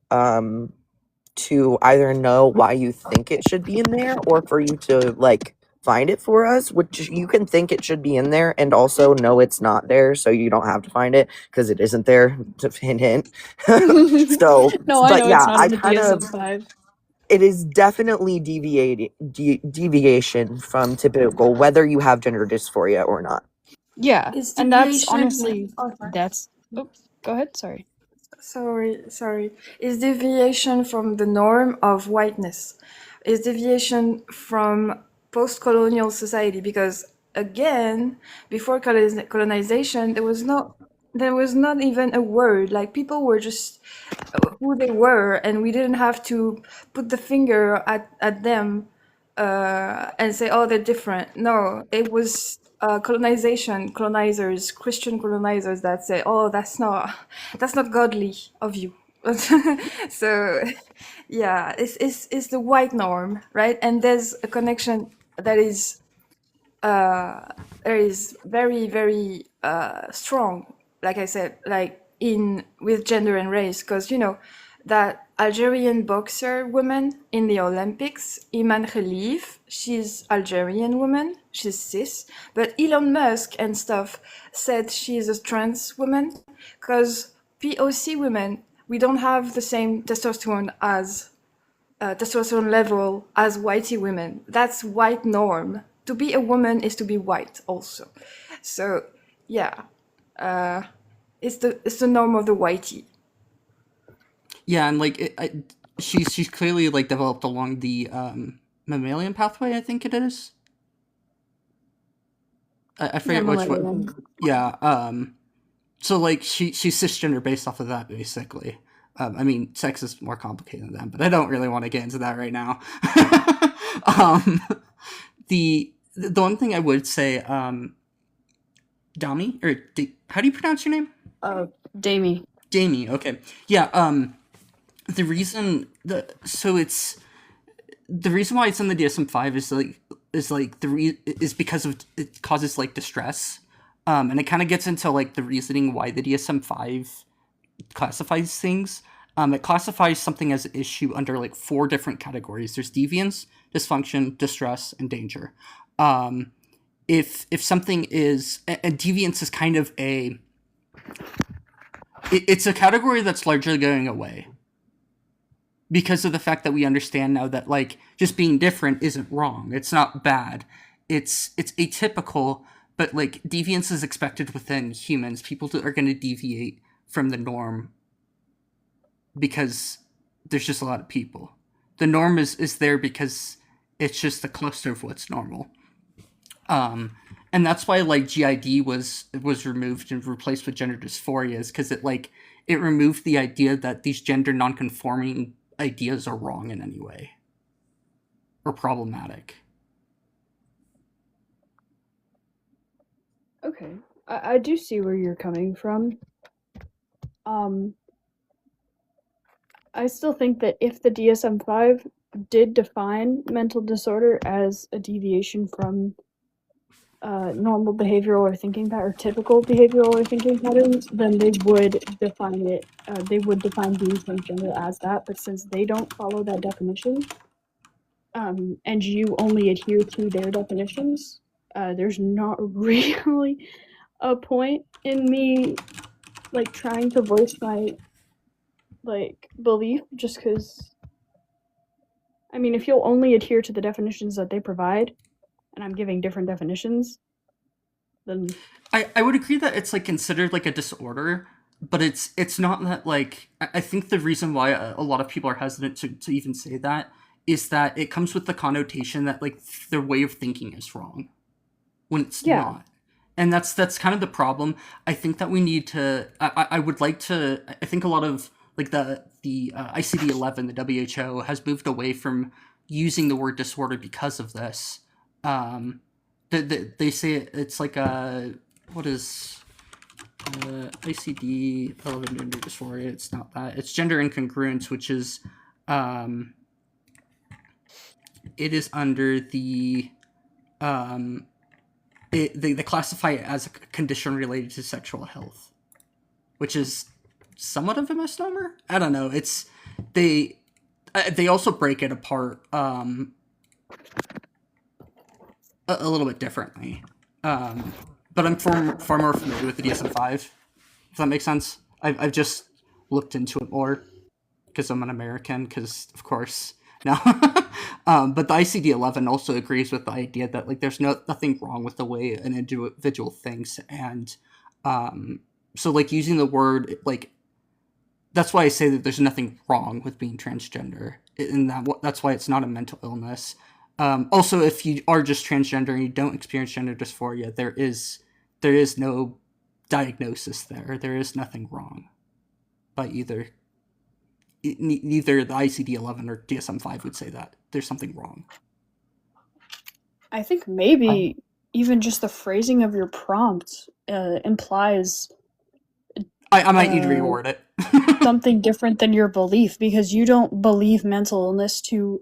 to either know why you think it should be in there or for you to like find it for us, which you can think it should be in there and also know it's not there, so you don't have to find it because it isn't there. Hint hint. So No, I but know yeah, it's not I in the kind of DSM-5. it is definitely deviation from typical, whether you have gender dysphoria or not. Yeah, Is and that's deviation honestly sorry. that's. Oops, go ahead. Sorry. Sorry. Is deviation from the norm of whiteness. Is deviation from post-colonial society, because again, before colonization, there was not even a word. Like, people were just who they were, and we didn't have to put the finger at them and say, oh, they're different. No, it was colonizers, Christian colonizers that say, oh, that's not godly of you. So yeah, it's the white norm, right? And there's a connection that is there is very, very strong, like I said, like with gender and race, because that Algerian boxer woman in the Olympics, Iman Khalif, she's Algerian woman, she's cis, but Elon Musk and stuff said she's a trans woman, because POC women, we don't have the same testosterone level as whitey women. That's white norm. To be a woman is to be white also. So yeah, it's the norm of the whitey. Yeah, and like she's clearly like developed along the mammalian pathway, I think it is. I forget which one. Yeah. So like she's cisgender based off of that, basically. I mean, sex is more complicated than that, but I don't really want to get into that right now. The one thing I would say, Dami, or how do you pronounce your name? Damie. Damie. Okay. Yeah. The reason why it's in the DSM-5 is because of it causes like distress, and it kind of gets into like the reasoning why the DSM-5 classifies things. It classifies something as an issue under like 4 different categories. There's deviance, dysfunction, distress, and danger. If something is, and deviance is kind of it's a category that's largely going away because of the fact that we understand now that like just being different isn't wrong. It's not bad. It's atypical, but like deviance is expected within humans. People are going to deviate from the norm because there's just a lot of people. The norm is there because it's just the cluster of what's normal. And that's why like GID was removed and replaced with gender dysphoria, is because it removed the idea that these gender nonconforming ideas are wrong in any way or problematic. Okay, I do see where you're coming from. I still think that if the DSM-5 did define mental disorder as a deviation from normal behavioral or thinking pattern, or typical behavioral or thinking patterns, then they would define it. They would define being transgender as that. But since they don't follow that definition, and you only adhere to their definitions, there's not really a point in me like trying to voice my like belief, just because. I mean, if you'll only adhere to the definitions that they provide, and I'm giving different definitions, then I would agree that it's like considered like a disorder, but it's not that like I think the reason why a lot of people are hesitant to even say that is that it comes with the connotation that like their way of thinking is wrong when it's Yeah. not. And that's kind of the problem. I think that we need to I would like to I think a lot of like the ICD-11, the WHO has moved away from using the word disorder because of this. They say it's like a what is ICD-11 gender dysphoria? It's not that. It's gender incongruence, which is it is under the they classify it as a condition related to sexual health, which is somewhat of a misnomer. I don't know. It's they also break it apart a little bit differently. But I'm far more familiar with the DSM-5, if that makes sense. I've just looked into it more because I'm an American, because of course. No. But the ICD-11 also agrees with the idea that like there's nothing wrong with the way an individual thinks, and so like using the word like that's why I say that there's nothing wrong with being transgender, and that's why it's not a mental illness. Also, if you are just transgender and you don't experience gender dysphoria, there is no diagnosis there. There is nothing wrong by neither the ICD-11 or DSM-5 would say that there's something wrong. I think maybe even just the phrasing of your prompt implies I might need to reword it. something different than your belief, because you don't believe mental illness to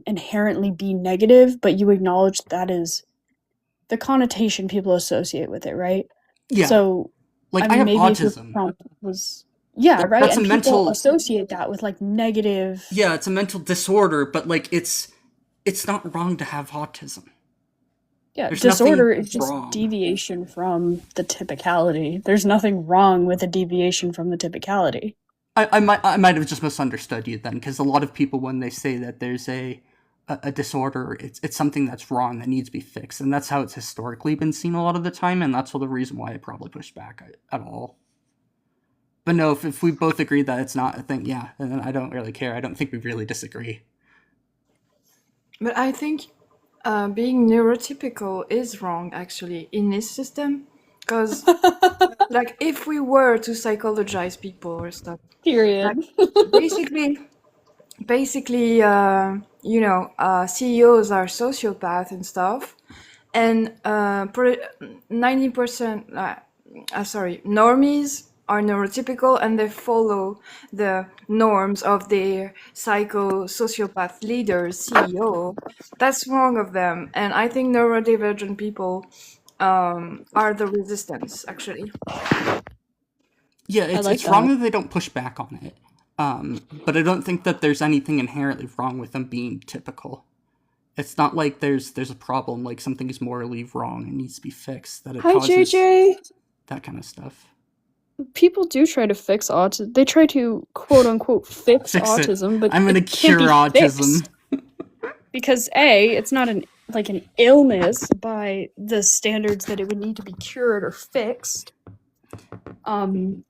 inherently be negative, but you acknowledge that is the connotation people associate with it, right? Yeah. So, like I mean, I have maybe if your autism. prompt was right, That's and a people mental. associate that with like negative. Yeah, it's a mental disorder, but like it's not wrong to have autism. Yeah, There's disorder nothing is just wrong. deviation from the typicality. There's nothing wrong with a deviation from the typicality. I might have just misunderstood you then, because a lot of people, when they say that there's a disorder, it's something that's wrong that needs to be fixed, and that's how it's historically been seen a lot of the time, and that's the reason why I probably pushed back at all. But no, if we both agree that it's not a thing, yeah, then I don't really care. I don't think we really disagree. But I think being neurotypical is wrong, actually, in this system. Because, like, if we were to psychologize people or stuff, Period. basically, CEOs are sociopaths and stuff, and 90%, normies are neurotypical, and they follow the norms of their sociopath leader, CEO. That's wrong of them, and I think neurodivergent people are the resistance, actually. Yeah, like it's wrong that. that they don't push back on it. But I don't think that there's anything inherently wrong with them being typical. It's not like there's a problem, like something is morally wrong and needs to be fixed, that it Hi, causes JJ. that kind of stuff. People do try to fix autism. They try to quote unquote fix Fix it. autism, but I'm gonna it can't cure be autism. fixed. Because it's not an illness by the standards that it would need to be cured or fixed. And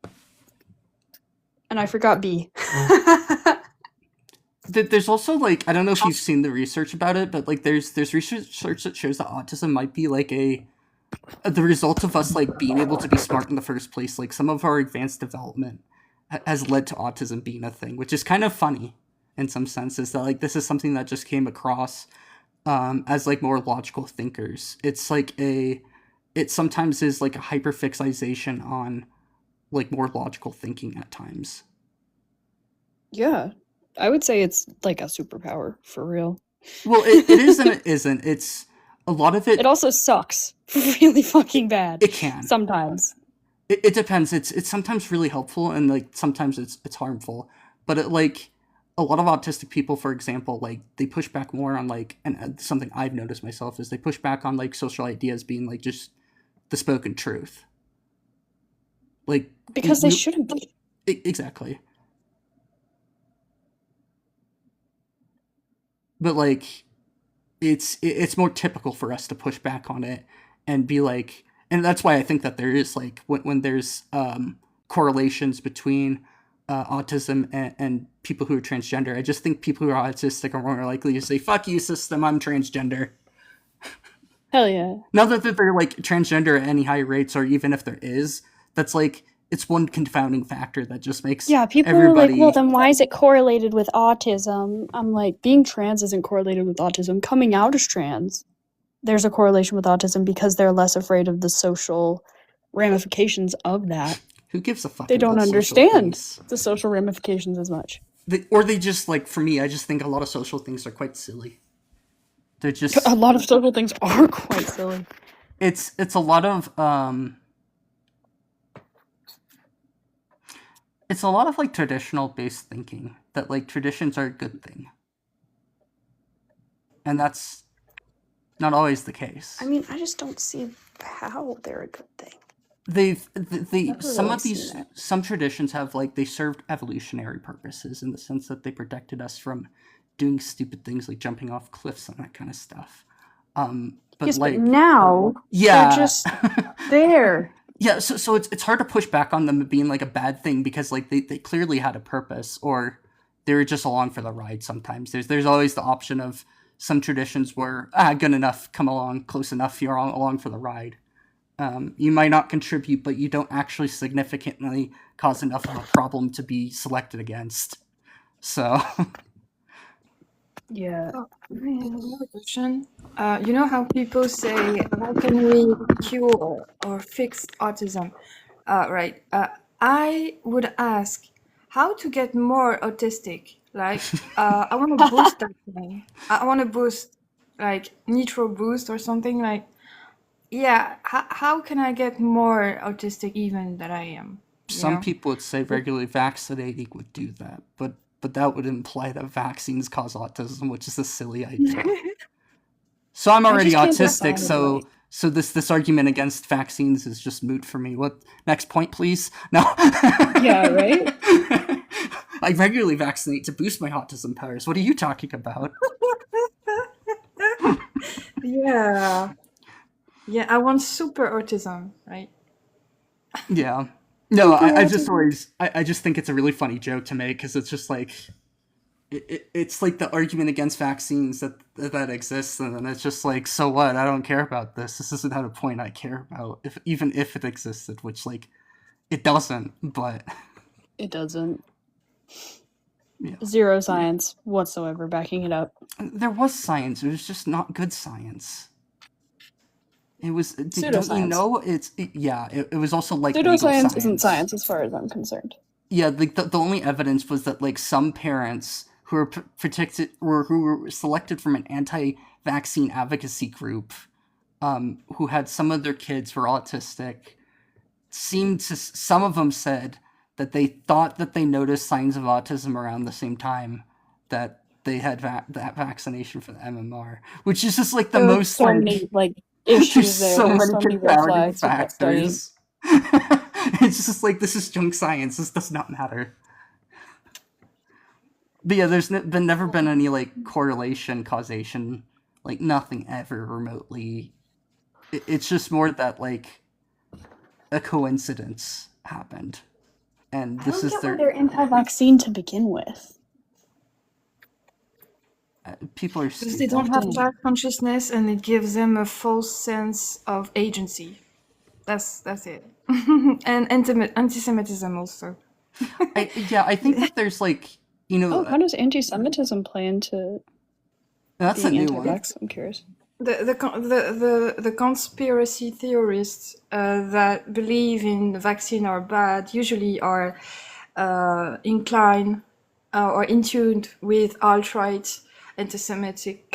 I forgot B. There's also like, I don't know if you've seen the research about it, but like there's research that shows that autism might be like the result of us like being able to be smart in the first place. Like some of our advanced development has led to autism being a thing, which is kind of funny in some senses, that like this is something that just came across as like more logical thinkers. It's like it sometimes is like a hyperfixation on like more logical thinking at times. Yeah, I would say it's like a superpower for real. Well, it is and it isn't. It's a lot of it. It also sucks. really fucking bad. It can. Sometimes. It depends. It's sometimes really helpful, and like sometimes it's harmful. But it, like a lot of autistic people, for example, like they push back more on like, and something I've noticed myself is they push back on like social ideas being like just the spoken truth. Like Because they shouldn't be. exactly. But like it's more typical for us to push back on it and be like, and that's why I think that there is like when there's correlations between autism and people who are transgender. I just think people who are autistic are more likely to say, fuck you, system, I'm transgender. Hell yeah. Not that they're like transgender at any high rates, or even if there is, that's like, it's one confounding factor that just makes People everybody... are like, well, then why is it correlated with autism? I'm like, being trans isn't correlated with autism. Coming out as trans, there's a correlation with autism because they're less afraid of the social ramifications of that. Who gives a fuck? They don't about social understand things? the social ramifications as much. They just, like, for me, I just think a lot of social things are quite silly. They're just... A lot of social things are quite silly. It's a lot of, it's a lot of, like, traditional-based thinking, that, like, traditions are a good thing. And that's not always the case. I mean, I just don't see how they're a good thing. Some traditions have, like, they served evolutionary purposes in the sense that they protected us from doing stupid things like jumping off cliffs and that kind of stuff. But yes, like but now they're just there. Yeah, so it's hard to push back on them being like a bad thing because like they clearly had a purpose, or they were just along for the ride. Sometimes there's always the option of some traditions were good enough, come along, close enough, you're along for the ride. You might not contribute, but you don't actually significantly cause enough of a problem to be selected against. So yeah. Another question. You know how people say, how can we cure or fix autism? Right. I would ask how to get more autistic. Like, I want to boost that thing. I want to boost, like, Nitro Boost or something. Like, yeah, how can I get more autistic even than I am? Some people would say regularly vaccinating would do that, but that would imply that vaccines cause autism, which is a silly idea. So I'm already autistic, so this argument against vaccines is just moot for me. What next point, please? No. Yeah, right? I regularly vaccinate to boost my autism powers. What are you talking about? Yeah. Yeah, I want super autism, right? Yeah. No, I just think it's a really funny joke to make because it's just like it's like the argument against vaccines that exists, and then it's just like, so what? I don't care about this. This isn't a point I care about, even if it existed, which like it doesn't. But it doesn't. Yeah. Zero science whatsoever backing it up. There was science. It was just not good science. It was pseudoscience. You know, it was also like pseudoscience isn't science as far as I'm concerned. Yeah, like the only evidence was that like some parents who were protected or who were selected from an anti-vaccine advocacy group, who had some of their kids were autistic, some of them said that they thought that they noticed signs of autism around the same time that they had that vaccination for the MMR, which is just like the most so many issues there. So There's many confounding factors. It's just like, this is junk science. This does not matter. But yeah, there's never been any like correlation, causation, like nothing ever remotely. It's just more that like a coincidence happened, and this is they're anti-vaccine to begin with. People are because they don't have dark consciousness, and it gives them a false sense of agency. That's it. And anti-Semitism also. I think that there's like, you know. How does anti-Semitism play into that's being a new one? I'm curious. The conspiracy theorists that believe in the vaccine are bad usually are inclined or in tune with alt-right anti-Semitic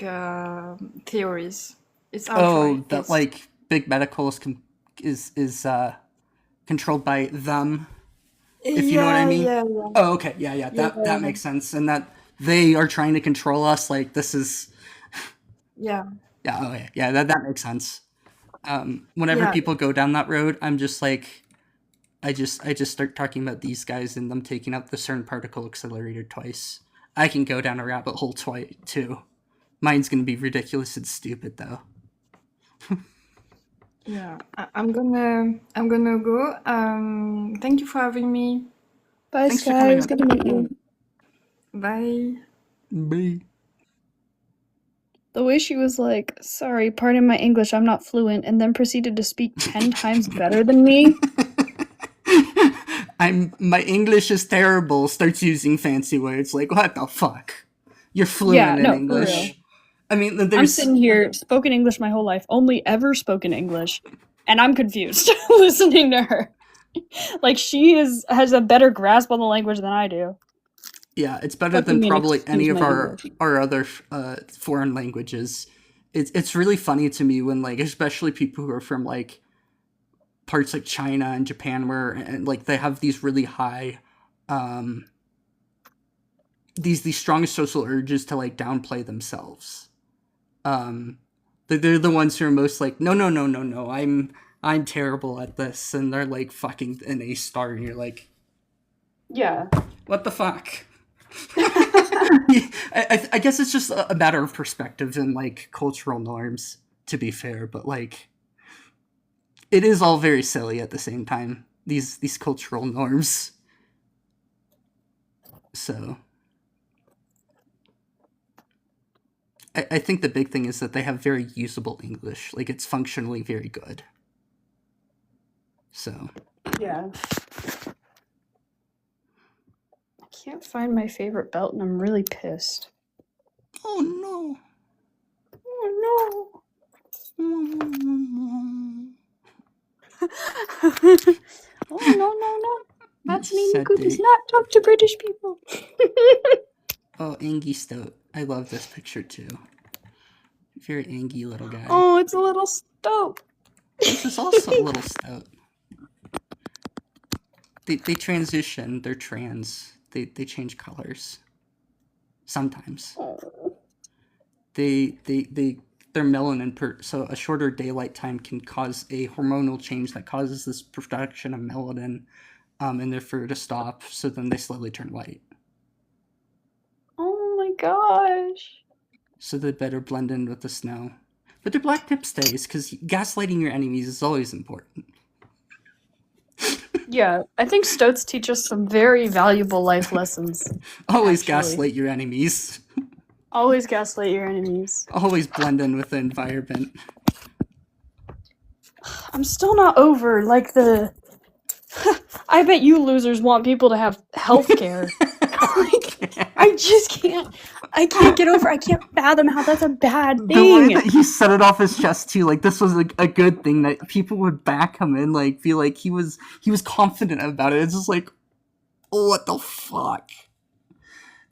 theories. It's alt-right. Like big medical is controlled by them, if you know what I Yeah, mean. yeah, yeah. Oh, okay, yeah, that Yeah. makes sense, and that they are trying to control us. Like this is, Yeah. yeah, oh yeah, that makes sense. Whenever Yeah. people go down that road, I'm just like, I just start talking about these guys and them taking out the CERN particle accelerator twice. I can go down a rabbit hole twice too. Mine's gonna be ridiculous and stupid though. Yeah. I'm gonna go. Thank you for having me. Bye, Thanks for Sky. coming It was up. good to meet you. Bye. Bye. The way she was like, sorry, pardon my English, I'm not fluent, and then proceeded to speak 10 times better than me. My English is terrible. Starts using fancy words like what the fuck? You're fluent Yeah, in no, for English. real. I mean, I'm there's sitting here, spoken English my whole life, only ever spoken English, and I'm confused listening to her. Like, she has a better grasp on the language than I do. yeah, it's better What do you than mean, probably any excuse of my our English? other foreign languages. It's really funny to me when like especially people who are from like parts like China and Japan where and like they have these really high these strong social urges to like downplay themselves. They're the ones who are most like no, I'm terrible at this, and they're like fucking an A star, and you're like, Yeah. what the fuck? I guess it's just a matter of perspective and like cultural norms, to be fair, but like it is all very silly at the same time. These cultural norms. So I think the big thing is that they have very usable English. Like it's functionally very good. So Yeah. I can't find my favorite belt, and I'm really pissed. oh no. Oh no, no. That's me. Sad Niku day. does not talk to British people. Oh, Angie Stout. I love this picture too. Very Angie little guy. Oh, it's a little stoat. This is also a little stout. They transition. They're trans. They change colors. Sometimes. Their melanin so a shorter daylight time can cause a hormonal change that causes this production of melanin in their fur to stop, so then they slowly turn white. Oh my gosh. So they better blend in with the snow. But their black tip stays, because gaslighting your enemies is always important. Yeah, I think stoats teach us some very valuable life lessons. Always Actually. gaslight your enemies. Always gaslight your enemies. Always blend in with the environment. I'm still not over, like, the... I bet you losers want people to have healthcare. I just can't... I can't get over... I can't fathom how that's a bad The way thing. that he set it off his chest too, like this was a good thing that people would back him and like feel like he was confident about it. It's just like, oh, what the fuck.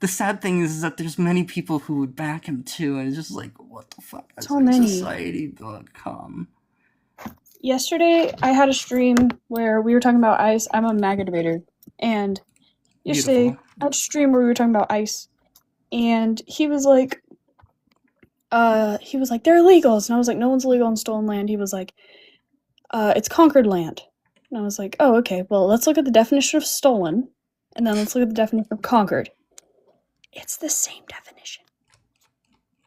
The sad thing is that there's many people who would back him too, and it's just like, what the fuck has So our many. society become? Yesterday, I had a stream where we were talking about ice. I'm a MAGA debater. And yesterday, Beautiful. I had a stream where we were talking about ice. And he was like, they're illegals. And I was like, no one's illegal on stolen land. He was like, it's conquered land. And I was like, oh, okay. Well, let's look at the definition of stolen. And then let's look at the definition of conquered. It's the same definition.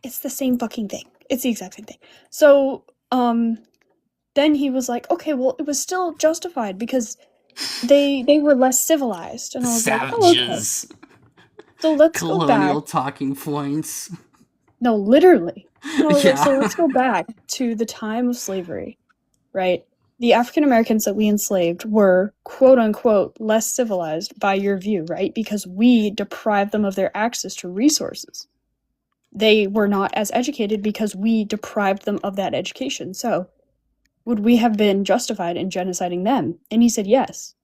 It's the same fucking thing. It's the exact same thing. So, then he was like, okay, well, it was still justified because they were less civilized. And I was like, oh, okay. Savages. So let's go Colonial back. talking points. No, literally. And I was like, so Yeah. let's go back to the time of slavery, right? The African Americans that we enslaved were, quote unquote, less civilized by your view, right? Because we deprived them of their access to resources. They were not as educated because we deprived them of that education. So, would we have been justified in genociding them? And he said yes.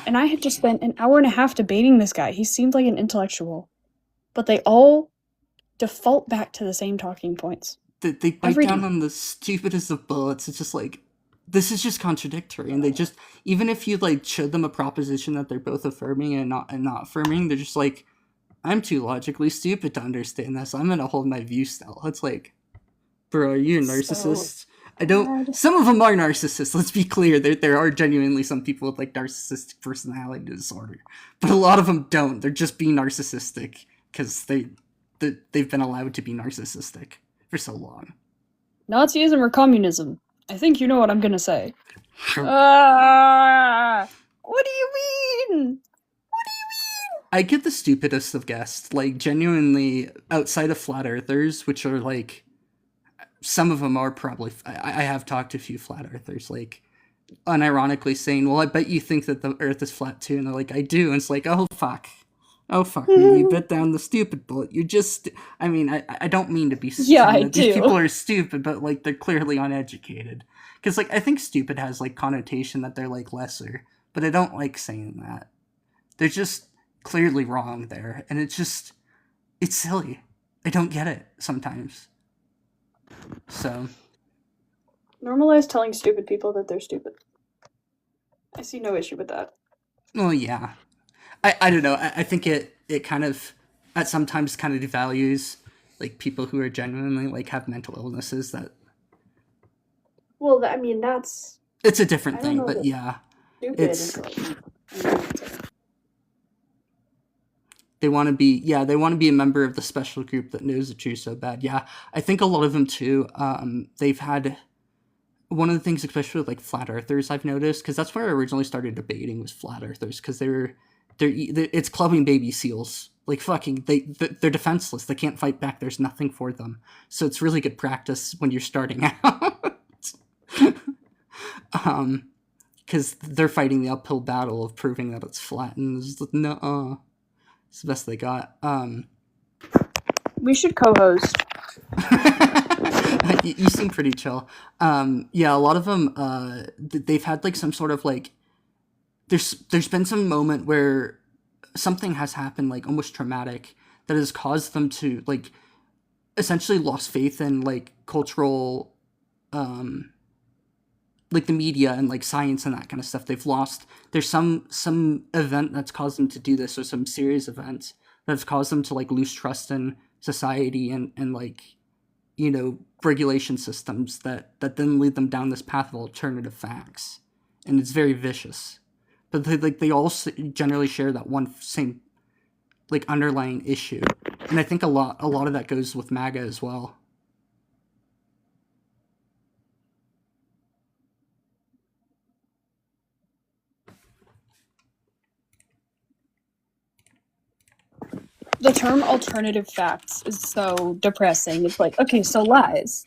And I had just spent an hour and a half debating this guy. He seemed like an intellectual. But they all default back to the same talking points. they bite Every down time. on the stupidest of bullets. It's just like, this is just contradictory, and they just, even if you like showed them a proposition that they're both affirming and not affirming, they're just like, I'm too logically stupid to understand this. I'm gonna hold my view still. It's like, bro, are you a So narcissist? I don't. bad. Some of them are narcissists. Let's be clear. There are genuinely some people with like narcissistic personality disorder, but a lot of them don't. They're just being narcissistic because they've been allowed to be narcissistic for so long. Nazism or communism? I think you know what I'm gonna say. Sure. What do you mean? I get the stupidest of guests, like genuinely outside of flat earthers, which are like, some of them are probably. I have talked to a few flat earthers, like unironically saying, "Well, I bet you think that the Earth is flat too," and they're like, "I do," and it's like, "Oh fuck, man, you bit down the stupid bullet. You just." I mean, I don't mean to be Yeah, saying I that these people do. are stupid, but like they're clearly uneducated. Because like I think stupid has like connotation that they're like lesser, but I don't like saying that. They're just clearly wrong there, and it's silly. I don't get it sometimes. So Normalize telling stupid people that they're stupid. I see no issue with that. well, yeah. I don't know. I think it kind of at sometimes kind of devalues like people who are genuinely like have mental illnesses. That Well, I mean, that's. it's a different I don't thing, know but that yeah, stupid it's is like. they want to be a member of the special group that knows the truth so bad. Yeah, I think a lot of them too. They've had one of the things, especially with like flat earthers, I've noticed, because that's where I originally started debating was flat earthers, because they're it's clubbing baby seals. Like fucking, they're defenseless. They can't fight back. There's nothing for them. So it's really good practice when you're starting out. Because they're fighting the uphill battle of proving that it's flat, and it's like, no, it's the best they got. We should co-host. You seem pretty chill. Yeah, a lot of them, they've had like some sort of like, there's been some moment where something has happened, like almost traumatic, that has caused them to like essentially lost faith in like cultural, like the media and like science and that kind of stuff. There's some event that's caused them to do this, or some serious event that's caused them to like lose trust in society and like, you know, regulation systems that then lead them down this path of alternative facts, and it's very vicious. But they all generally share that one same like underlying issue, and I think a lot of that goes with MAGA as well. The term alternative facts is so depressing. It's like, okay, so lies.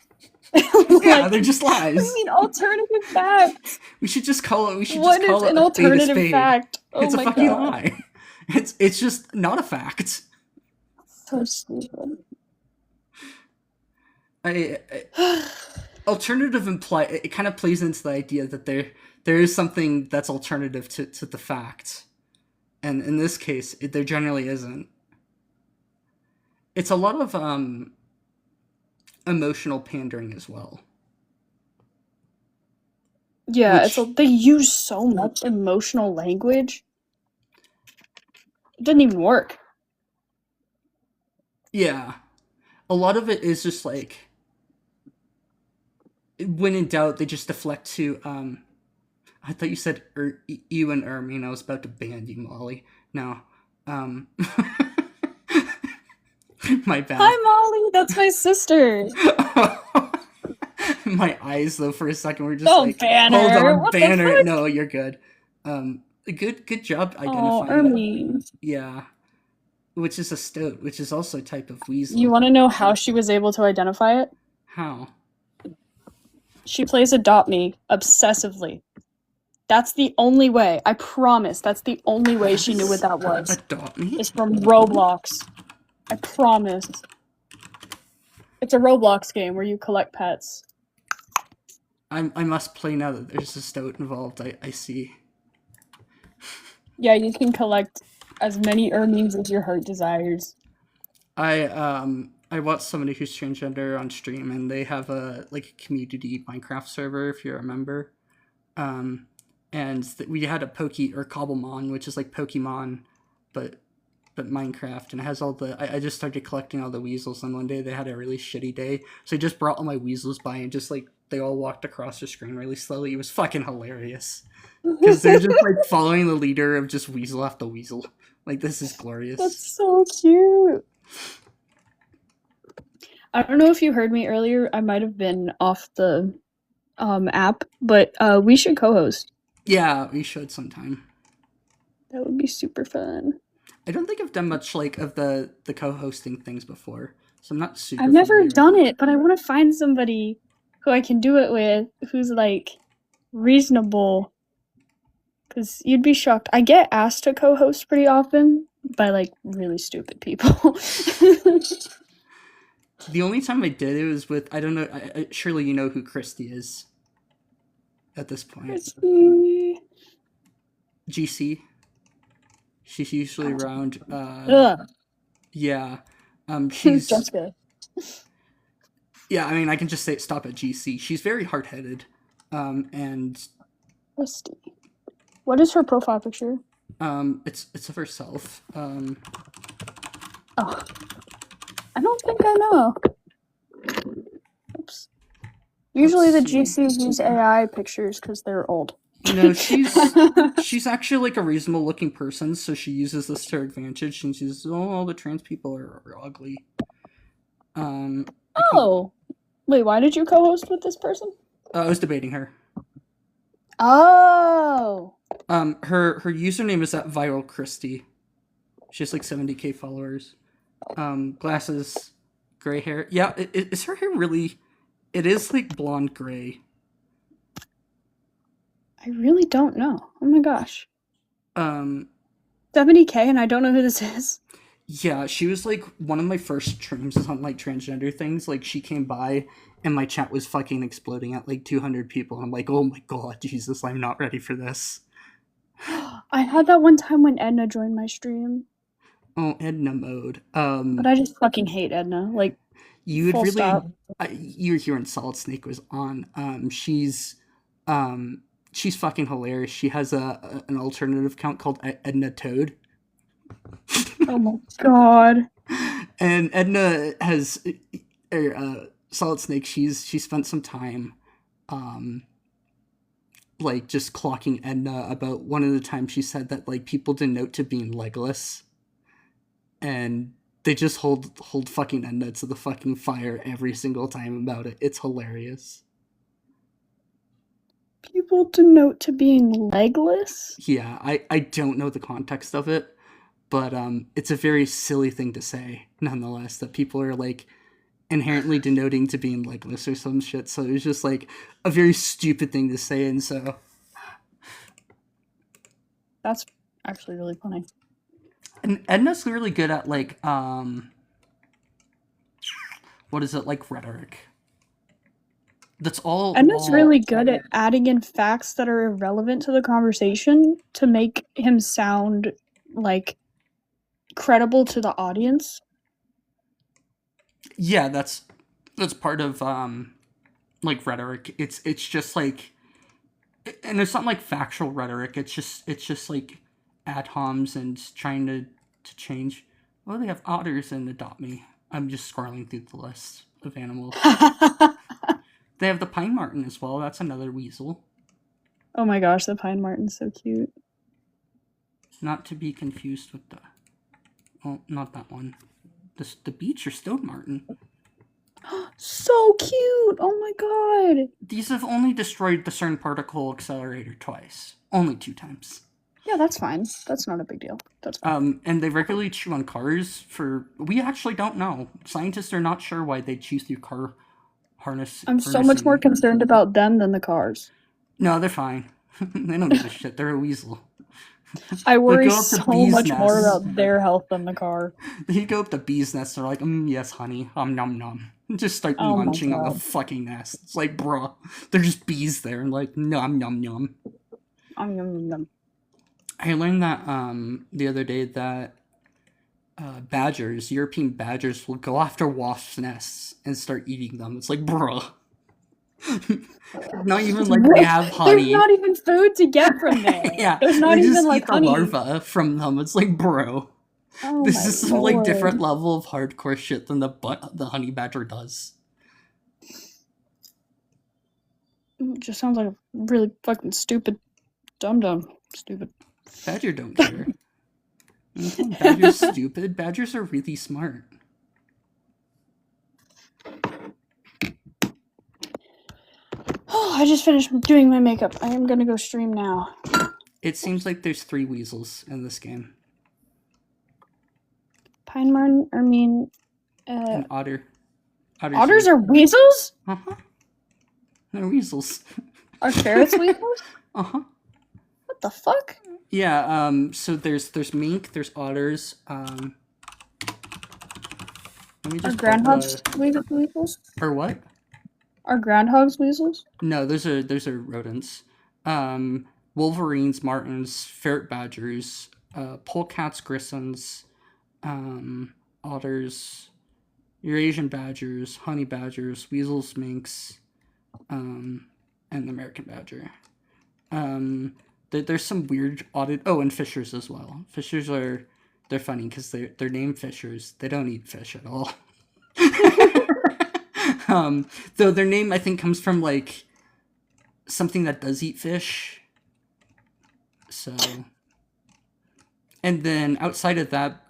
Yeah, Like, they're just what do lies. you mean alternative facts? We should just call it. We should What just call is it an a spade a alternative spade. fact? Oh It's a my fucking god. lie. It's just not a fact. So stupid. Alternative it kind of plays into the idea that there is something that's alternative to the fact, and in this case, there generally isn't. It's a lot of emotional pandering as well. Yeah, Which, they use so much emotional language. It doesn't even work. yeah, a lot of it is just like, when in doubt, they just deflect to. I thought you said you and Ermine. I was about to ban you, Molly. No. My bad. Hi, Molly. That's my sister. My eyes, though, for a second were just Don't like, ban hold her. on, What the ban her. frick? No, you're good. Good job Oh, identifying. Ermine. Yeah, which is a stoat, which is also a type of weasel. You want to know how she was able to identify it? How? She plays Adopt Me obsessively. That's the only way. I promise. That's the only way she knew what that was. Adopt Me? It's from Roblox. I promise. It's a Roblox game where you collect pets. I must play now that there's a stoat involved. I see. Yeah, you can collect as many Ermines as your heart desires. I I watched somebody who's transgender on stream, and they have a community Minecraft server, if you remember. Um, and we had a Cobblemon, which is like Pokemon, but Minecraft, and it has all the. I just started collecting all the weasels, and one day they had a really shitty day, so I just brought all my weasels by, and just like they all walked across the screen really slowly. It was fucking hilarious because they're just like following the leader of just weasel after weasel. Like, this is glorious. That's so cute. I don't know if you heard me earlier. I might have been off the app, but we should co-host. Yeah, we should sometime. That would be super fun. I don't think I've done much like of the co-hosting things before, so I'm not super. I've never familiar. done it, but I want to find somebody who I can do it with, who's like reasonable. Because you'd be shocked. I get asked to co-host pretty often by like really stupid people. The only time I did it was with, I don't know, surely you know who Christy is at this point. Christy. GC. She's usually around. Ugh. Yeah. She's. Jessica. Yeah, I mean, I can just say stop at GC. She's very hard-headed. And. Christy. What is her profile picture? It's of herself. Oh. I don't think I know. Oops. Usually the GCs use AI pictures because they're old. No, she's actually like a reasonable looking person, so she uses this to her advantage, and she's, all the trans people are ugly. Oh. Wait, why did you co-host with this person? I was debating her. Oh. Her username is at Viral Christy. She has like 70k followers. Glasses, gray hair. Yeah, is her hair really? It is like blonde gray. I really don't know. Oh my gosh. 70k, and I don't know who this is. Yeah, she was like one of my first streams on like transgender things. Like, she came by and my chat was fucking exploding at like 200 people. And I'm like, oh my god, Jesus, I'm not ready for this. I had that one time when Edna joined my stream. Oh, Edna mode. But I just fucking hate Edna. Like, you would full really. stop. You were here when Solid Snake was on. She's fucking hilarious. She has an alternative account called Edna Toad. Oh my god. And Edna has Solid Snake. She spent some time, like, just clocking Edna about one of the times she said that like people denote to being legless, and they just hold fucking Edna to the fucking fire every single time about it. It's hilarious. People denote to being legless? Yeah, I don't know the context of it, but it's a very silly thing to say, nonetheless, that people are like inherently denoting to being legless or some shit. So it was just like a very stupid thing to say, and so That's actually really funny. and Edna's really good at like what is it, like rhetoric. That's all. Edna's really good at adding in facts that are irrelevant to the conversation to make him sound like credible to the audience. Yeah, that's part of like rhetoric. It's just like, and it's not like factual rhetoric. It's just like ad homs and trying to change. Well, they have otters in Adopt Me. I'm just scrolling through the list of animals. They have the pine marten as well. That's another weasel. Oh my gosh, the pine marten's so cute. Not to be confused with the... Oh, not that one. The beech or stone marten. So cute! Oh my god! These have only destroyed the CERN particle accelerator twice. Only 2 times. Yeah, that's fine. That's not a big deal. That's fine. And they regularly chew on cars for... We actually don't know. Scientists are not sure why they chew through car harness. I'm so much more concerned about them than the cars. No, they're fine. They don't give a shit. They're a weasel. I worry go up to so bees' much more nests. about their health than the car. They go up to bees' nests and they're like, yes, honey. Nom nom. And just start Oh my munching on the God. fucking nest. It's like, bruh. They're just bees there and like, nom nom nom. Nom, nom, nom. I learned that the other day that badgers, European badgers, will go after wasp nests and start eating them. It's like, bro. Not even like they have There's honey. not even food to get from there. Yeah, There's not they even just like eat the honey. larva from them. It's like, bro. Oh This my is some like lord. different level of hardcore shit than the honey badger does. It just sounds like a really fucking stupid, dumb, stupid. Badger don't care. Badger's stupid. Badgers are really smart. Oh, I just finished doing my makeup. I am gonna go stream now. It seems like there's 3 weasels in this game. Pine marten, I mean, An otter. otters are weasels? Uh-huh. They're weasels. Are ferrets weasels? Uh-huh. What the fuck? Yeah, so there's mink, there's otters, let me Are just pull groundhogs weasels? or what? Are groundhogs weasels? No, those are rodents. Wolverines, martens, ferret badgers, polecats, grisons, otters, Eurasian badgers, honey badgers, weasels, minks, and the American badger. There's some weird odded. Oh, and fishers as well. Fishers they're funny because they're named fishers. They don't eat fish at all. Though their name I think comes from like something that does eat fish. So, and then outside of that,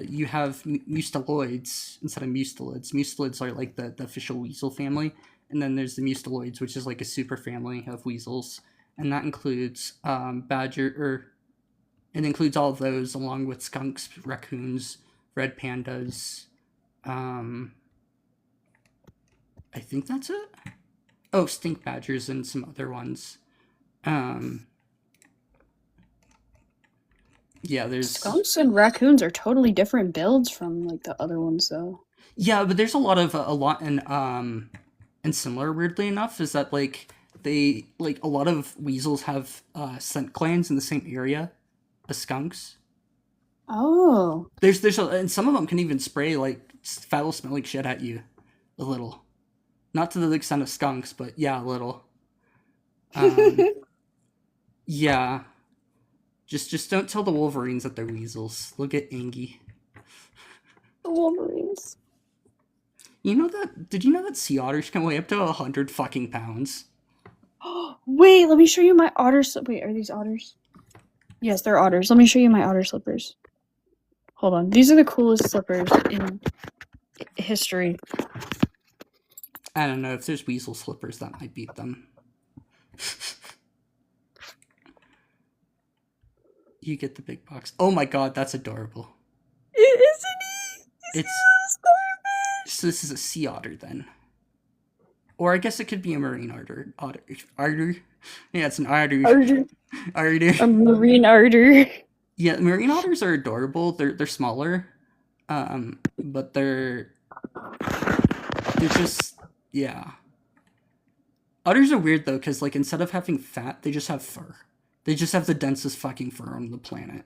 you have musteloids instead of mustelids. Mustelids are like the official weasel family, and then there's the musteloids, which is like a super family of weasels, and that includes it includes all of those along with skunks, raccoons, red pandas. I think that's it. Oh, stink badgers and some other ones. Yeah, there's Skunks and raccoons are totally different builds from like the other ones, though. Yeah, but there's a lot in similar. Weirdly enough, is that like they like a lot of weasels have scent glands in the same area as skunks. Oh. And some of them can even spray like foul smelling shit at you, a little. Not to the extent of skunks, but yeah, a little. Yeah. Just don't tell the Wolverines that they're weasels. They'll get angry. The Wolverines. Did you know that sea otters can weigh up to 100 fucking pounds? Wait, let me show you my otter Wait, are these otters? Yes, they're otters. Let me show you my otter slippers. Hold on. These are the coolest slippers in history. I don't know. If there's weasel slippers, that might beat them. You get the big box. Oh my god, that's adorable. Isn't he? So this is a sea otter then. Or I guess it could be a marine otter. Otter? Yeah, it's an otter. Otter. A marine otter. Yeah, marine otters are adorable. They're smaller. But they're just, yeah. Otters are weird though, because like instead of having fat, they just have fur. They just have the densest fucking fur on the planet.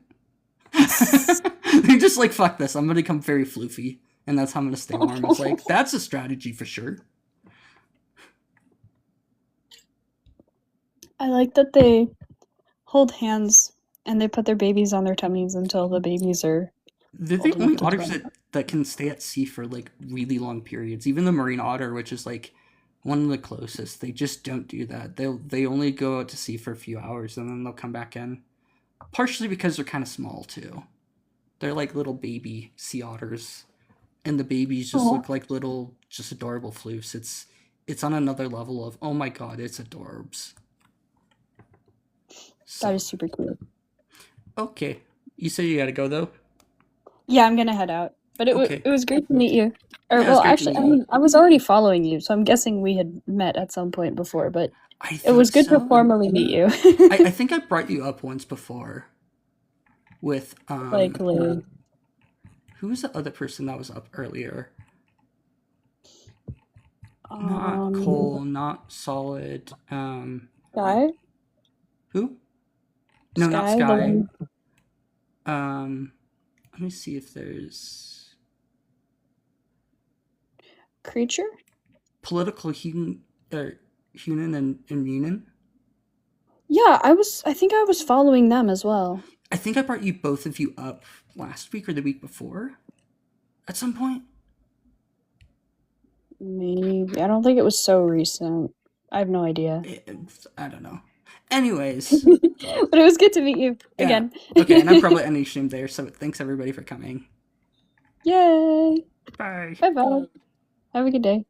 They're just like, fuck this, I'm gonna become very floofy, and that's how I'm gonna stay warm. It's like, that's a strategy for sure. I like that they hold hands and they put their babies on their tummies until the babies are. They're the only otters that can stay at sea for like really long periods. Even the marine otter, which is like one of the closest, they just don't do that. They only go out to sea for a few hours and then they'll come back in. Partially because they're kind of small too. They're like little baby sea otters, and the babies just look like little, just adorable floofs. It's on another level of, oh my god, it's adorbs. So, That is super cool. okay, you said you gotta go though. Yeah, I'm gonna head out. But it was great to meet you. Or Yeah, it was well, great to actually, meet I you. mean, I was already following you, so I'm guessing we had met at some point before. But I it was think good to so. formally meet you. I think I brought you up once before. With Like, Lou. who was the other person that was up earlier? Not Cole, not Solid. Sky? Who? No, not Sky, the Sky. one- Let me see if there's Creature? political Hunan and Munin. Yeah, I think I was following them as well. I think I brought you both of you up last week or the week before at some point. Maybe. I don't think it was so recent. I have no idea. I don't know. Anyways. But it was good to meet you again. Okay, and I'm probably ending stream there, so thanks everybody for coming. Yay! Bye. Bye-bye. Have a good day.